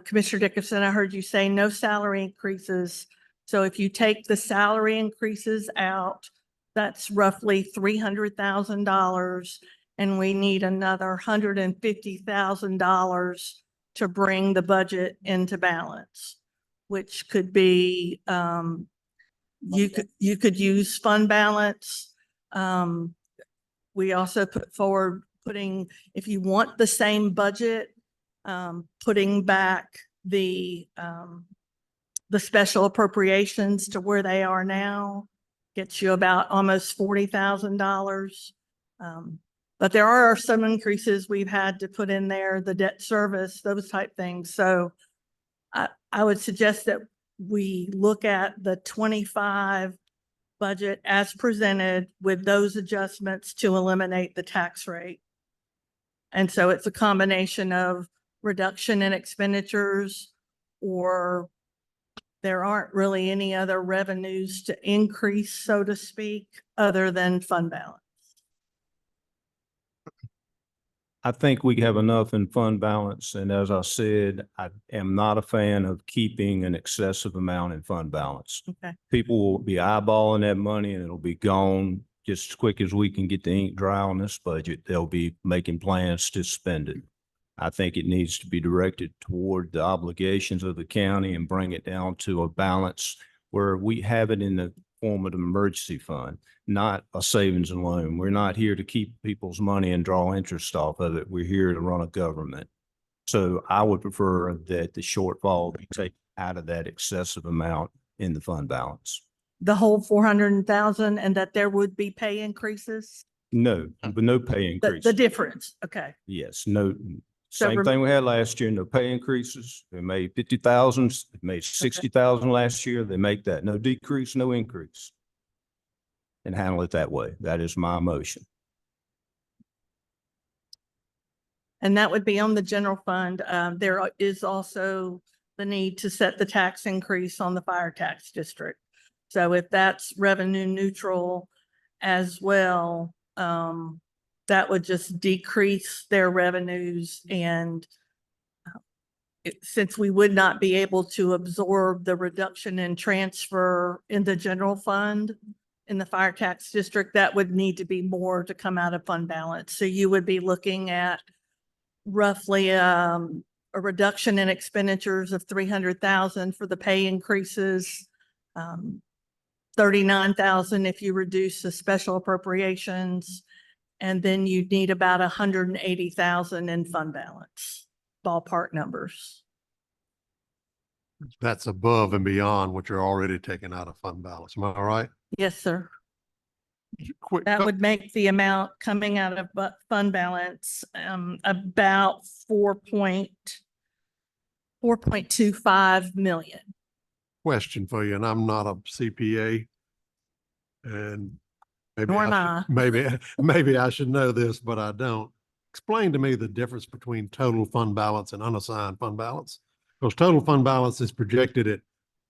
Commissioner Dickinson, I heard you say no salary increases. So if you take the salary increases out, that's roughly $300,000. And we need another $150,000 to bring the budget into balance, which could be, you could use fund balance. We also put forward if you want the same budget, putting back the special appropriations to where they are now gets you about almost $40,000. But there are some increases we've had to put in there, the debt service, those type things. So I would suggest that we look at the 25 budget as presented with those adjustments to eliminate the tax rate. And so it's a combination of reduction in expenditures, or there aren't really any other revenues to increase, so to speak, other than fund balance. I think we have enough in fund balance, and as I said, I am not a fan of keeping an excessive amount in fund balance. Okay. People will be eyeballing that money and it'll be gone just as quick as we can get the ink dry on this budget. They'll be making plans to spend it. I think it needs to be directed toward the obligations of the county and bring it down to a balance where we have it in the form of an emergency fund, not a savings and loan. We're not here to keep people's money and draw interest off of it. We're here to run a government. So I would prefer that the shortfall be taken out of that excessive amount in the fund balance. The whole 400,000, and that there would be pay increases? No, but no pay increase. The difference, okay. Yes, no, So same thing we had last year, no pay increases. They made 50,000, they made 60,000 last year. They make that no decrease, no increase. And handle it that way. That is my motion. And that would be on the general fund. There is also the need to set the tax increase on the fire tax district. So if that's revenue neutral as well, that would just decrease their revenues. And since we would not be able to absorb the reduction in transfer in the general fund in the fire tax district, that would need to be more to come out of fund balance. So you would be looking at roughly a reduction in expenditures of 300,000 for the pay increases, 39,000 if you reduce the special appropriations, and then you'd need about 180,000 in fund balance, ballpark numbers. That's above and beyond what you're already taking out of fund balance. Am I right? Yes, sir. Quick, That would make the amount coming out of fund balance about 4.25 million. question for you, and I'm not a CPA. And maybe Nor am I. maybe I should know this, but I don't. Explain to me the difference between total fund balance and unassigned fund balance. Because total fund balance is projected at a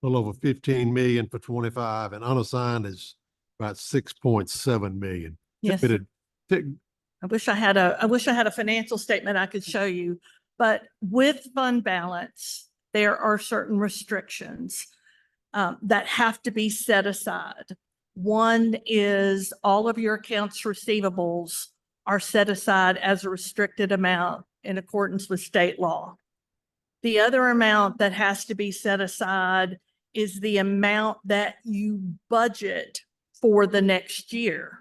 little over 15 million for 25, and unassigned is about 6.7 million. Yes. I wish I had a financial statement I could show you, but with fund balance, there are certain restrictions that have to be set aside. One is all of your accounts receivables are set aside as a restricted amount in accordance with state law. The other amount that has to be set aside is the amount that you budget for the next year.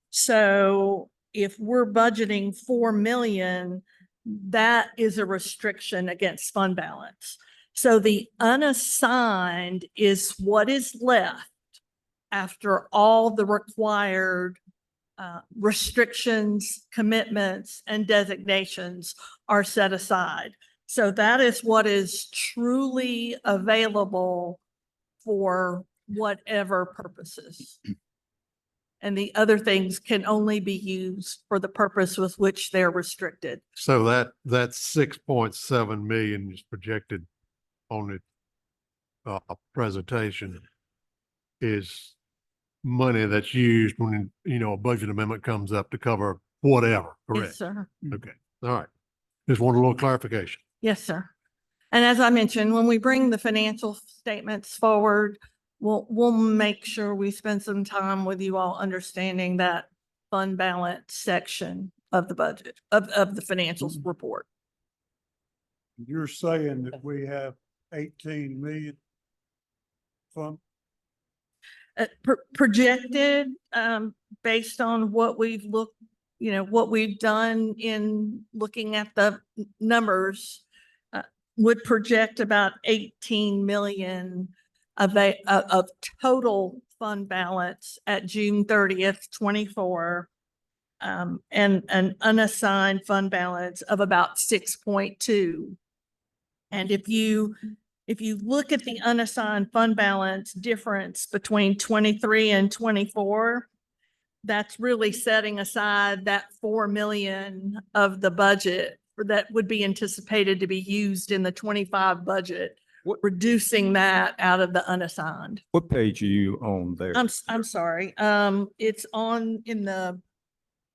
So if we're budgeting 4 million, that is a restriction against fund balance. So the unassigned is what is left after all the required restrictions, commitments, and designations are set aside. So that is what is truly available for whatever purposes. And the other things can only be used for the purpose with which they're restricted. So that 6.7 million is projected on the presentation is money that's used when, you know, a budget amendment comes up to cover whatever, Yes, correct? sir. Okay, all right. Just want a little clarification. Yes, sir. And as I mentioned, when we bring the financial statements forward, we'll make sure we spend some time with you all understanding that fund balance section of the budget, of the financials report. You're saying that we have 18 million from, Projected, based on what we've looked, you know, what we've done in looking at the numbers, would project about 18 million of total fund balance at June 30th, 24. And an unassigned fund balance of about 6.2. And if you look at the unassigned fund balance difference between 23 and 24, that's really setting aside that 4 million of the budget that would be anticipated to be used in the 25 budget, reducing that out of the unassigned. What page are you on there? I'm sorry. It's in the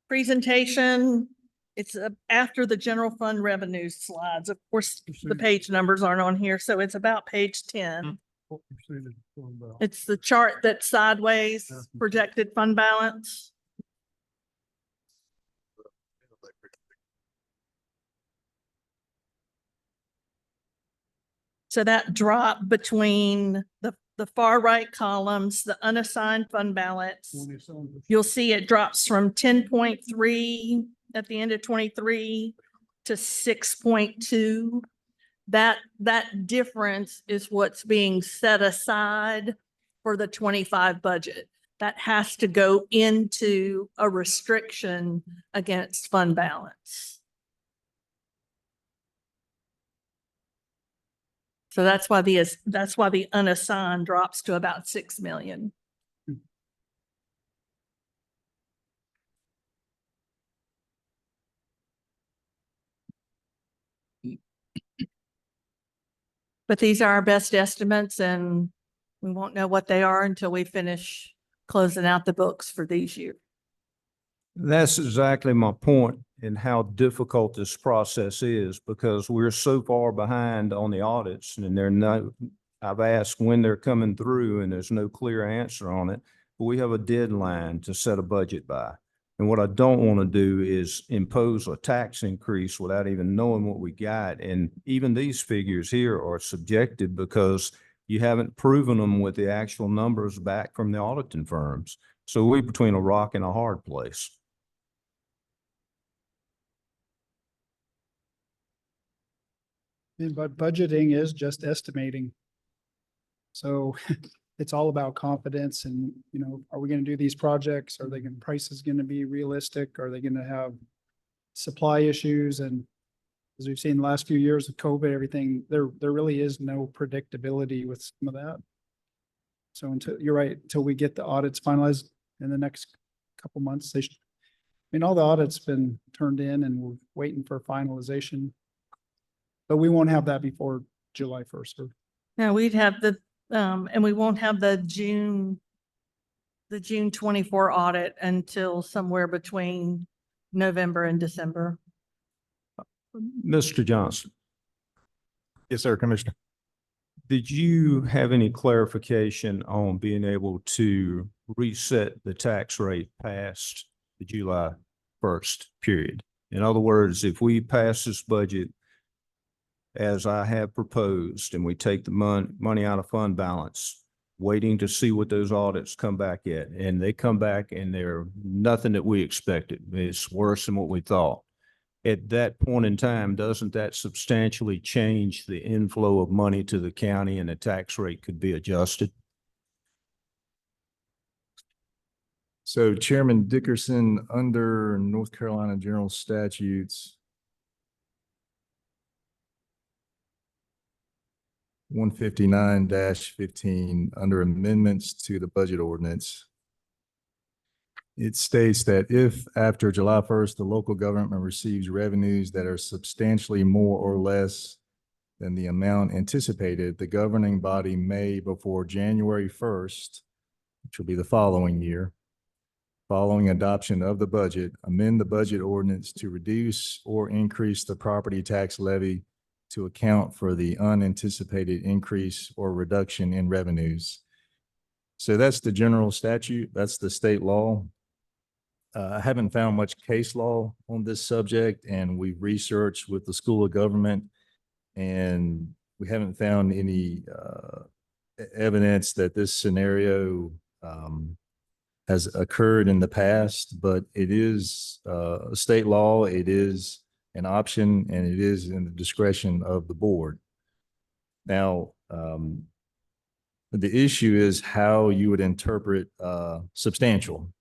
presentation. It's after the general fund revenue slides. Of course, the page numbers aren't on here, so it's about page 10. what percentage of fund balance? It's the chart that's sideways, projected fund balance. So that drop between the far right columns, the unassigned fund balance, you'll see it drops from 10.3 at the end of 23 to 6.2. That difference is what's being set aside for the 25 budget. That has to go into a restriction against fund balance. So that's why the unassigned drops to about 6 million. But these are our best estimates, and we won't know what they are until we finish closing out the books for these years. That's exactly my point in how difficult this process is, because we're so far behind on the audits and I've asked when they're coming through and there's no clear answer on it. But we have a deadline to set a budget by. And what I don't want to do is impose a tax increase without even knowing what we got. And even these figures here are subjective because you haven't proven them with the actual numbers back from the auditing firms. So we're between a rock and a hard place. But budgeting is just estimating. So it's all about confidence and, you know, are we going to do these projects? Are they going to, prices going to be realistic? Are they going to have supply issues? And as we've seen the last few years of COVID, everything, there really is no predictability with some of that. So you're right, until we get the audits finalized in the next couple months, I mean, all the audits been turned in and we're waiting for finalization. But we won't have that before July 1st. No, we'd have and we won't have the June 24 audit until somewhere between November and December. Mr. Johnson, Yes, sir, Commissioner. did you have any clarification on being able to reset the tax rate past the July 1st period? In other words, if we pass this budget as I have proposed, and we take the money out of fund balance, waiting to see what those audits come back at, and they come back and they're nothing that we expected. It's worse than what we thought. At that point in time, doesn't that substantially change the inflow of money to the county and the tax rate could be adjusted? So Chairman Dickerson, under North Carolina General Statutes 159-15, under amendments to the budget ordinance, it states that if after July 1st, the local government receives revenues that are substantially more or less than the amount anticipated, the governing body may, before January 1st, which will be the following year, following adoption of the budget, amend the budget ordinance to reduce or increase the property tax levy to account for the unanticipated increase or reduction in revenues. So that's the general statute. That's the state law. I haven't found much case law on this subject, and we've researched with the School of Government, and we haven't found any evidence that this scenario has occurred in the past, but it is a state law. It is an option, and it is in the discretion of the board. Now, the issue is how you would interpret substantial.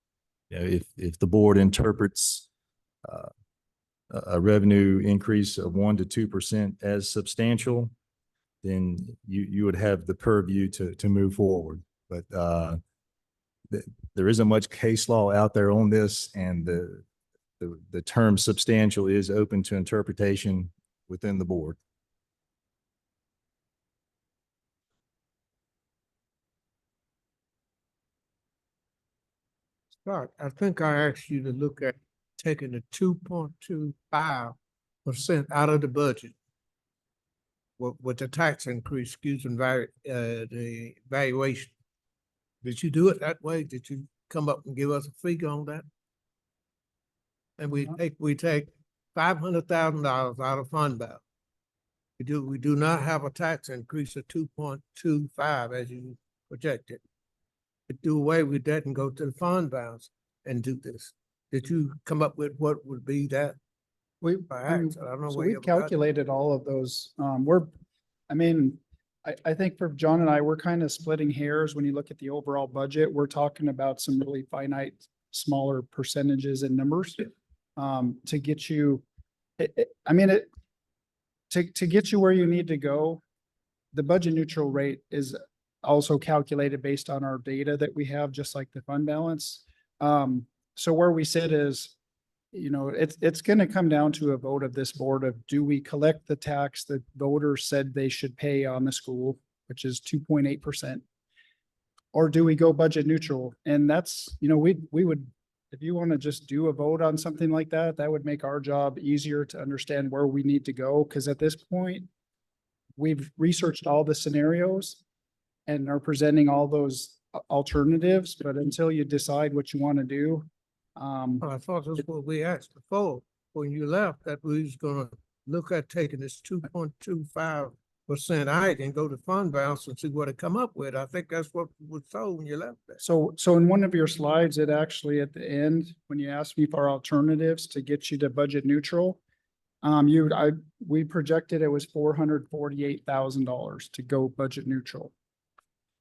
You know, if the board interprets a revenue increase of 1 to 2% as substantial, then you would have the purview to move forward. But there isn't much case law out there on this, and the term substantial is open to interpretation within the board. Scott, I think I asked you to look at taking the 2.25% out of the budget with the tax increase, the valuation. Did you do it that way? Did you come up and give us a figure on that? And we take $500,000 out of fund balance. We do not have a tax increase of 2.25 as you projected. To do away with that and go to the fund balance and do this. Did you come up with what would be that? We calculated all of those. I think for John and I, we're kind of splitting hairs when you look at the overall budget. We're talking about some really finite, smaller percentages and numbers to get you. To get you where you need to go. The budget neutral rate is also calculated based on our data that we have, just like the fund balance. So where we sit is, it's going to come down to a vote of this board of, do we collect the tax that voters said they should pay on the school, which is 2.8%, or do we go budget neutral? And that's, we would, if you want to just do a vote on something like that, that would make our job easier to understand where we need to go. Because at this point, we've researched all the scenarios and are presenting all those alternatives, but until you decide what you want to do. I thought that's what we asked before, when you left, that we was gonna look at taking this 2.25% out and go to fund balance and see what it come up with. I think that's what was told when you left there. So in one of your slides, it actually at the end, when you asked me for alternatives to get you to budget neutral, we projected it was $448,000 to go budget neutral.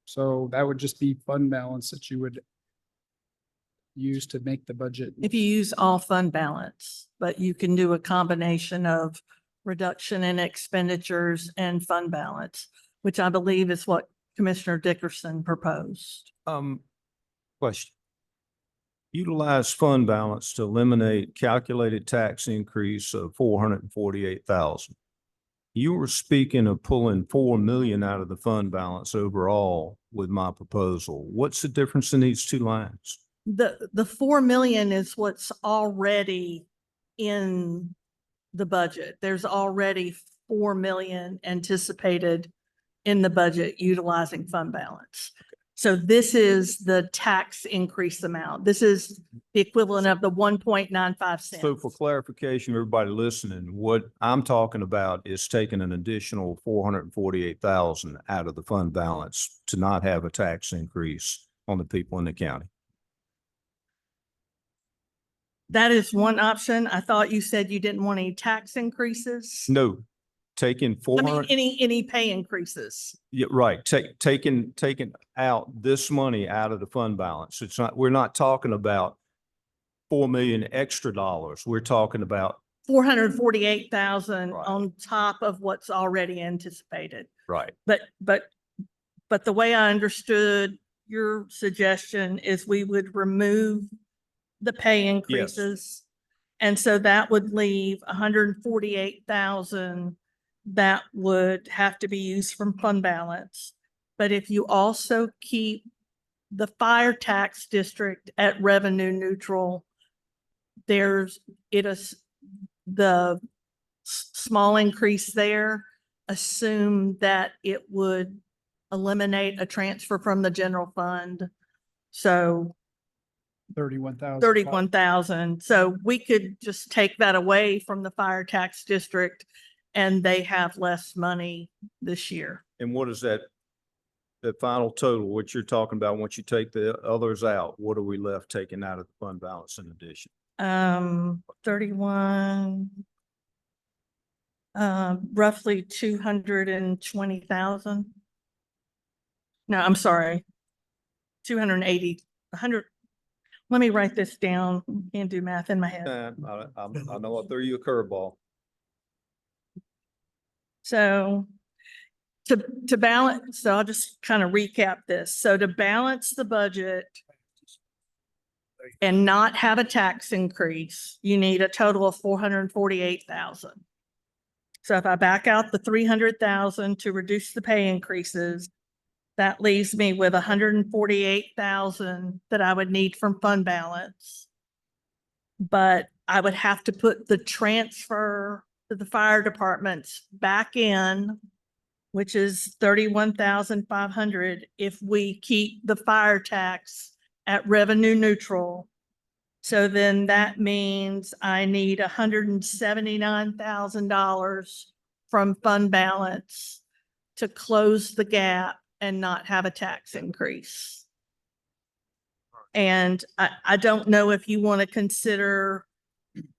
So that would just be fund balance that you would use to make the budget. If you use all fund balance, but you can do a combination of reduction in expenditures and fund balance, which I believe is what Commissioner Dickerson proposed. Question. Utilize fund balance to eliminate calculated tax increase of 448,000. You were speaking of pulling 4 million out of the fund balance overall with my proposal. What's the difference in these two lines? The 4 million is what's already in the budget. There's already 4 million anticipated in the budget utilizing fund balance. So this is the tax increase amount. This is the equivalent of the 1.95 cents. So for clarification, everybody listening, what I'm talking about is taking an additional 448,000 out of the fund balance to not have a tax increase on the people in the county. That is one option. I thought you said you didn't want any tax increases. No, taking I 400. mean, any pay increases. Yeah, right. Taking out this money out of the fund balance. It's not, we're not talking about 4 million extra dollars. We're talking about 448,000 Right. on top of what's already anticipated. right. But the way I understood your suggestion is we would remove the pay increases. And so that would leave 148,000 that would have to be used from fund balance. But if you also keep the fire tax district at revenue neutral, there's, it is the small increase there, assume that it would eliminate a transfer from the general fund. So 31,000. 31,000. So we could just take that away from the fire tax district and they have less money this year. And what is that, the final total, what you're talking about, once you take the others out, what are we left taking out of the fund balance in addition? 31, roughly 220,000. No, I'm sorry. 280, 100. Let me write this down. Can't do math in my head. I know I threw you a curveball. So to balance, so I'll just kind of recap this. So to balance the budget and not have a tax increase, you need a total of 448,000. So if I back out the 300,000 to reduce the pay increases, that leaves me with 148,000 that I would need from fund balance. But I would have to put the transfer to the fire departments back in, which is 31,500 if we keep the fire tax at revenue neutral. So then that means I need $179,000 from fund balance to close the gap and not have a tax increase. And I don't know if you want to consider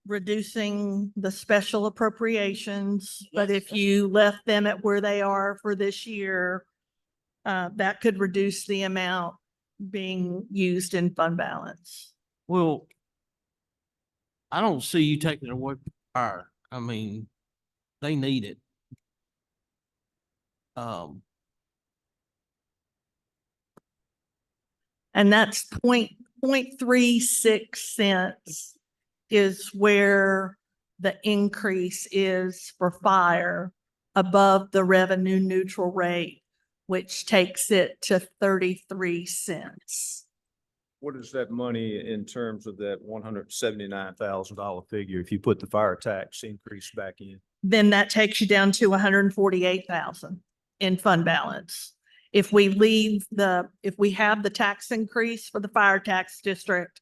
reducing the special appropriations, but if you left them at where they are for this year, that could reduce the amount being used in fund balance. Well, I don't see you taking it away from fire. I mean, they need it. And that's 0.36 cents is where the increase is for fire above the revenue neutral rate, which takes it to 33 cents. What is that money in terms of that $179,000 figure if you put the fire tax increase back in? Then that takes you down to 148,000 in fund balance. If we if we have the tax increase for the fire tax district,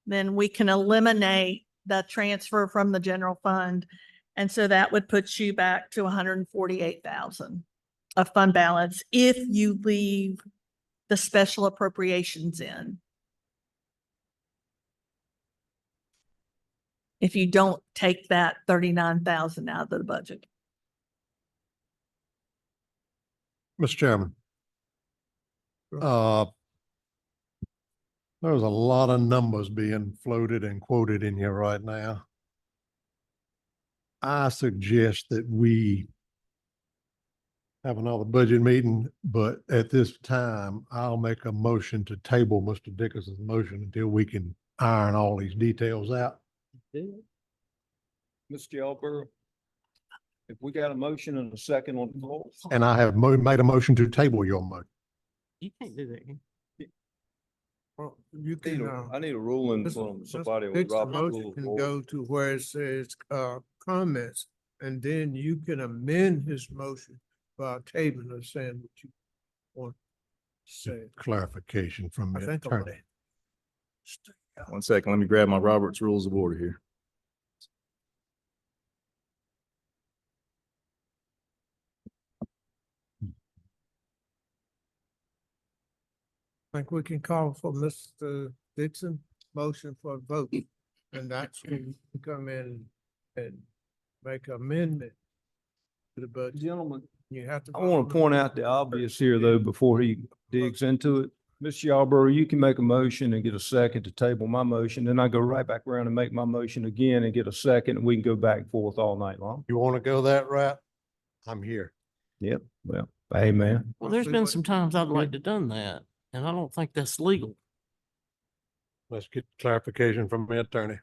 then we can eliminate the transfer from the general fund. And so that would put you back to 148,000 of fund balance if you leave the special appropriations in. If you don't take that 39,000 out of the budget. Mr. Chairman. There's a lot of numbers being floated and quoted in here right now. I suggest that we have another budget meeting, but at this time, I'll make a motion to table Mr. Dickerson's motion until we can iron all these details out. Mr. Yarborough, if we got a motion and a second on the floor. And I have made a motion to table your motion. You can't do that. Well, you can, I need a ruling from somebody with Robert motion can go to where it says, comments, and then you can amend his motion by tabling or saying what you want to say. Clarification from I the think I'm attorney. 1 second, let me grab my Robert's Rules of Order here. I think we can call for Mr. Dixon motion for a vote. And that's when you come in and make amendment to the budget. Gentlemen, you have to. I want to point out the obvious here though, before he digs into it. Mr. Yarborough, you can make a motion and get a second to table my motion, then I go right back around and make my motion again and get a second, and we can go back and forth all night long. You want to go that route? I'm here. Yep, well, hey, man. Well, there's been some times I'd like to done that, and I don't think that's legal. Let's get clarification from the attorney.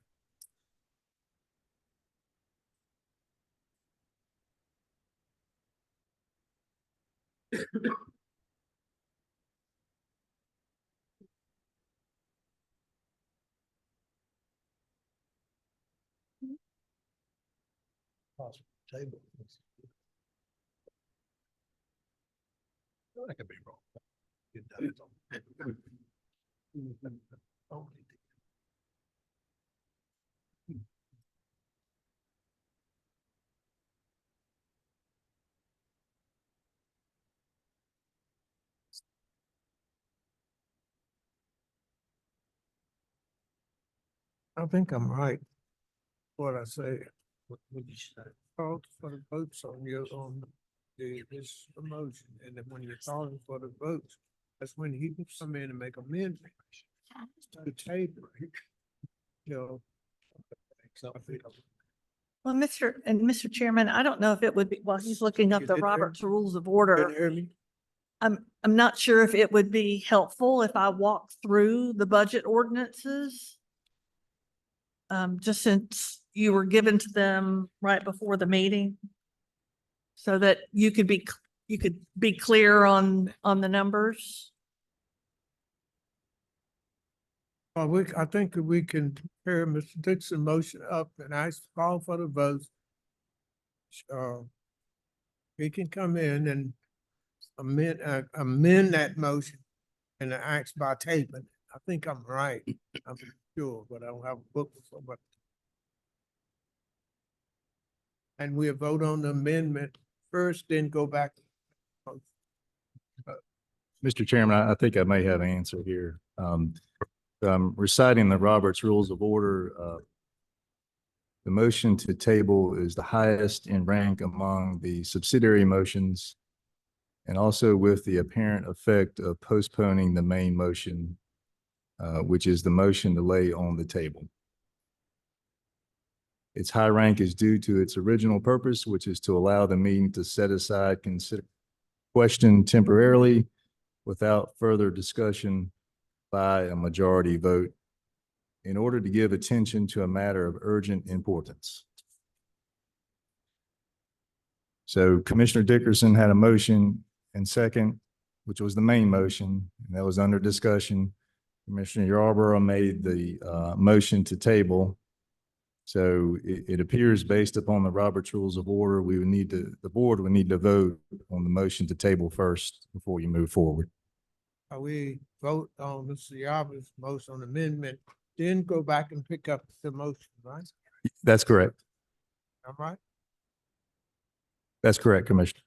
Table. I could be wrong. I think I'm right. What I say. What did you say? Called for the votes on your, on this motion, and then when you're calling for the votes, that's when he can come in and make amendments to the table. You know. So I think Well, Mr. Chairman, I don't know if it would be, while he's looking up You the did hear Robert's me? Rules of Can Order, you hear me? I'm not sure if it would be helpful if I walk through the budget ordinances. Just since you were given to them right before the meeting. So that you could be clear on the numbers. I think that we can pair Mr. Dixon motion up and ask, call for the votes. He can come in and amend that motion and ask by table. I think I'm right. I'm sure, but I don't have a book before, but. And we'll vote on the amendment first, then go back. Mr. Chairman, I think I may have an answer here. Reciting the Roberts Rules of Order, the motion to table is the highest in rank among the subsidiary motions, and also with the apparent effect of postponing the main motion, which is the motion to lay on the table. Its high rank is due to its original purpose, which is to allow the meeting to set aside question temporarily without further discussion by a majority vote in order to give attention to a matter of urgent importance. So Commissioner Dickerson had a motion and second, which was the main motion, and that was under discussion. Commissioner Yarborough made the motion to table. So it appears based upon the Roberts Rules of Order, we would need to, the board would need to vote on the motion to table first before you move forward. We vote on Mr. Yarber's motion on amendment, then go back and pick up the motion, right? That's correct. All right? That's correct, Commissioner.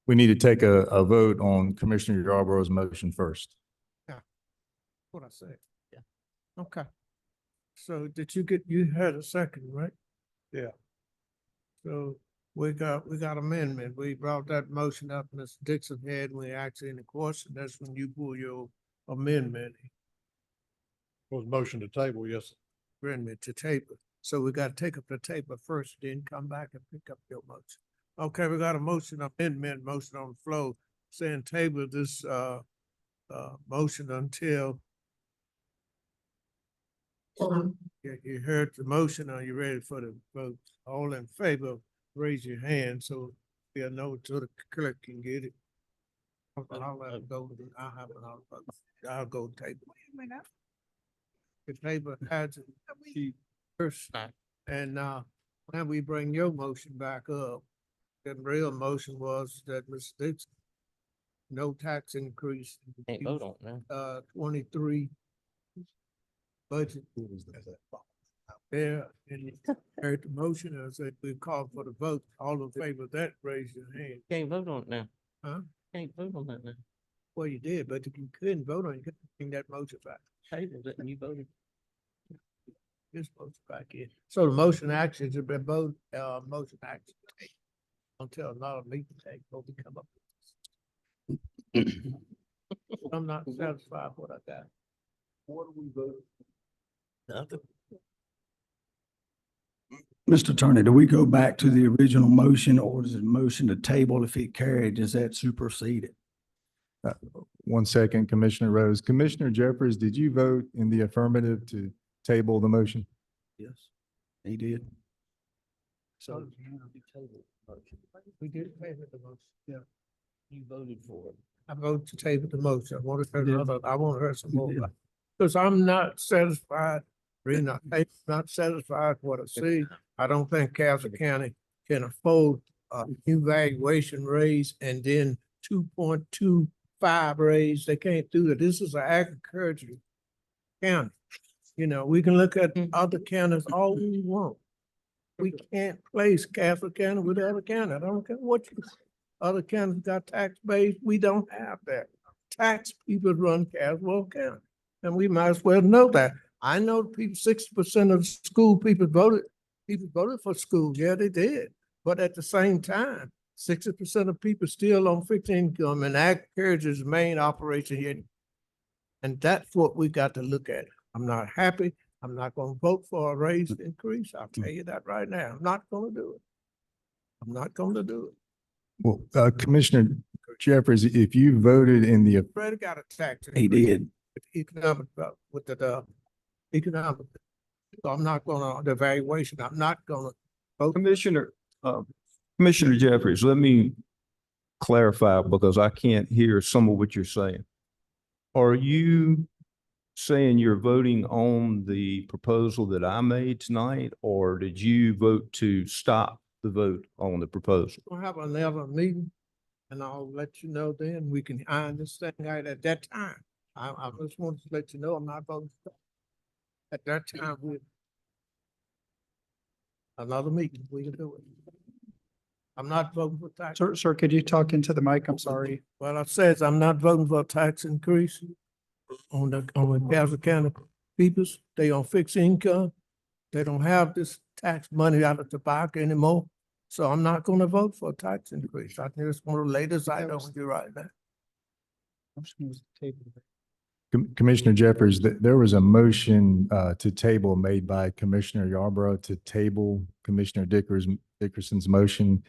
We need to take a vote on Commissioner Yarborough's motion first. Yeah. What I said. Yeah. Okay. So did you had a second, right? Yeah. So we got amendment. We brought that motion up, Mr. Dixon had, we actually in the course, and that's when you pull your amendment. Was motion to table, yes. Amendment to table. So we got to take up the table first, then come back and pick up your motion. Okay, we got a motion motion on the floor saying table this motion until you heard the motion. Are you ready for the vote? All in favor, raise your hand so we'll know so the clerk can get it. I'll let it go. I'll go table. The table has it first, and now we bring your motion back up. The real motion was that Mr. Dixon, no tax increase. Can't vote on that. 23 budget. There, and heard the motion, I said, we called for the vote. All in favor of that, raise your hand. Can't vote on it now. Huh? Can't vote on that now. Well, you did, but if you couldn't vote on it, you couldn't bring that motion back. Tabled it and you voted. This motion back in. So the motion actions have been both, motion action until another meeting take, what we come up with. I'm not satisfied with what I got. What do we vote? Nothing. Mr. Attorney, do we go back to the original motion, or does the motion to table, if it carried, does that supersede it? 1 second, Commissioner Rose. Commissioner Jeffries, did you vote in the affirmative to table the motion? Yes, he did. So we did favor the motion. Yeah. You voted for it. I voted to table the motion. I want to hear some more. Because I'm not satisfied Really not satisfied with what I see. I don't think Castle County can afford a new valuation raise and then 2.25 raise. They can't do that. This is an agricultural county. You know, we can look at other counties all we want. We can't place Castle County with other county. I don't care what other counties got tax base. We don't have that. Tax people run Castle County. And we might as well know that. I know people, 60% of the school people voted for school. Yeah, they did. But at the same time, 60% of people still on fixed income, and agriculture is the main operation here. And that's what we got to look at. I'm not happy. I'm not going to vote for a raise increase. I'll tell you that right now. I'm not going to do it. I'm not going to do it. Well, Commissioner Jeffries, if you voted in the, Fred got a tax. He did. Economic, with the economic. So I'm not gonna, the evaluation, I'm not gonna vote. Commissioner Jeffries, let me clarify because I can't hear some of what you're saying. Are you saying you're voting on the proposal that I made tonight, or did you vote to stop the vote on the proposal? We'll have another meeting and I'll let you know then. We can iron this thing out at that time. I just wanted to let you know I'm not voting. At that time, another meeting, we can do it. I'm not voting for tax. Sir, could you talk into the mic? I'm sorry. Well, I says I'm not voting for a tax increase on the Castle County peoples. They on fixed income. They don't have this tax money out of tobacco anymore. So I'm not gonna vote for a tax increase. I think it's one of the latest items you're right now. Commissioner Jeffries, there was a motion to table made by Commissioner Yarborough to table Commissioner Dickerson's motion.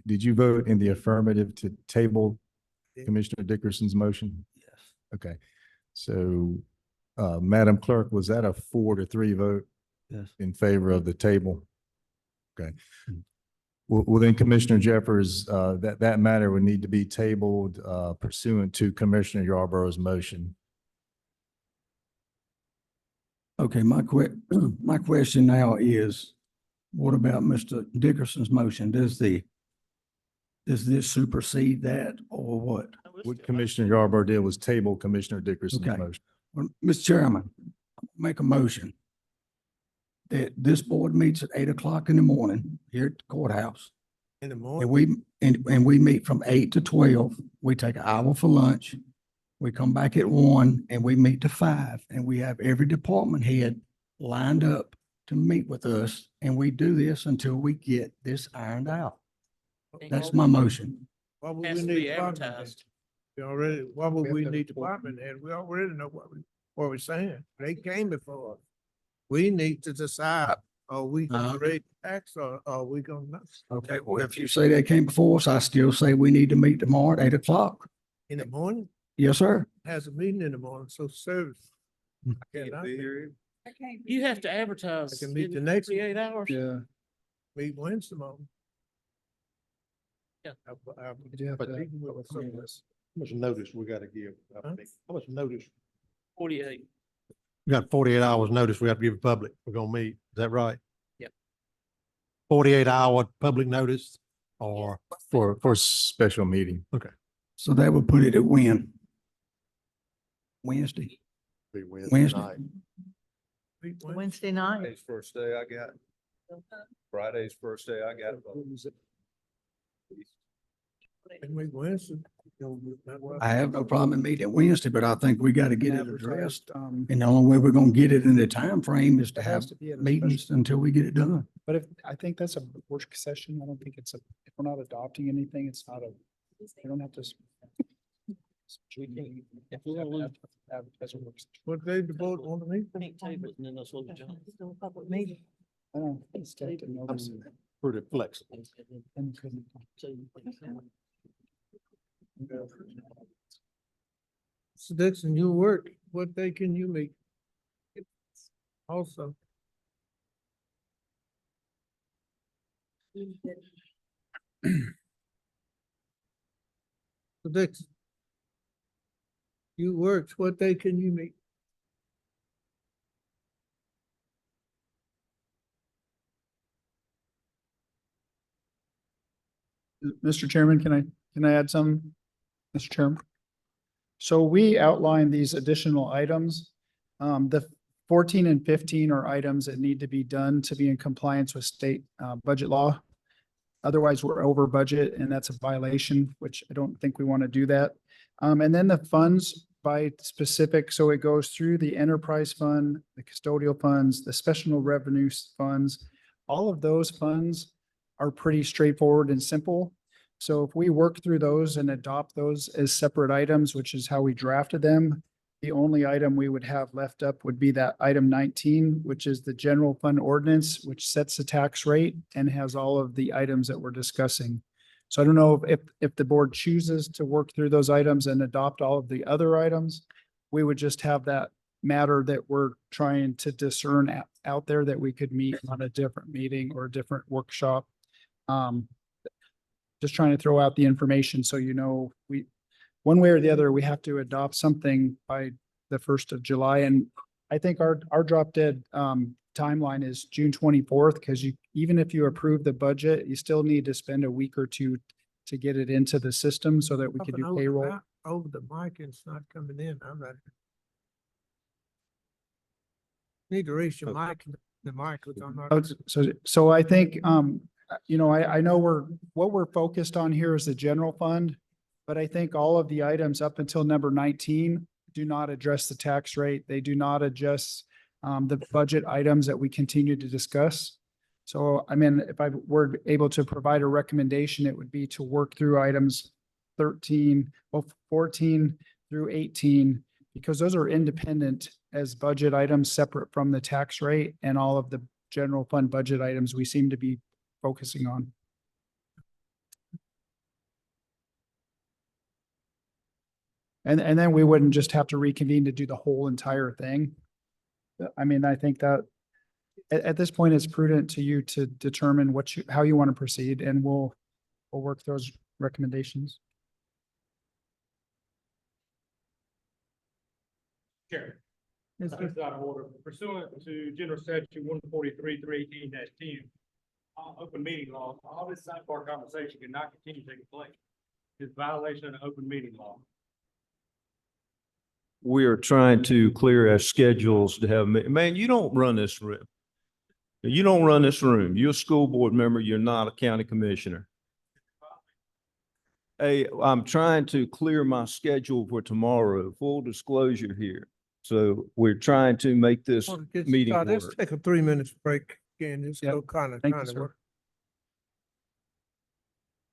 Did you vote in the affirmative to table Commissioner Dickerson's motion? Yes. Okay, so Madam Clerk, was that a 4-3 vote? Yes. In favor of the table? Okay. Well, then Commissioner Jeffers, that matter would need to be tabled pursuant to Commissioner Yarborough's motion. Okay, my question now is, what about Mr. Dickerson's motion? Does this supersede that or what? What Commissioner Yarborough did was table Commissioner Dickerson's Okay. motion. Well, Mr. Chairman, make a motion that this board meets at 8 o'clock in the morning here at the courthouse. In the And morning, we meet from 8 to 12. We take an hour for lunch. We come back at 1 and we meet to 5, and we have every department head lined up to meet with us. And we do this until we get this ironed out. That's my motion. why would Has we to need be department advertised. heads? We already, why would we need department head? We already know what we're saying. They came before us. We need to decide, are we gonna raise tax or are we gonna not? Okay, well, if you say they came before us, I still say we need to meet tomorrow at 8 o'clock. In the morning? Yes, sir. Has a meeting in the morning, so service. I cannot You have to advertise. I can meet in the next- 48 hours. Yeah. meet Wednesday morning. Yeah. How much notice we gotta give? Huh? How much notice? 48. We got 48 hours notice we have to give the public. We're gonna meet. Is that right? Yep. 48-hour public notice or? For special meeting. Okay. So that would put it at when? Wednesday. Be Wednesday. night. Meet Wednesday. Wednesday night. Friday's first day I got. Friday's first day I got. And meet Wednesday. I have no problem in meeting Wednesday, but I think we got to get it addressed. Advertised, And the only way we're going to get it in the time frame is to It have has to be at a meetings until we get it done. But I think that's a work session. I don't think if we're not adopting anything, it's not we don't have to. If we have to advertise a work session. What day the vote on the meeting? Can't table it and then that's what we do. Public meeting. I don't know, it's got to notice it. Pretty flexible. And couldn't- So Dixon, you work, what day can you meet? Also. So Dixon. You worked, what day can you meet? Mr. Chairman, can I add some? Mr. Chairman? So we outlined these additional items. The 14 and 15 are items that need to be done to be in compliance with state budget law. Otherwise, we're over budget and that's a violation, which I don't think we want to do that. And then the funds by specific, so it goes through the enterprise fund, the custodial funds, the special revenue funds. All of those funds are pretty straightforward and simple. So if we work through those and adopt those as separate items, which is how we drafted them, the only item we would have left up would be that item 19, which is the general fund ordinance, which sets the tax rate and has all of the items that we're discussing. So I don't know if the board chooses to work through those items and adopt all of the other items, we would just have that matter that we're trying to discern out there that we could meet on a different meeting or a different workshop. Just trying to throw out the information so you know, one way or the other, we have to adopt something by the 1st of July. And I think our drop dead timeline is June 24th, because even if you approve the budget, you still need to spend a week or two to get it into the system so that we can do payroll. Over the mic, it's not coming in. I'm not. Need to raise your mic, the mic, which I'm not. So I think, you know, I know what we're focused on here is the general fund, but I think all of the items up until number 19 do not address the tax rate. They do not address the budget items that we continue to discuss. So, I mean, if I were able to provide a recommendation, it would be to work through items 14 through 18, because those are independent as budget items separate from the tax rate and all of the general fund budget items we seem to be focusing on. And then we wouldn't just have to reconvene to do the whole entire thing. I mean, I think that at this point, it's prudent to you to determine how you want to proceed, and we'll work those recommendations. Chair. This is out of order. Pursuant to General Statute 143-318-10, open meeting law, all this sidebar conversation cannot continue taking place. It's violation of the open meeting law. We are trying to clear our schedules to have, man, you don't run this room. You don't run this room. You're a school board member. You're not a county commissioner. Hey, I'm trying to clear my schedule for tomorrow, full disclosure here. So we're trying to make this meeting work. Let's take a 3 minutes break again. Just go kind of work.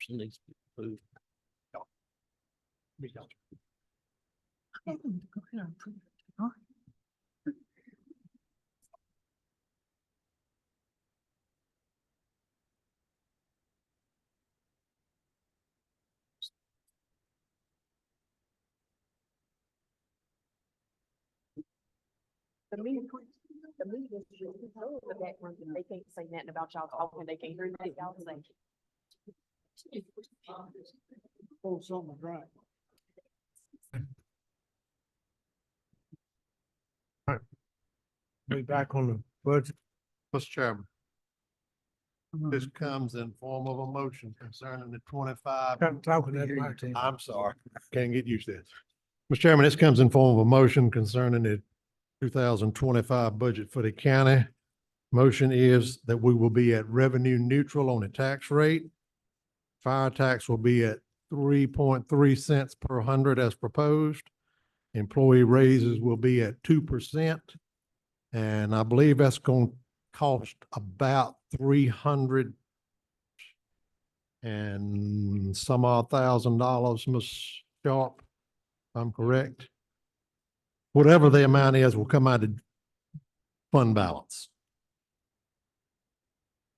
Needs to be approved. The meeting is the background, and they can't say nothing about y'all talking, they can't hear anything y'all saying. Oh, something's right. Be back on the budget. Mr. Chairman, this comes in form of a motion concerning the 25. I'm sorry, can't get used to this. Mr. Chairman, this comes in form of a motion concerning the 2025 budget for the county. Motion is that we will be at revenue neutral on the tax rate. Fire tax will be at 3.3 cents per hundred as proposed. Employee raises will be at 2%. And I believe that's going to cost about 300 and some odd $1,000, Ms. Sharp, if I'm correct. Whatever the amount is will come out of fund balance.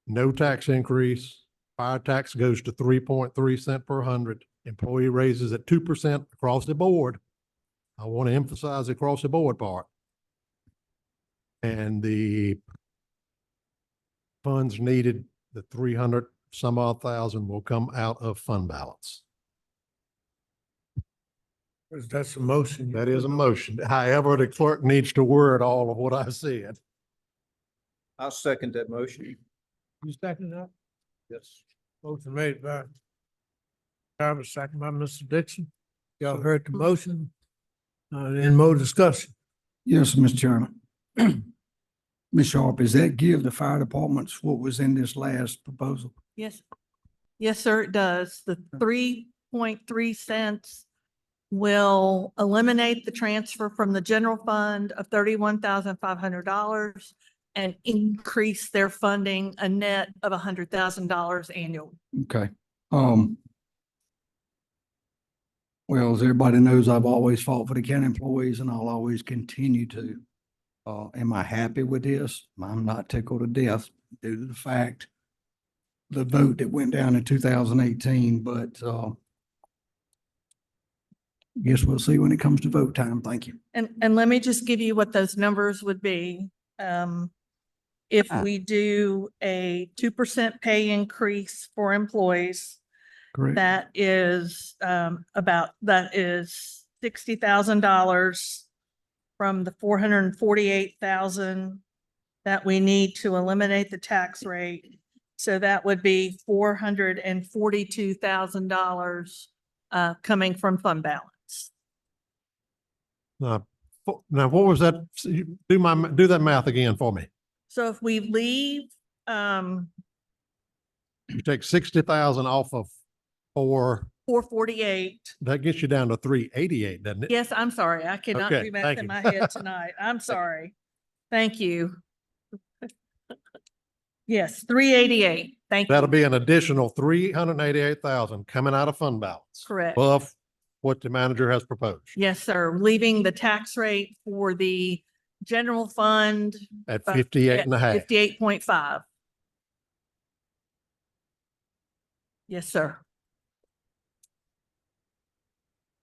No tax increase. Fire tax goes to 3.3 cents per hundred. Employee raises at 2% across the board. I want to emphasize the across the board part. And the funds needed, the 300 some odd thousand will come out of fund balance. That's a motion. That is a motion. However, the clerk needs to word all of what I said. I'll second that motion. You second that? Yes. Motion made by Jarvis, second by Mr. Dixon. Y'all heard the motion. Any more discussion? Yes, Mr. Chairman. Ms. Sharp, does that give the fire departments what was in this last proposal? Yes. Yes, sir, it does. The 3.3 cents will eliminate the transfer from the general fund of $31,500 and increase their funding a net of $100,000 annually. Okay. Well, as everybody knows, I've always fought for the county employees and I'll always continue to. Am I happy with this? I'm not tickled to death due to the fact, the vote that went down in 2018, but, guess we'll see when it comes to vote time. Thank you. And let me just give you what those numbers would be. If we do a 2% pay increase for employees, Correct. that is $60,000 from the 448,000 that we need to eliminate the tax rate. So that would be $442,000 coming from fund balance. Now, what was that? Do that math again for me. So if we leave, You take 60,000 off of 448. that gets you down to 388, doesn't it? Yes, I'm sorry. I cannot Okay, do math thank in you. my head tonight. I'm sorry. Thank you. Yes, 388. Thank you. That'll be an additional 388,000 coming out of fund balance. Correct. Above what the manager has proposed Yes, sir. Leaving the tax rate for the general fund at 58.5. 58.5. Yes, sir.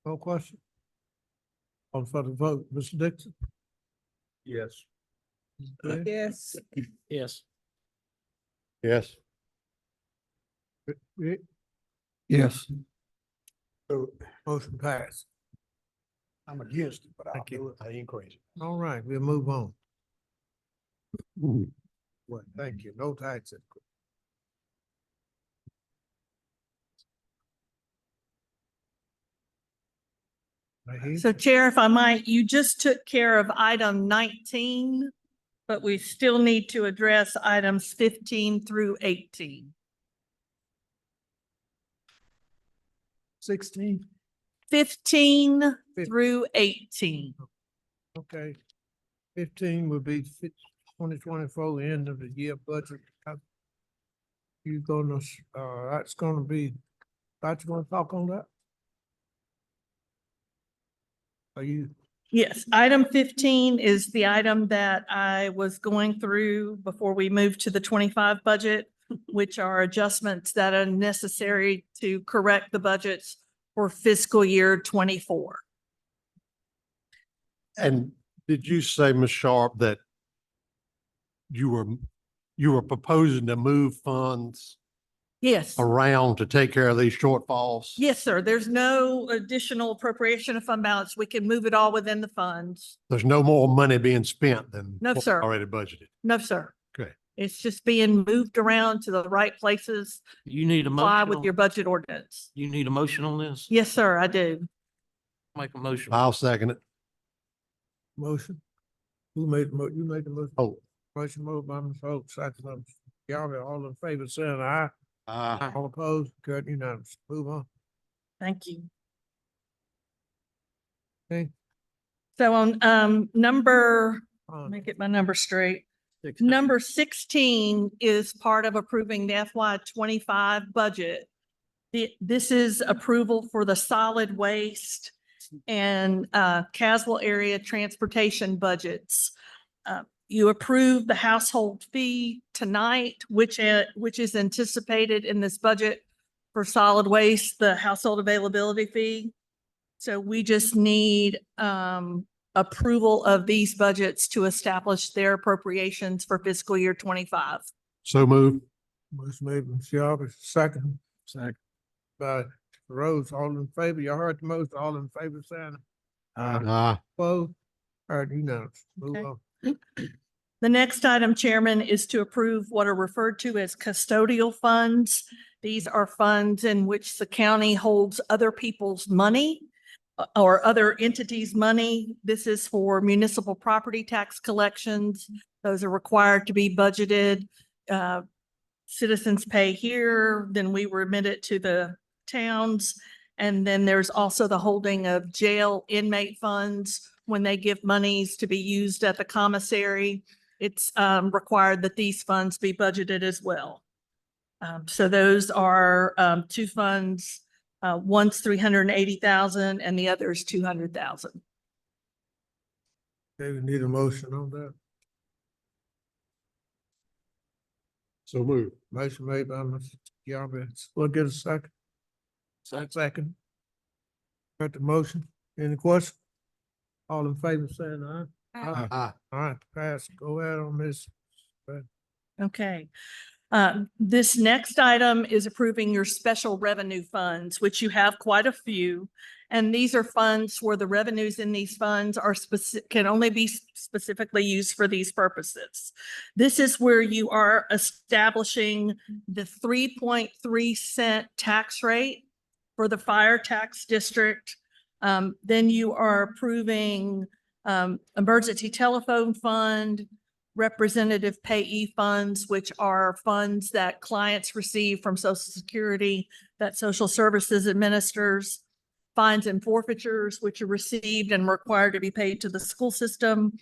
No question? On for the vote, Mr. Dixon? Yes. Okay. Yes. Yes. Yes. Rick? Yes. So motion passed. I'm against it, but I'll Thank you. do it. I ain't crazy. All right, we'll move on. Well, thank you. No tax increase. Right here. So Chair, if I might, you just took care of item 19, but we still need to address items 15 through 18. 16? 15 through 18. Okay. 15 will be 2024, end of the year budget. You gonna, that's gonna be, thought you gonna talk on that? Are you? Yes, item 15 is the item that I was going through before we moved to the 25 budget, which are adjustments that are necessary to correct the budgets for fiscal year 24. And did you say, Ms. Sharp, that you were proposing to move funds Yes. around to take care of these shortfalls? Yes, sir. There's no additional appropriation of fund balance. We can move it all within the funds. There's no more money being spent than No, what's sir. already budgeted. No, sir. Okay. It's just being moved around to the right places. You need a Comply motion. with your budget ordinance. You need a motion on this? Yes, sir, I do. Make a motion. I'll second it. Motion? Who made the you made the motion? Oh. Motion moved by Ms. Hope, second by Ms. Galvin, all in favor, saying aye. Aye. All opposed, carried unanimous. Move on. Thank you. Okay. So on number, let me get my number straight. Number 16 is part of approving the FY 25 budget. This is approval for the solid waste and Caswell area transportation budgets. You approve the household fee tonight, which is anticipated in this budget for solid waste, the household availability fee. So we just need approval of these budgets to establish their appropriations for fiscal year 25. So moved. Motion made by Ms. Galvin, second. Second. By Rose, all in favor, y'all heard the most, all in favor, saying Aye. opposed, carried unanimous. Move Okay. on. The next item, Chairman, is to approve what are referred to as custodial funds. These are funds in which the county holds other people's money or other entities' money. This is for municipal property tax collections. Those are required to be budgeted. Citizens pay here, then we remit it to the towns. And then there's also the holding of jail inmate funds when they give monies to be used at the commissary. It's required that these funds be budgeted as well. So those are two funds. One's 380,000 and the other is 200,000. Okay, we need a motion on that. So move. Motion made by Mr. Yarvitz. We'll get a second. Second. Got the motion. Any question? All in favor saying aye? Aye. All right, pass. Go ahead on this. Okay. This next item is approving your special revenue funds, which you have quite a few. And these are funds where the revenues in these funds are can only be specifically used for these purposes. This is where you are establishing the 3.3 cent tax rate for the fire tax district. Then you are approving emergency telephone fund, representative payee funds, which are funds that clients receive from Social Security that Social Services administers, fines and forfeitures, which are received and required to be paid to the school system,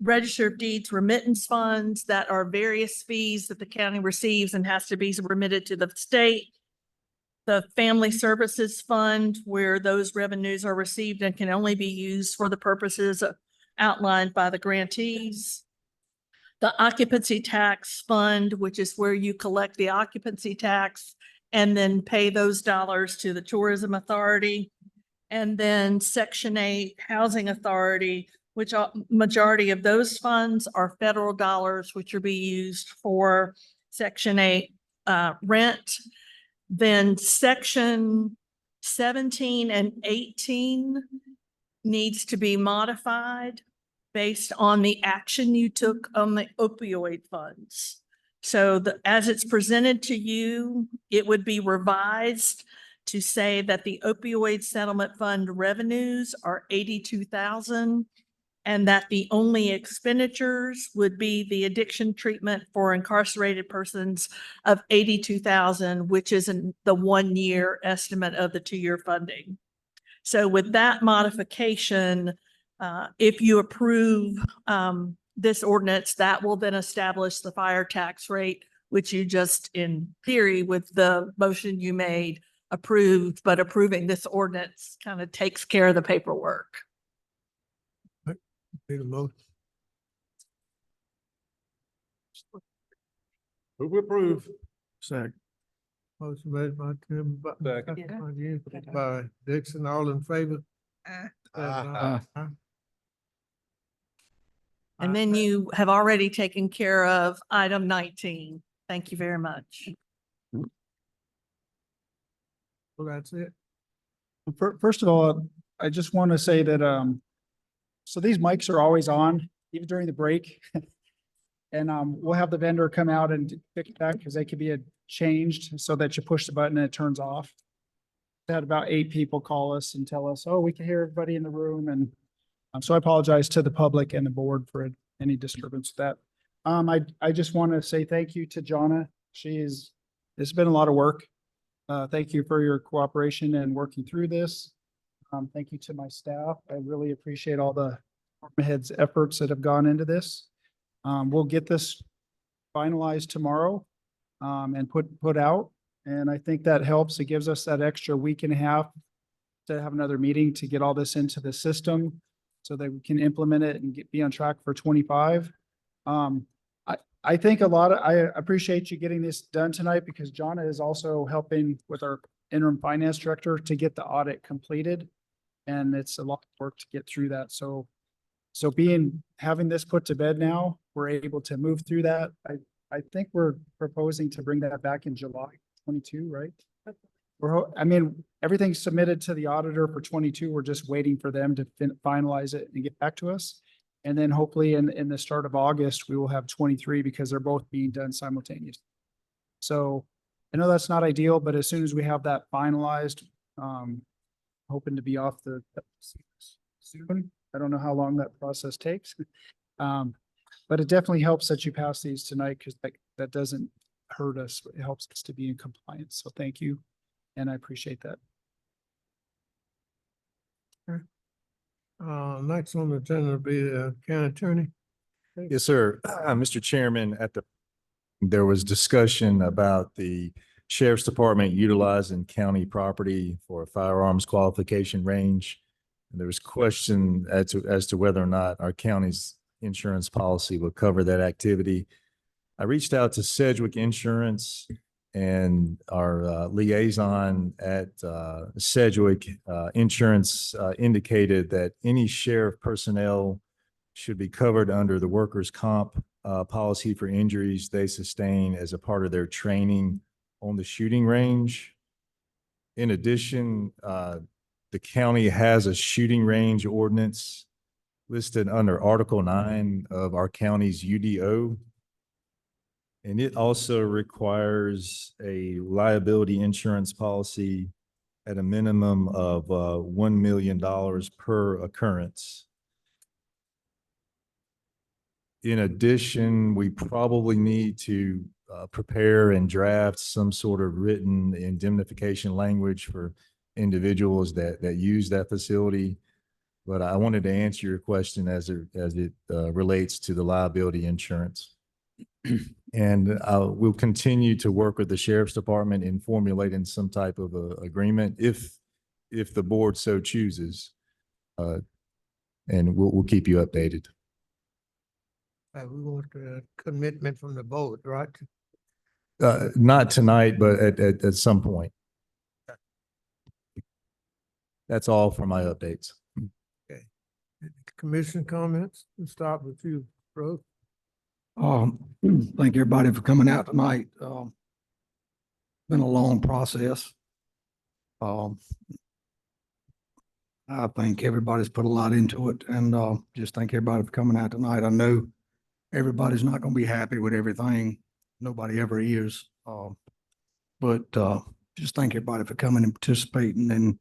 register of deeds remittance funds that are various fees that the county receives and has to be remitted to the state, the family services fund, where those revenues are received and can only be used for the purposes outlined by the grantees. The occupancy tax fund, which is where you collect the occupancy tax and then pay those dollars to the tourism authority. And then Section 8 Housing Authority, which majority of those funds are federal dollars, which are being used for Section 8 rent. Then Section 17 and 18 needs to be modified based on the action you took on the opioid funds. So as it's presented to you, it would be revised to say that the opioid settlement fund revenues are 82,000 and that the only expenditures would be the addiction treatment for incarcerated persons of 82,000, which is the 1 year estimate of the 2 year funding. So with that modification, if you approve this ordinance, that will then establish the fire tax rate, which you just in theory with the motion you made approved, but approving this ordinance kind of takes care of the paperwork. Need a motion. Move approve. Second. Motion made by Tim. Second. By Dixon, all in favor? Aye. And then you have already taken care of item 19. Thank you very much. Well, that's it. First of all, I just want to say that, so these mics are always on, even during the break. And we'll have the vendor come out and fix that because they could be changed so that you push the button and it turns off. We had about 8 people call us and tell us, oh, we can hear everybody in the room. And so I apologize to the public and the board for any disturbance with that. I just want to say thank you to Jonna. It's been a lot of work. Thank you for your cooperation and working through this. Thank you to my staff. I really appreciate all the department heads' efforts that have gone into this. We'll get this finalized tomorrow and put out. And I think that helps. It gives us that extra week and a half to have another meeting to get all this into the system so that we can implement it and be on track for 25. I think I appreciate you getting this done tonight because Jonna is also helping with our interim finance director to get the audit completed. And it's a lot of work to get through that. So having this put to bed now, we're able to move through that. I think we're proposing to bring that back in July 22, right? Everything's submitted to the auditor for 22. We're just waiting for them to finalize it and get back to us. And then hopefully in the start of August, we will have 23 because they're both being done simultaneously. So I know that's not ideal, but as soon as we have that finalized, hoping to be off the soon. I don't know how long that process takes. But it definitely helps that you pass these tonight because that doesn't hurt us. It helps us to be in compliance. So thank you. And I appreciate that. Next on the agenda will be the county attorney. Yes, sir. Mr. Chairman, there was discussion about the sheriff's department utilizing county property for a firearms qualification range. And there was question as to whether or not our county's insurance policy would cover that activity. I reached out to Sedgwick Insurance, and our liaison at Sedgwick Insurance indicated that any sheriff personnel should be covered under the workers' comp policy for injuries they sustain as a part of their training on the shooting range. In addition, the county has a shooting range ordinance listed under Article 9 of our county's UDO. And it also requires a liability insurance policy at a minimum of $1 million per occurrence. In addition, we probably need to prepare and draft some sort of written indemnification language for individuals that use that facility. But I wanted to answer your question as it relates to the liability insurance. And we'll continue to work with the sheriff's department in formulating some type of agreement if the board so chooses. And we'll keep you updated. We want a commitment from the board, right? Not tonight, but at some point. That's all for my updates. Okay. Commission comments? We'll start with you, Rose. Thank everybody for coming out tonight. Been a long process. I think everybody's put a lot into it, and just thank everybody for coming out tonight. I know everybody's not going to be happy with everything. Nobody ever is. But just thank everybody for coming and participating, and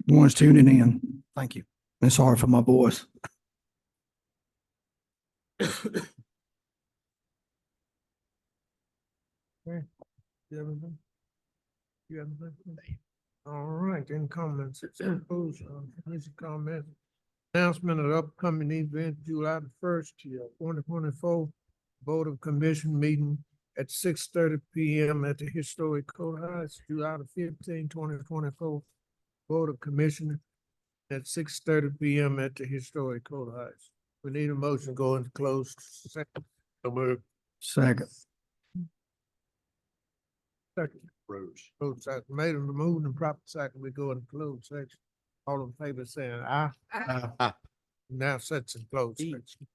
the ones tuning in. Thank you. And sorry for my voice. Okay. You have anything? You have anything? All right, then comments. Comment. Announcement of upcoming event, July the 1st, 2024, Board of Commission meeting at 6:30 p.m. at the Historic Courthouse, July the 15th, 2024. Board of Commission at 6:30 p.m. at the Historic Courthouse. We need a motion to go into closed session. Second. Second. Rose second. Made and removed and proper second. We go into closed section. All in favor saying aye. Aye. Now sets in closed section.